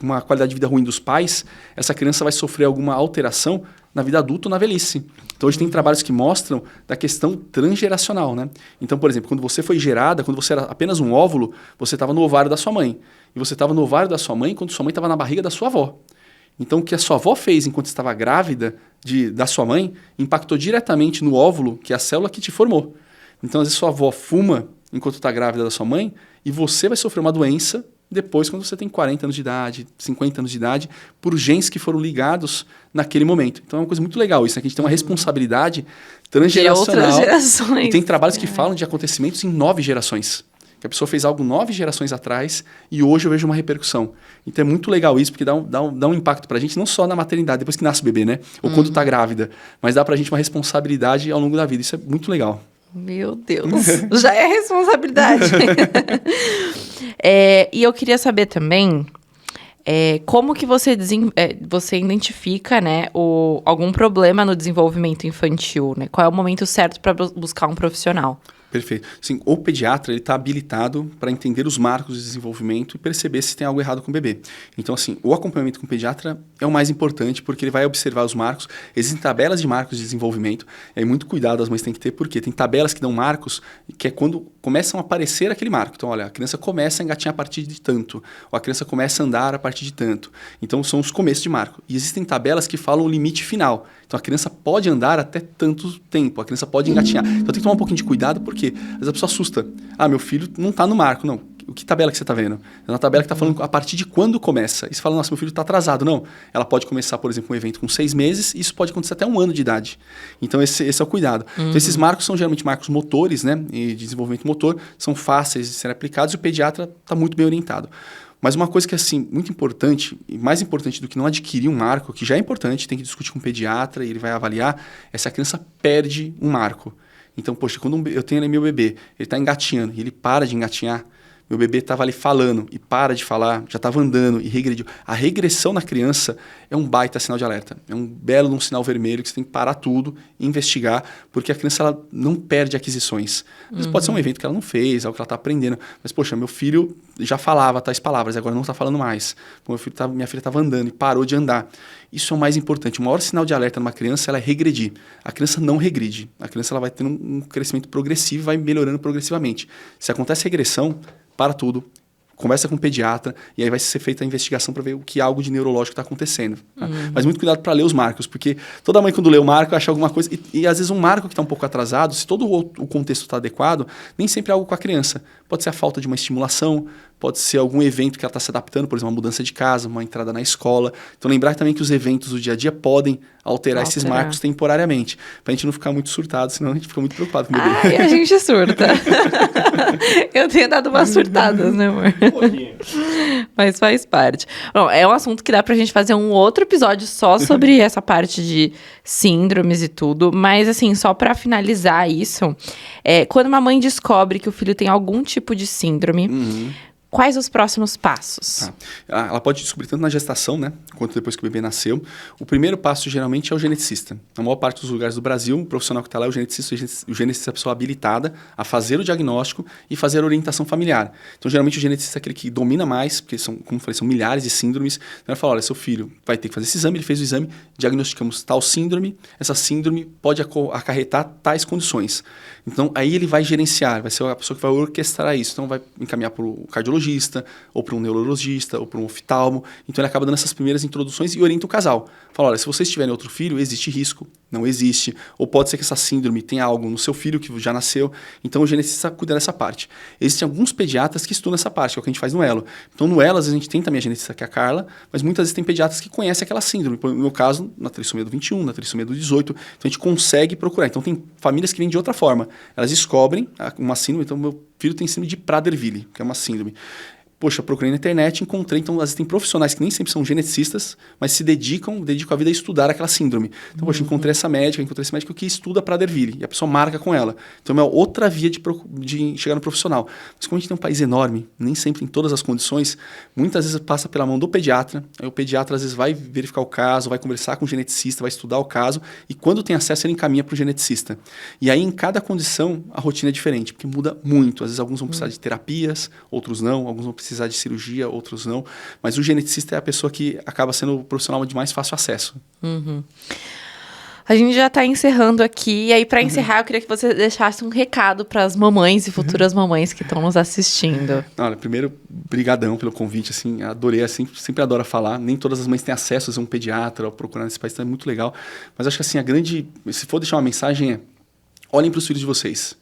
uma qualidade de vida ruim dos pais, essa criança vai sofrer alguma alteração na vida adulta ou na velhice. Então hoje tem trabalhos que mostram da questão transgeracional, né? Então, por exemplo, quando você foi gerada, quando você era apenas um óvulo, você estava no ovário da sua mãe. E você estava no ovário da sua mãe quando sua mãe estava na barriga da sua avó. Então o que a sua avó fez enquanto estava grávida da sua mãe impactou diretamente no óvulo, que é a célula que te formou. Então às vezes sua avó fuma enquanto está grávida da sua mãe, e você vai sofrer uma doença depois quando você tem 40 anos de idade, 50 anos de idade, por genes que foram ligados naquele momento. Então é uma coisa muito legal isso, né? Que a gente tem uma responsabilidade transgeracional.
De outras gerações.
E tem trabalhos que falam de acontecimentos em 9 gerações. que a pessoa fez algo 9 gerações atrás e hoje eu vejo uma repercussão. Então é muito legal isso, porque dá um impacto pra gente, não só na maternidade, depois que nasce o bebê, né? Ou quando tá grávida, mas dá pra gente uma responsabilidade ao longo da vida. Isso é muito legal.
Meu Deus, já é responsabilidade. E eu queria saber também como que você identifica, né, algum problema no desenvolvimento infantil, né? Qual é o momento certo para buscar um profissional?
Perfeito. Sim, o pediatra está habilitado para entender os marcos de desenvolvimento e perceber se tem algo errado com o bebê. Então, assim, o acompanhamento com o pediatra é o mais importante porque ele vai observar os marcos. Existem tabelas de marcos de desenvolvimento. E aí, muito cuidado as mães têm que ter, porque tem tabelas que dão marcos, que é quando começam a aparecer aquele marco. Então, olha, a criança começa a engatinhar a partir de tanto, ou a criança começa a andar a partir de tanto. Então, são os começos de marco. E existem tabelas que falam o limite final. Então, a criança pode andar até tanto tempo, a criança pode engatinhar. Então, tem que tomar um pouquinho de cuidado, porque às vezes a pessoa assusta. Ah, meu filho não está no marco. Não. Que tabela que você está vendo? É uma tabela que está falando a partir de quando começa. E você fala, nossa, meu filho está atrasado. Não. Ela pode começar, por exemplo, um evento com 6 meses, e isso pode acontecer até 1 ano de idade. Então, esse é o cuidado. Então, esses marcos são geralmente marcos motores, né? E de desenvolvimento motor, são fáceis de serem aplicados e o pediatra está muito bem orientado. Mas uma coisa que é assim, muito importante, e mais importante do que não adquirir um marco, que já é importante, tem que discutir com o pediatra e ele vai avaliar, é se a criança perde um marco. Então, poxa, quando eu tenho ali meu bebê, ele está engatinhando e ele para de engatinhar, meu bebê estava ali falando e para de falar, já estava andando e regrediu. A regressão na criança é um baita sinal de alerta. É um belo sinal vermelho que você tem que parar tudo e investigar, porque a criança ela não perde aquisições. Às vezes pode ser um evento que ela não fez, algo que ela está aprendendo. Mas, poxa, meu filho já falava tais palavras, agora não está falando mais. Minha filha estava andando e parou de andar. Isso é o mais importante. O maior sinal de alerta numa criança ela é regredir. A criança não regride. A criança ela vai tendo um crescimento progressivo e vai melhorando progressivamente. Se acontece regressão, para tudo, conversa com o pediatra e aí vai ser feita a investigação para ver o que algo de neurológico está acontecendo. Tá? Mas muito cuidado para ler os marcos, porque toda mãe quando lê o marco acha alguma coisa e às vezes um marco que está um pouco atrasado, se todo o contexto está adequado, nem sempre é algo com a criança. Pode ser a falta de uma estimulação, pode ser algum evento que ela está se adaptando, por exemplo, uma mudança de casa, uma entrada na escola. Então lembrar também que os eventos do dia a dia podem alterar esses marcos temporariamente, para a gente não ficar muito surtado, senão a gente fica muito preocupado com o bebê.
Ai, a gente surta. Eu tenho dado umas surtadas, né, amor? Mas faz parte. Bom, é um assunto que dá pra gente fazer um outro episódio só sobre essa parte de síndromes e tudo. Mas, assim, só pra finalizar isso, quando uma mãe descobre que o filho tem algum tipo de síndrome, quais os próximos passos?
Ela pode descobrir tanto na gestação, né, quanto depois que o bebê nasceu. O primeiro passo, geralmente, é o geneticista. Na maior parte dos lugares do Brasil, o profissional que está lá é o geneticista. O geneticista é a pessoa habilitada a fazer o diagnóstico e fazer a orientação familiar. Então, geralmente, o geneticista é aquele que domina mais, porque, como eu falei, são milhares de síndromes. Então, ela fala, olha, seu filho vai ter que fazer esse exame, ele fez o exame, diagnosticamos tal síndrome, essa síndrome pode acarretar tais condições. Então, aí ele vai gerenciar, vai ser a pessoa que vai orquestrar isso. Então, vai encaminhar para o cardiologista, ou para um neurologista, ou para um oftalmo. Então, ele acaba dando essas primeiras introduções e orienta o casal. Fala, olha, se vocês tiverem outro filho, existe risco, não existe. Ou pode ser que essa síndrome tenha algo no seu filho que já nasceu. Então, o geneticista cuida dessa parte. Existem alguns pediatras que estudam essa parte, que é o que a gente faz no Elo. Então, no Elo, às vezes, a gente tem também a geneticista, que é a Carla, mas muitas vezes tem pediatras que conhecem aquela síndrome. No meu caso, na trissomia do 21, na trissomia do 18. Então, a gente consegue procurar. Então, tem famílias que vêm de outra forma. Elas descobrem uma síndrome. Então, meu filho tem síndrome de Prader-Willi, que é uma síndrome. Poxa, procurei na internet, encontrei. Então, às vezes tem profissionais que nem sempre são geneticistas, mas se dedicam a vida a estudar aquela síndrome. Então, poxa, encontrei essa médica, encontrei esse médico que estuda Prader-Willi. E a pessoa marca com ela. Então, é uma outra via de chegar no profissional. Mas como a gente tem um país enorme, nem sempre em todas as condições, muitas vezes passa pela mão do pediatra. Aí o pediatra, às vezes, vai verificar o caso, vai conversar com o geneticista, vai estudar o caso. E quando tem acesso, ele encaminha para o geneticista. E aí, em cada condição, a rotina é diferente, porque muda muito. Às vezes, alguns vão precisar de terapias, outros não. Alguns vão precisar de cirurgia, outros não. Mas o geneticista é a pessoa que acaba sendo o profissional de mais fácil acesso.
A gente já está encerrando aqui. E aí, para encerrar, eu queria que você deixasse um recado para as mamães e futuras mamães que estão nos assistindo.
Olha, primeiro, brigadão pelo convite. Assim, adorei, assim, sempre adoro falar. Nem todas as mães têm acesso a um pediatra ou procurar nesse país, então é muito legal. Mas acho que assim, se for deixar uma mensagem, olhem para os filhos de vocês.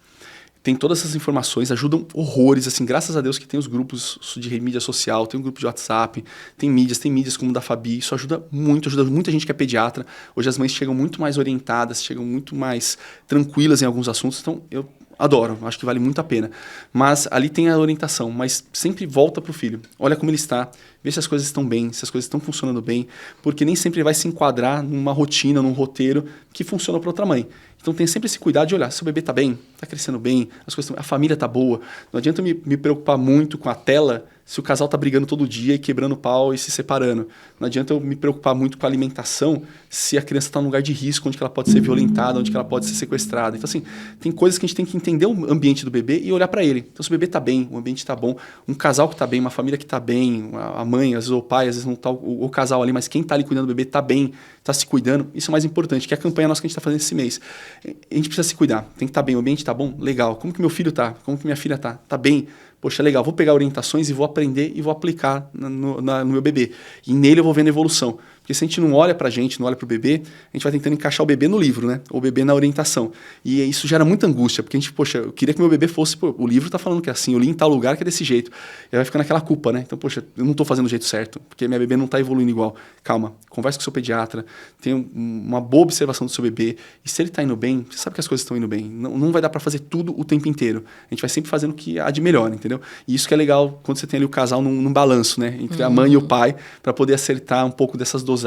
Tem todas essas informações, ajudam horrores, assim, graças a Deus que tem os grupos de mídia social, tem um grupo de WhatsApp, tem mídias como o da Fabi, isso ajuda muita gente que é pediatra. Hoje as mães chegam muito mais orientadas, chegam muito mais tranquilas em alguns assuntos, então eu adoro, acho que vale muito a pena. Mas ali tem a orientação, mas sempre volta pro filho. Olha como ele está, vê se as coisas estão bem, se as coisas estão funcionando bem, porque nem sempre vai se enquadrar numa rotina, num roteiro que funciona para outra mãe. Então tem sempre esse cuidado de olhar, se o bebê está bem, está crescendo bem, a família está boa. Não adianta me preocupar muito com a tela se o casal está brigando todo dia e quebrando pau e se separando. Não adianta eu me preocupar muito com a alimentação se a criança está num lugar de risco, onde ela pode ser violentada, onde ela pode ser sequestrada. Então, assim, tem coisas que a gente tem que entender o ambiente do bebê e olhar para ele. Então, se o bebê está bem, o ambiente está bom, um casal que está bem, uma família que está bem, a mãe, às vezes o pai, às vezes não está o casal ali, mas quem está ali cuidando do bebê está bem, está se cuidando, isso é o mais importante, que é a campanha nossa que a gente está fazendo esse mês. A gente precisa se cuidar, tem que estar bem, o ambiente está bom? Legal. Como que meu filho está? Como que minha filha está? Está bem? Poxa, legal, vou pegar orientações e vou aprender e vou aplicar no meu bebê. E nele eu vou vendo evolução. Porque se a gente não olha pra gente, não olha pro bebê, a gente vai tentando encaixar o bebê no livro, né? Ou o bebê na orientação. E isso gera muita angústia, porque a gente, poxa, eu queria que meu bebê fosse, pô, o livro tá falando que é assim, eu li em tal lugar que é desse jeito. E aí vai ficando aquela culpa, né? Então, poxa, eu não tô fazendo do jeito certo, porque minha bebê não tá evoluindo igual. Calma, conversa com o seu pediatra, tenha uma boa observação do seu bebê. E se ele tá indo bem, você sabe que as coisas estão indo bem. Não vai dar pra fazer tudo o tempo inteiro. A gente vai sempre fazendo o que há de melhor, entendeu? E isso que é legal quando você tem ali o casal num balanço, né? Entre a mãe e o pai, para poder acertar um pouco dessas dosagens.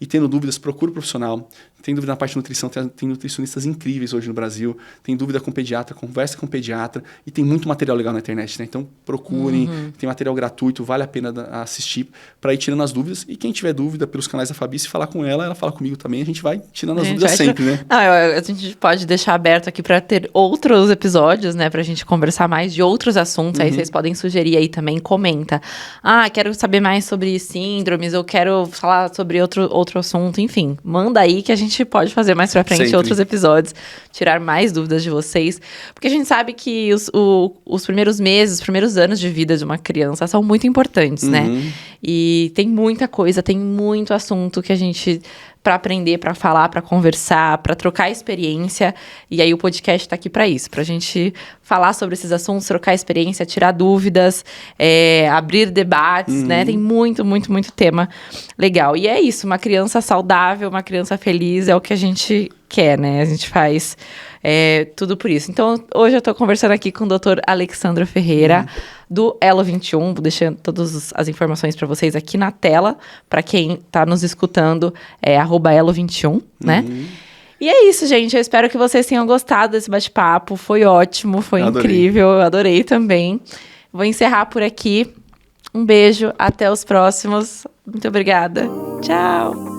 E tendo dúvidas, procura um profissional. Tem dúvida na parte de nutrição, tem nutricionistas incríveis hoje no Brasil. Tem dúvida com pediatra, conversa com pediatra. E tem muito material legal na internet, né? Então procurem, tem material gratuito, vale a pena assistir para ir tirando as dúvidas. E quem tiver dúvida pelos canais da Fabi, se falar com ela fala comigo também. A gente vai tirando as dúvidas sempre, né?
Não, a gente pode deixar aberto aqui para ter outros episódios, né? Pra gente conversar mais de outros assuntos. Aí vocês podem sugerir aí também, comenta. Ah, quero saber mais sobre síndromes, eu quero falar sobre outro assunto. Enfim, manda aí que a gente pode fazer mais pra frente outros episódios, tirar mais dúvidas de vocês, porque a gente sabe que os primeiros meses, os primeiros anos de vida de uma criança são muito importantes, né? E tem muita coisa, tem muito assunto que a gente... para aprender, para falar, para conversar, para trocar experiência. E aí o podcast tá aqui para isso, pra gente falar sobre esses assuntos, trocar experiência, tirar dúvidas, abrir debates, né? Tem muito, muito, muito tema legal. E é isso, uma criança saudável, uma criança feliz é o que a gente quer, né? A gente faz tudo por isso. Então, hoje eu tô conversando aqui com o Dr. Alexandro Ferreira, do Elo 21, vou deixando todas as informações para vocês aqui na tela, para quem tá nos escutando, @Elo21, né? E é isso, gente, eu espero que vocês tenham gostado desse bate-papo, foi ótimo, foi incrível, eu adorei também. Vou encerrar por aqui, um beijo, até os próximos, muito obrigada, tchau!